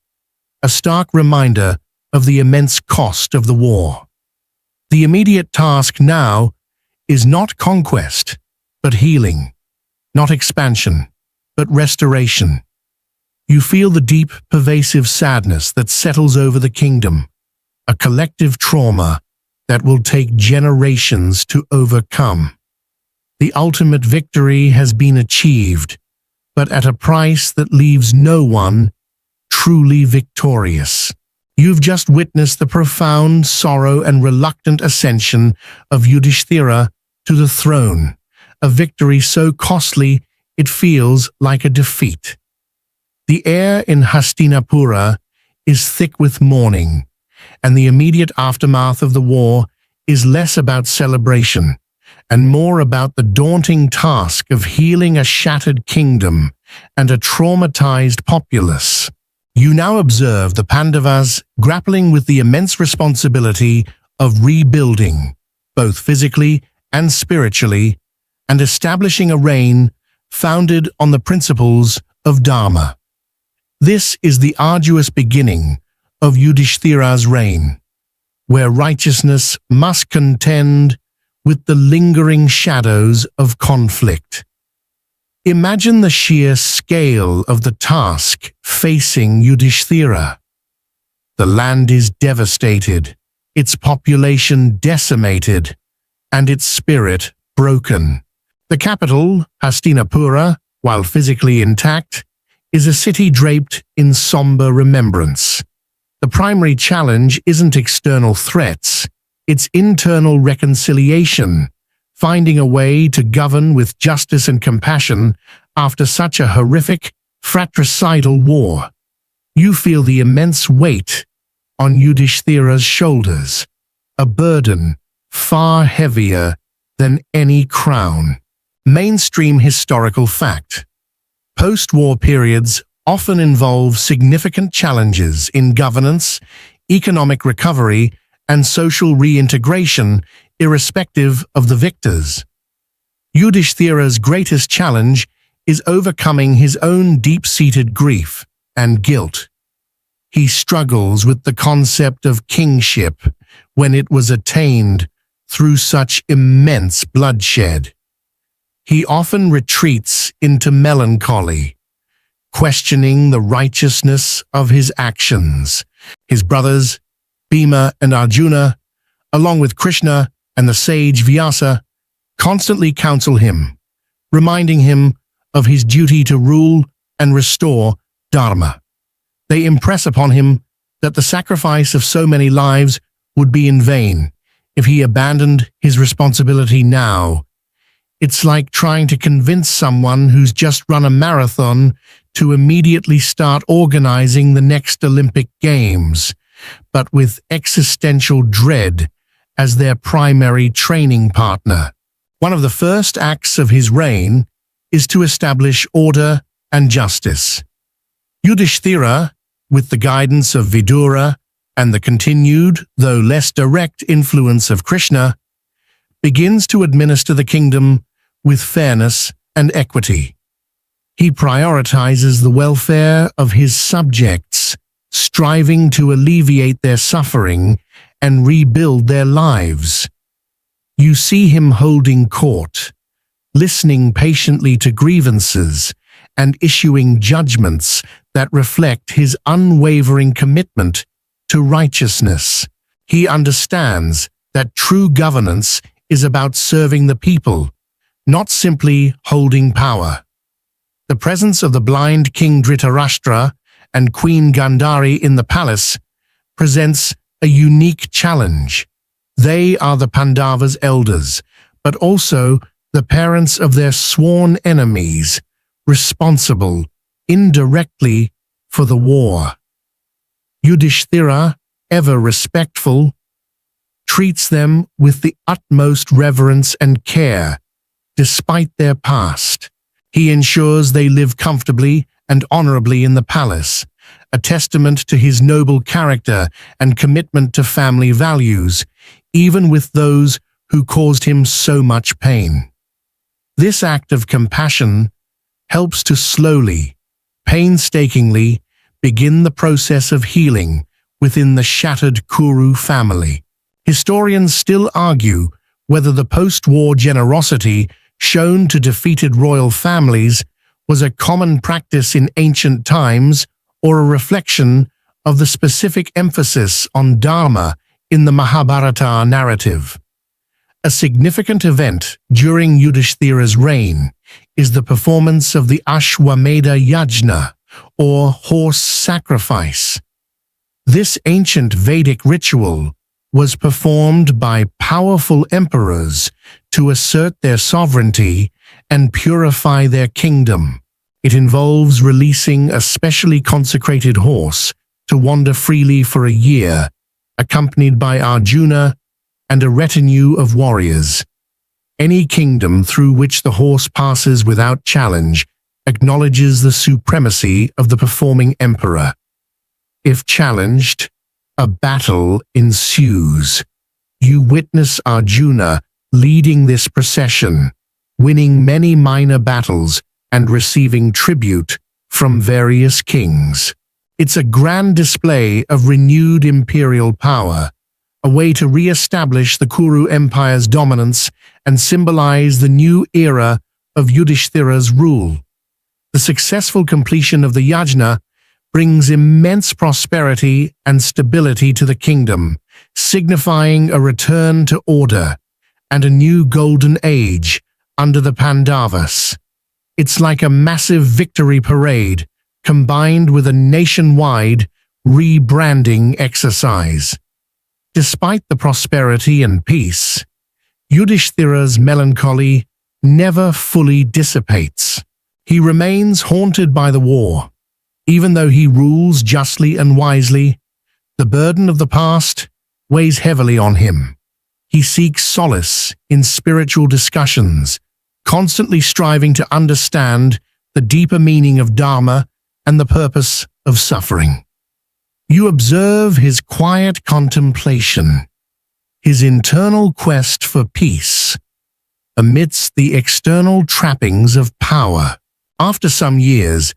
a stark reminder of the immense cost of the war. The immediate task now is not conquest, but healing, not expansion, but restoration. You feel the deep, pervasive sadness that settles over the kingdom, a collective trauma that will take generations to overcome. The ultimate victory has been achieved, but at a price that leaves no one truly victorious. You've just witnessed the profound sorrow and reluctant ascension of Yudhishthira to the throne, a victory so costly it feels like a defeat. The air in Hastinapura is thick with mourning, and the immediate aftermath of the war is less about celebration and more about the daunting task of healing a shattered kingdom and a traumatized populace. You now observe the Pandavas grappling with the immense responsibility of rebuilding, both physically and spiritually, and establishing a reign founded on the principles of Dharma. This is the arduous beginning of Yudhishthira's reign, where righteousness must contend with the lingering shadows of conflict. Imagine the sheer scale of the task facing Yudhishthira. The land is devastated, its population decimated, and its spirit broken. The capital, Hastinapura, while physically intact, is a city draped in somber remembrance. The primary challenge isn't external threats, it's internal reconciliation, finding a way to govern with justice and compassion after such a horrific, fratricidal war. You feel the immense weight on Yudhishthira's shoulders, a burden far heavier than any crown. Mainstream historical fact. Post-war periods often involve significant challenges in governance, economic recovery, and social reintegration, irrespective of the victors. Yudhishthira's greatest challenge is overcoming his own deep-seated grief and guilt. He struggles with the concept of kingship when it was attained through such immense bloodshed. He often retreats into melancholy, questioning the righteousness of his actions. His brothers, Bhima and Arjuna, along with Krishna and the sage Vyasa, constantly counsel him, reminding him of his duty to rule and restore Dharma. They impress upon him that the sacrifice of so many lives would be in vain if he abandoned his responsibility now. It's like trying to convince someone who's just run a marathon to immediately start organizing the next Olympic Games, but with existential dread as their primary training partner. One of the first acts of his reign is to establish order and justice. Yudhishthira, with the guidance of Vidura and the continued, though less direct, influence of Krishna, begins to administer the kingdom with fairness and equity. He prioritizes the welfare of his subjects, striving to alleviate their suffering and rebuild their lives. You see him holding court, listening patiently to grievances, and issuing judgments that reflect his unwavering commitment to righteousness. He understands that true governance is about serving the people, not simply holding power. The presence of the blind King Dhritarashtra and Queen Gandhari in the palace presents a unique challenge. They are the Pandavas' elders, but also the parents of their sworn enemies, responsible indirectly for the war. Yudhishthira, ever respectful, treats them with the utmost reverence and care, despite their past. He ensures they live comfortably and honorably in the palace, a testament to his noble character and commitment to family values, even with those who caused him so much pain. This act of compassion helps to slowly, painstakingly begin the process of healing within the shattered Kuru family. Historians still argue whether the post-war generosity shown to defeated royal families was a common practice in ancient times or a reflection of the specific emphasis on Dharma in the Mahabharata narrative. A significant event during Yudhishthira's reign is the performance of the Ashwamedha Yajna, or horse sacrifice. This ancient Vedic ritual was performed by powerful emperors to assert their sovereignty and purify their kingdom. It involves releasing a specially consecrated horse to wander freely for a year, accompanied by Arjuna and a retinue of warriors. Any kingdom through which the horse passes without challenge acknowledges the supremacy of the performing emperor. If challenged, a battle ensues. You witness Arjuna leading this procession, winning many minor battles and receiving tribute from various kings. It's a grand display of renewed imperial power, a way to re-establish the Kuru Empire's dominance and symbolize the new era of Yudhishthira's rule. The successful completion of the yajna brings immense prosperity and stability to the kingdom, signifying a return to order and a new golden age under the Pandavas. It's like a massive victory parade combined with a nationwide rebranding exercise. Despite the prosperity and peace, Yudhishthira's melancholy never fully dissipates. He remains haunted by the war. Even though he rules justly and wisely, The burden of the past weighs heavily on him. He seeks solace in spiritual discussions, constantly striving to understand the deeper meaning of Dharma and the purpose of suffering. You observe his quiet contemplation, his internal quest for peace, amidst the external trappings of power. After some years,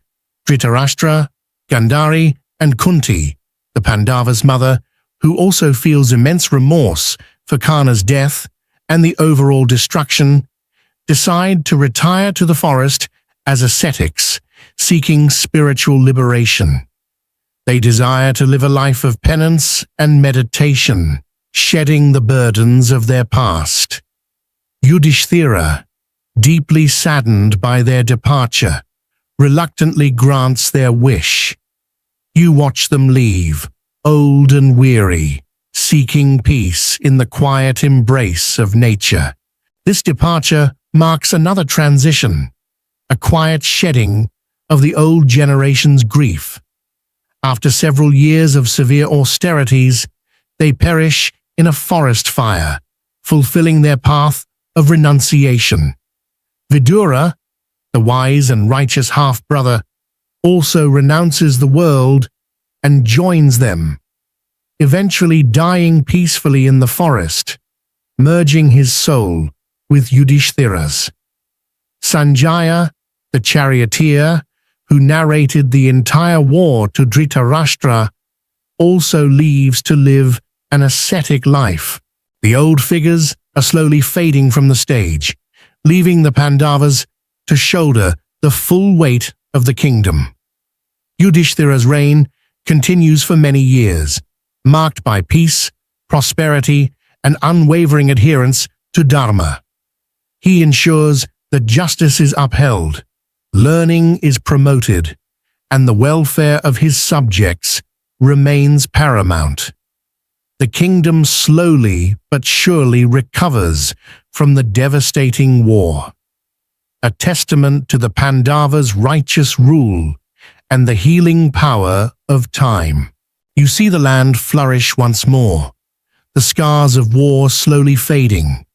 Dhritarashtra, Gandhari, and Kunti, the Pandava's mother, who also feels immense remorse for Karna's death and the overall destruction, decide to retire to the forest as ascetics, seeking spiritual liberation. They desire to live a life of penance and meditation, shedding the burdens of their past. Yudhishthira, deeply saddened by their departure, reluctantly grants their wish. You watch them leave, old and weary, seeking peace in the quiet embrace of nature. This departure marks another transition, a quiet shedding of the old generation's grief. After several years of severe austerities, they perish in a forest fire, fulfilling their path of renunciation. Vidura, the wise and righteous half-brother, also renounces the world and joins them, eventually dying peacefully in the forest, merging his soul with Yudhishthira's. Sanjaya, the charioteer, who narrated the entire war to Dhritarashtra, also leaves to live an ascetic life. The old figures are slowly fading from the stage, leaving the Pandavas to shoulder the full weight of the kingdom. Yudhishthira's reign continues for many years, marked by peace, prosperity, and unwavering adherence to Dharma. He ensures that justice is upheld, learning is promoted, and the welfare of his subjects remains paramount. The kingdom slowly but surely recovers from the devastating war, a testament to the Pandavas' righteous rule and the healing power of time. You see the land flourish once more, the scars of war slowly fading,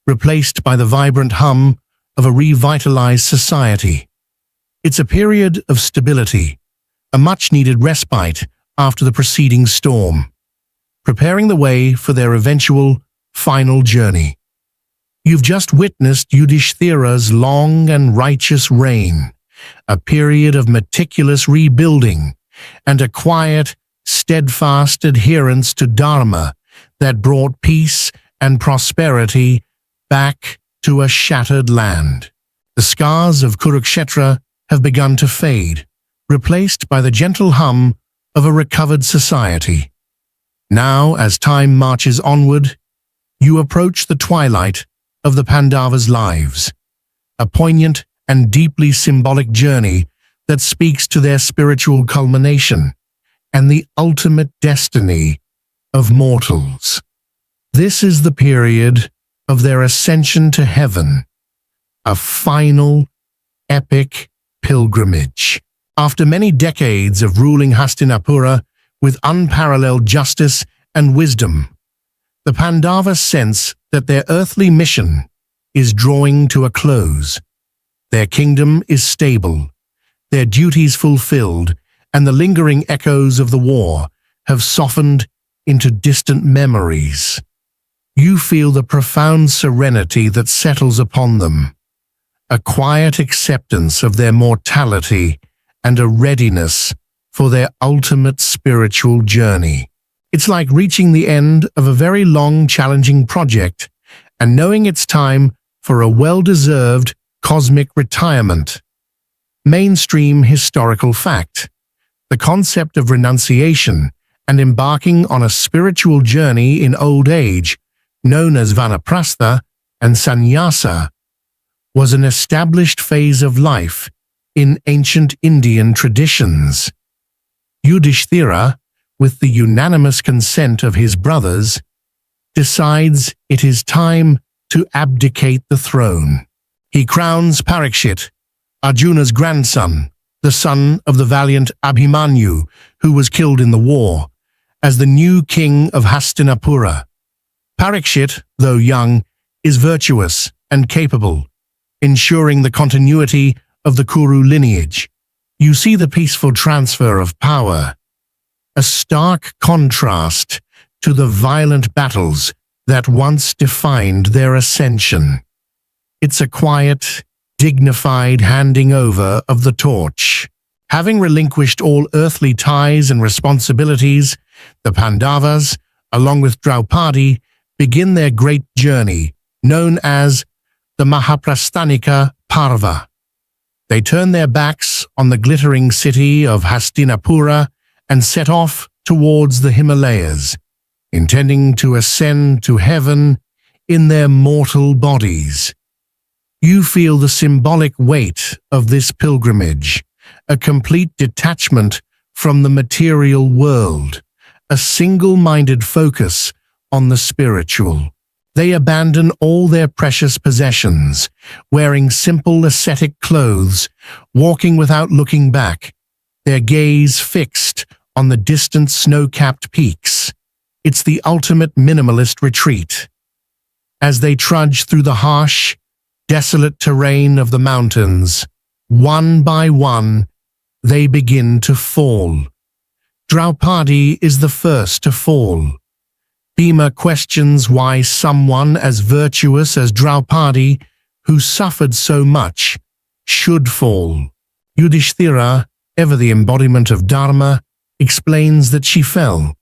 replaced by the vibrant hum of a revitalized society. It's a period of stability, a much-needed respite after the preceding storm, preparing the way for their eventual final journey. You've just witnessed Yudhishthira's long and righteous reign, a period of meticulous rebuilding and a quiet, steadfast adherence to Dharma that brought peace and prosperity back to a shattered land. The scars of Kurukshetra have begun to fade, replaced by the gentle hum of a recovered society. Now, as time marches onward, you approach the twilight of the Pandavas' lives, a poignant and deeply symbolic journey that speaks to their spiritual culmination and the ultimate destiny of mortals. This is the period of their ascension to heaven, a final, epic pilgrimage. After many decades of ruling Hastinapura with unparalleled justice and wisdom, the Pandavas sense that their earthly mission is drawing to a close. Their kingdom is stable, their duties fulfilled, and the lingering echoes of the war have softened into distant memories. You feel the profound serenity that settles upon them, a quiet acceptance of their mortality and a readiness for their ultimate spiritual journey. It's like reaching the end of a very long, challenging project and knowing it's time for a well-deserved cosmic retirement. Mainstream historical fact: the concept of renunciation and embarking on a spiritual journey in old age, known as vanaprastha and sannyasa, was an established phase of life in ancient Indian traditions. Yudhishthira, with the unanimous consent of his brothers, decides it is time to abdicate the throne. He crowns Parikshit, Arjuna's grandson, the son of the valiant Abhimanyu, who was killed in the war, as the new king of Hastinapura. Parikshit, though young, is virtuous and capable, ensuring the continuity of the Kuru lineage. You see the peaceful transfer of power, a stark contrast to the violent battles that once defined their ascension. It's a quiet, dignified handing over of the torch. Having relinquished all earthly ties and responsibilities, the Pandavas, along with Draupadi, begin their great journey, known as the Mahaprasthanika Parva. They turn their backs on the glittering city of Hastinapura and set off towards the Himalayas, intending to ascend to heaven in their mortal bodies. You feel the symbolic weight of this pilgrimage, a complete detachment from the material world, a single-minded focus on the spiritual. They abandon all their precious possessions, wearing simple ascetic clothes, walking without looking back, their gaze fixed on the distant snow-capped peaks. It's the ultimate minimalist retreat. As they trudge through the harsh, desolate terrain of the mountains, one by one, they begin to fall. Draupadi is the first to fall. Bhima questions why someone as virtuous as Draupadi, who suffered so much, should fall. Yudhishthira, ever the embodiment of Dharma, explains that she fell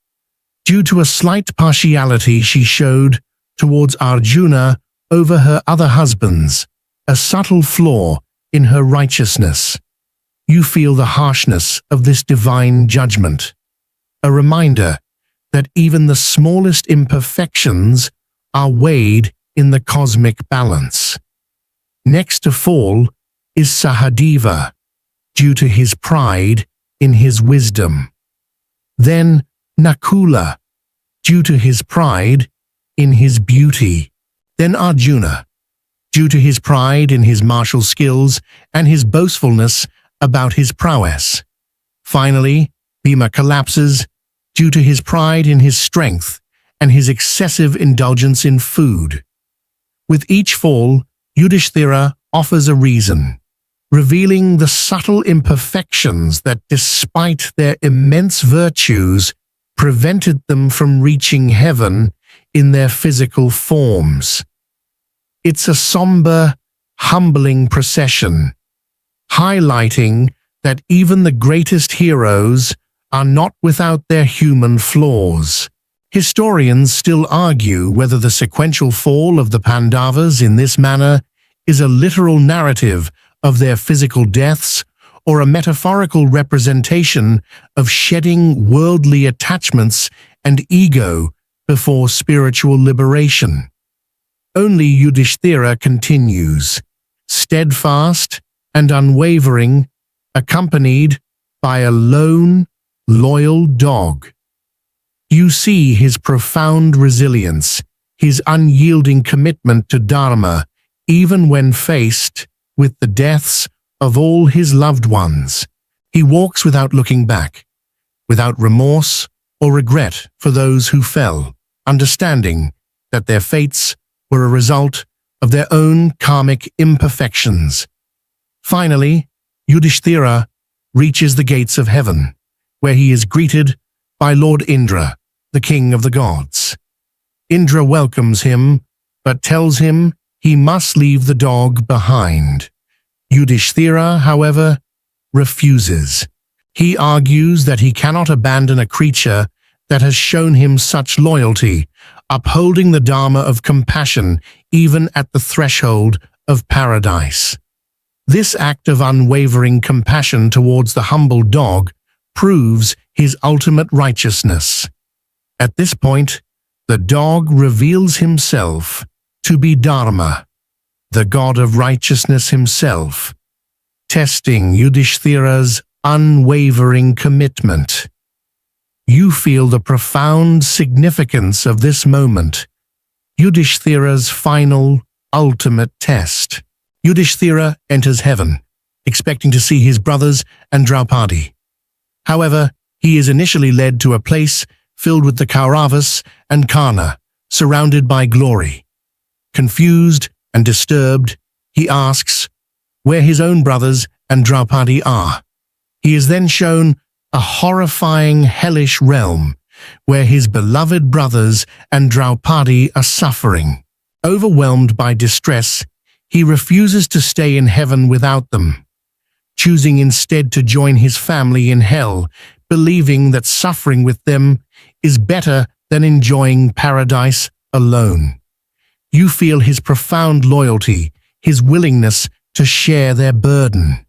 due to a slight partiality she showed towards Arjuna over her other husbands, a subtle flaw in her righteousness. You feel the harshness of this divine judgment, a reminder that even the smallest imperfections are weighed in the cosmic balance. Next to fall is Sahadeva, due to his pride in his wisdom. Then Nakula, due to his pride in his beauty. Then Arjuna, due to his pride in his martial skills and his boastfulness about his prowess. Finally, Bhima collapses due to his pride in his strength and his excessive indulgence in food. With each fall, Yudhishthira offers a reason, revealing the subtle imperfections that, despite their immense virtues, prevented them from reaching heaven in their physical forms. It's a somber, humbling procession, highlighting that even the greatest heroes are not without their human flaws. Historians still argue whether the sequential fall of the Pandavas in this manner is a literal narrative of their physical deaths or a metaphorical representation of shedding worldly attachments and ego before spiritual liberation. Only Yudhishthira continues, steadfast and unwavering, accompanied by a lone, loyal dog. You see his profound resilience, his unyielding commitment to Dharma, even when faced with the deaths of all his loved ones. He walks without looking back, without remorse or regret for those who fell, understanding that their fates were a result of their own karmic imperfections. Finally, Yudhishthira reaches the gates of heaven, where he is greeted by Lord Indra, the king of the gods. Indra welcomes him, but tells him he must leave the dog behind. Yudhishthira, however, refuses. He argues that he cannot abandon a creature that has shown him such loyalty, upholding the Dharma of compassion even at the threshold of paradise. This act of unwavering compassion towards the humble dog proves his ultimate righteousness. At this point, the dog reveals himself to be Dharma, the god of righteousness himself, testing Yudhishthira's unwavering commitment. You feel the profound significance of this moment, Yudhishthira's final, ultimate test. Yudhishthira enters heaven, expecting to see his brothers and Draupadi. However, he is initially led to a place filled with the Kauravas and Karna, surrounded by glory. Confused and disturbed, he asks where his own brothers and Draupadi are. He is then shown a horrifying, hellish realm where his beloved brothers and Draupadi are suffering. Overwhelmed by distress, he refuses to stay in heaven without them, choosing instead to join his family in hell, believing that suffering with them is better than enjoying paradise alone. You feel his profound loyalty, his willingness to share their burden.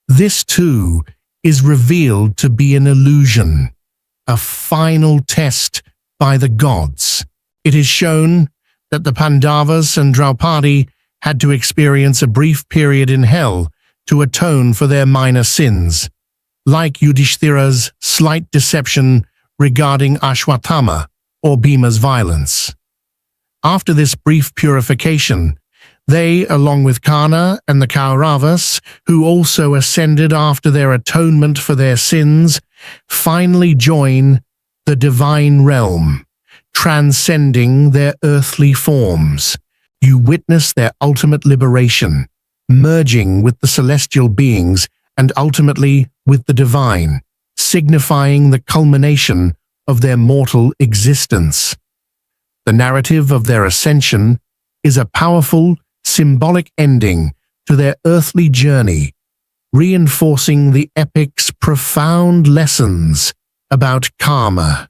This, too, is revealed to be an illusion, a final test by the gods. It is shown that the Pandavas and Draupadi had to experience a brief period in hell to atone for their minor sins, like Yudhishthira's slight deception regarding Ashwatthama or Bhima's violence. After this brief purification, they, along with Karna and the Kauravas, who also ascended after their atonement for their sins, finally join the divine realm, transcending their earthly forms. You witness their ultimate liberation, merging with the celestial beings and ultimately with the divine, signifying the culmination of their mortal existence. The narrative of their ascension is a powerful, symbolic ending to their earthly journey, reinforcing the epic's profound lessons about karma,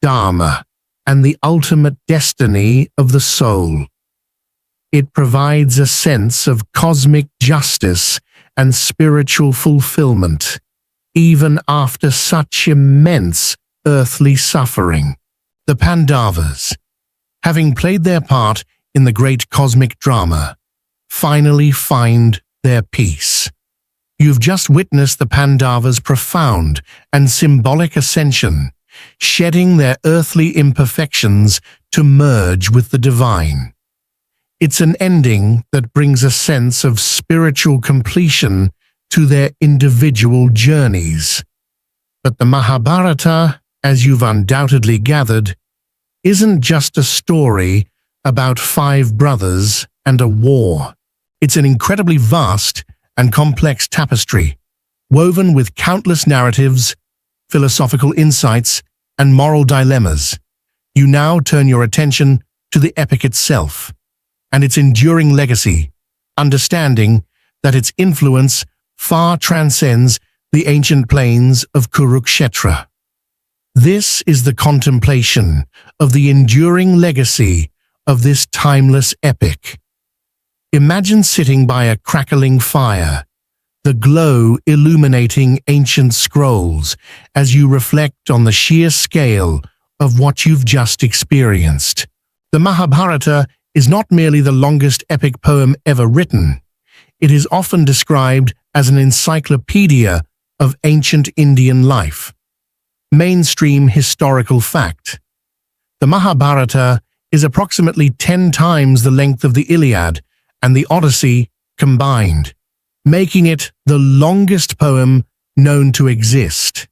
dharma, and the ultimate destiny of the soul. It provides a sense of cosmic justice and spiritual fulfillment, even after such immense earthly suffering. The Pandavas, having played their part in the great cosmic drama, finally find their peace. You've just witnessed the Pandavas' profound and symbolic ascension, shedding their earthly imperfections to merge with the divine. It's an ending that brings a sense of spiritual completion to their individual journeys. But the Mahabharata, as you've undoubtedly gathered, isn't just a story about 5 brothers and a war. It's an incredibly vast and complex tapestry, woven with countless narratives, philosophical insights, and moral dilemmas. You now turn your attention to the epic itself and its enduring legacy, understanding that its influence far transcends the ancient plains of Kurukshetra. This is the contemplation of the enduring legacy of this timeless epic. Imagine sitting by a crackling fire, the glow illuminating ancient scrolls as you reflect on the sheer scale of what you've just experienced. The Mahabharata is not merely the longest epic poem ever written. It is often described as an encyclopedia of ancient Indian life. Mainstream historical fact. The Mahabharata is approximately 10 times the length of the Iliad and the Odyssey combined, making it the longest poem known to exist.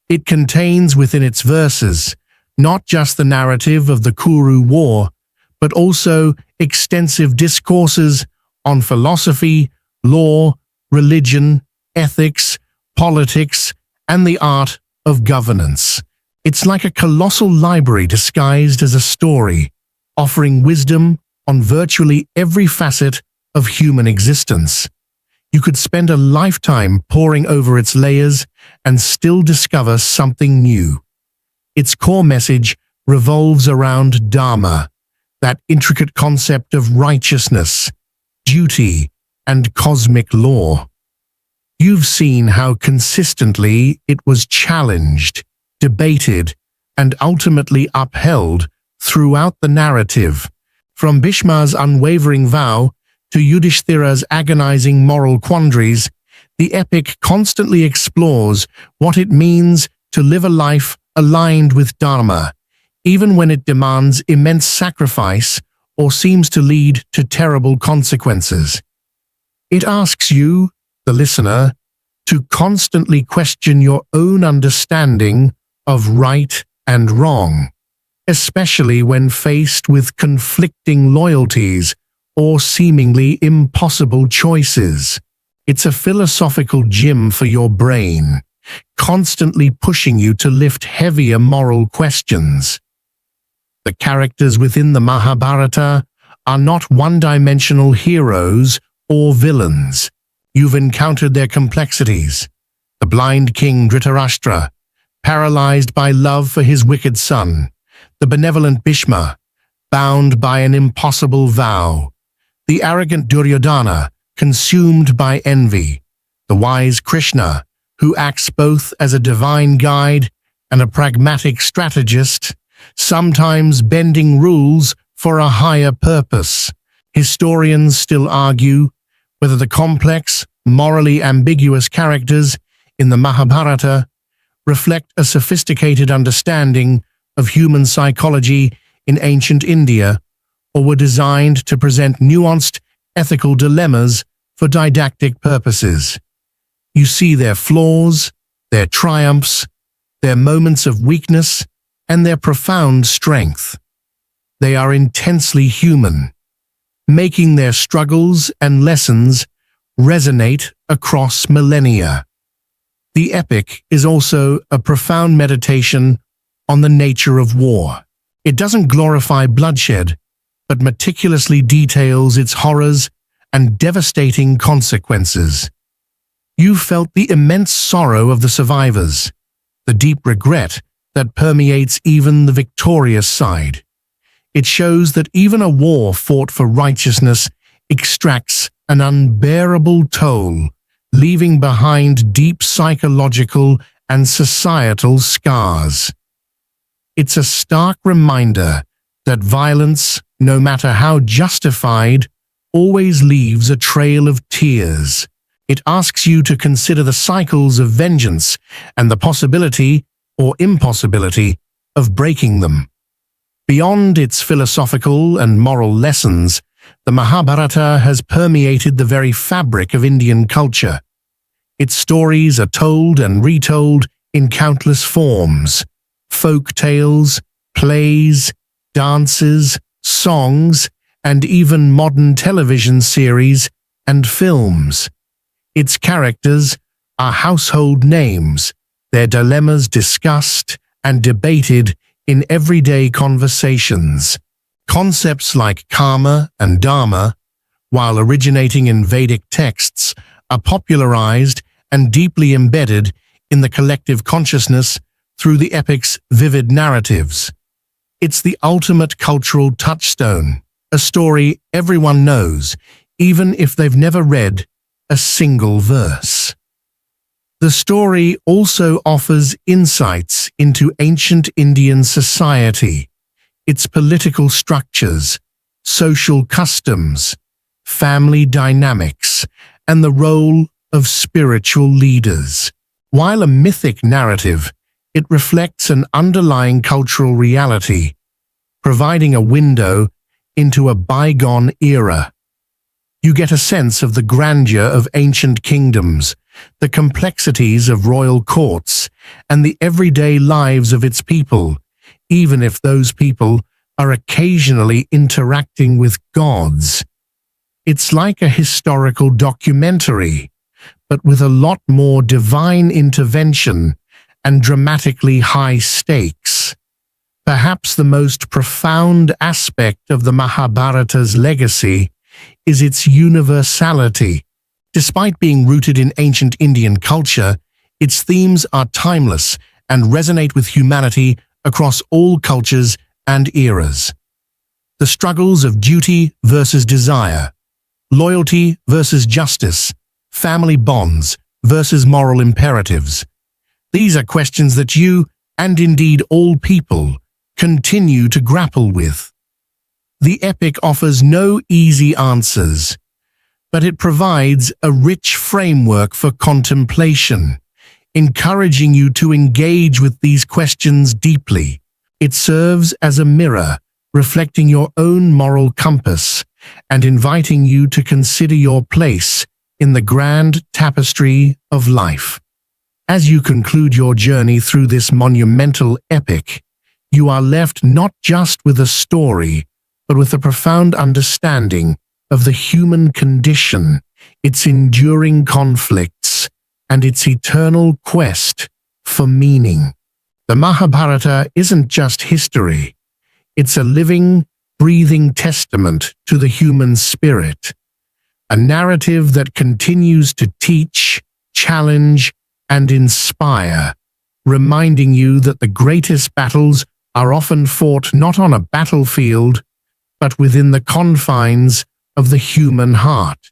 It contains within its verses not just the narrative of the Kuru War, but also extensive discourses on philosophy, law, religion, ethics, politics, and the art of governance. It's like a colossal library disguised as a story, offering wisdom on virtually every facet of human existence. You could spend a lifetime poring over its layers and still discover something new. Its core message revolves around Dharma, that intricate concept of righteousness, duty, and cosmic law. You've seen how consistently it was challenged, debated, and ultimately upheld throughout the narrative. From Bhishma's unwavering vow to Yudhishthira's agonizing moral quandaries, the epic constantly explores what it means to live a life aligned with Dharma, even when it demands immense sacrifice or seems to lead to terrible consequences. It asks you, the listener, to constantly question your own understanding of right and wrong, especially when faced with conflicting loyalties or seemingly impossible choices. It's a philosophical gym for your brain, constantly pushing you to lift heavier moral questions. The characters within the Mahabharata are not one-dimensional heroes or villains. You've encountered their complexities. The blind king Dhritarashtra, paralyzed by love for his wicked son. The benevolent Bhishma, bound by an impossible vow. The arrogant Duryodhana, consumed by envy. The wise Krishna, who acts both as a divine guide and a pragmatic strategist, sometimes bending rules for a higher purpose. Historians still argue whether the complex, morally ambiguous characters in the Mahabharata reflect a sophisticated understanding of human psychology in ancient India, or were designed to present nuanced ethical dilemmas for didactic purposes. You see their flaws, their triumphs, their moments of weakness, and their profound strength. They are intensely human, making their struggles and lessons resonate across millennia. The epic is also a profound meditation on the nature of war. It doesn't glorify bloodshed, but meticulously details its horrors and devastating consequences. You felt the immense sorrow of the survivors, the deep regret that permeates even the victorious side. It shows that even a war fought for righteousness extracts an unbearable toll, leaving behind deep psychological and societal scars. It's a stark reminder that violence, no matter how justified, always leaves a trail of tears. It asks you to consider the cycles of vengeance and the possibility or impossibility of breaking them. Beyond its philosophical and moral lessons, the Mahabharata has permeated the very fabric of Indian culture. Its stories are told and retold in countless forms: folk tales, plays, dances, songs, and even modern television series and films. Its characters are household names, their dilemmas discussed and debated in everyday conversations. Concepts like karma and dharma, while originating in Vedic texts, are popularized and deeply embedded in the collective consciousness through the epic's vivid narratives. It's the ultimate cultural touchstone, a story everyone knows, even if they've never read a single verse. The story also offers insights into ancient Indian society, its political structures, social customs, family dynamics, and the role of spiritual leaders. While a mythic narrative, it reflects an underlying cultural reality, providing a window into a bygone era. You get a sense of the grandeur of ancient kingdoms, the complexities of royal courts, and the everyday lives of its people, even if those people are occasionally interacting with gods. It's like a historical documentary, but with a lot more divine intervention and dramatically high stakes. Perhaps the most profound aspect of the Mahabharata's legacy is its universality. Despite being rooted in ancient Indian culture, its themes are timeless and resonate with humanity across all cultures and eras. The struggles of duty versus desire, loyalty versus justice, family bonds versus moral imperatives. These are questions that you, and indeed all people, continue to grapple with. The epic offers no easy answers, but it provides a rich framework for contemplation, encouraging you to engage with these questions deeply. It serves as a mirror, reflecting your own moral compass and inviting you to consider your place in the grand tapestry of life. As you conclude your journey through this monumental epic, you are left not just with a story, but with a profound understanding of the human condition, its enduring conflicts, and its eternal quest for meaning. The Mahabharata isn't just history. It's a living, breathing testament to the human spirit, a narrative that continues to teach, challenge, and inspire, reminding you that the greatest battles are often fought not on a battlefield, but within the confines of the human heart.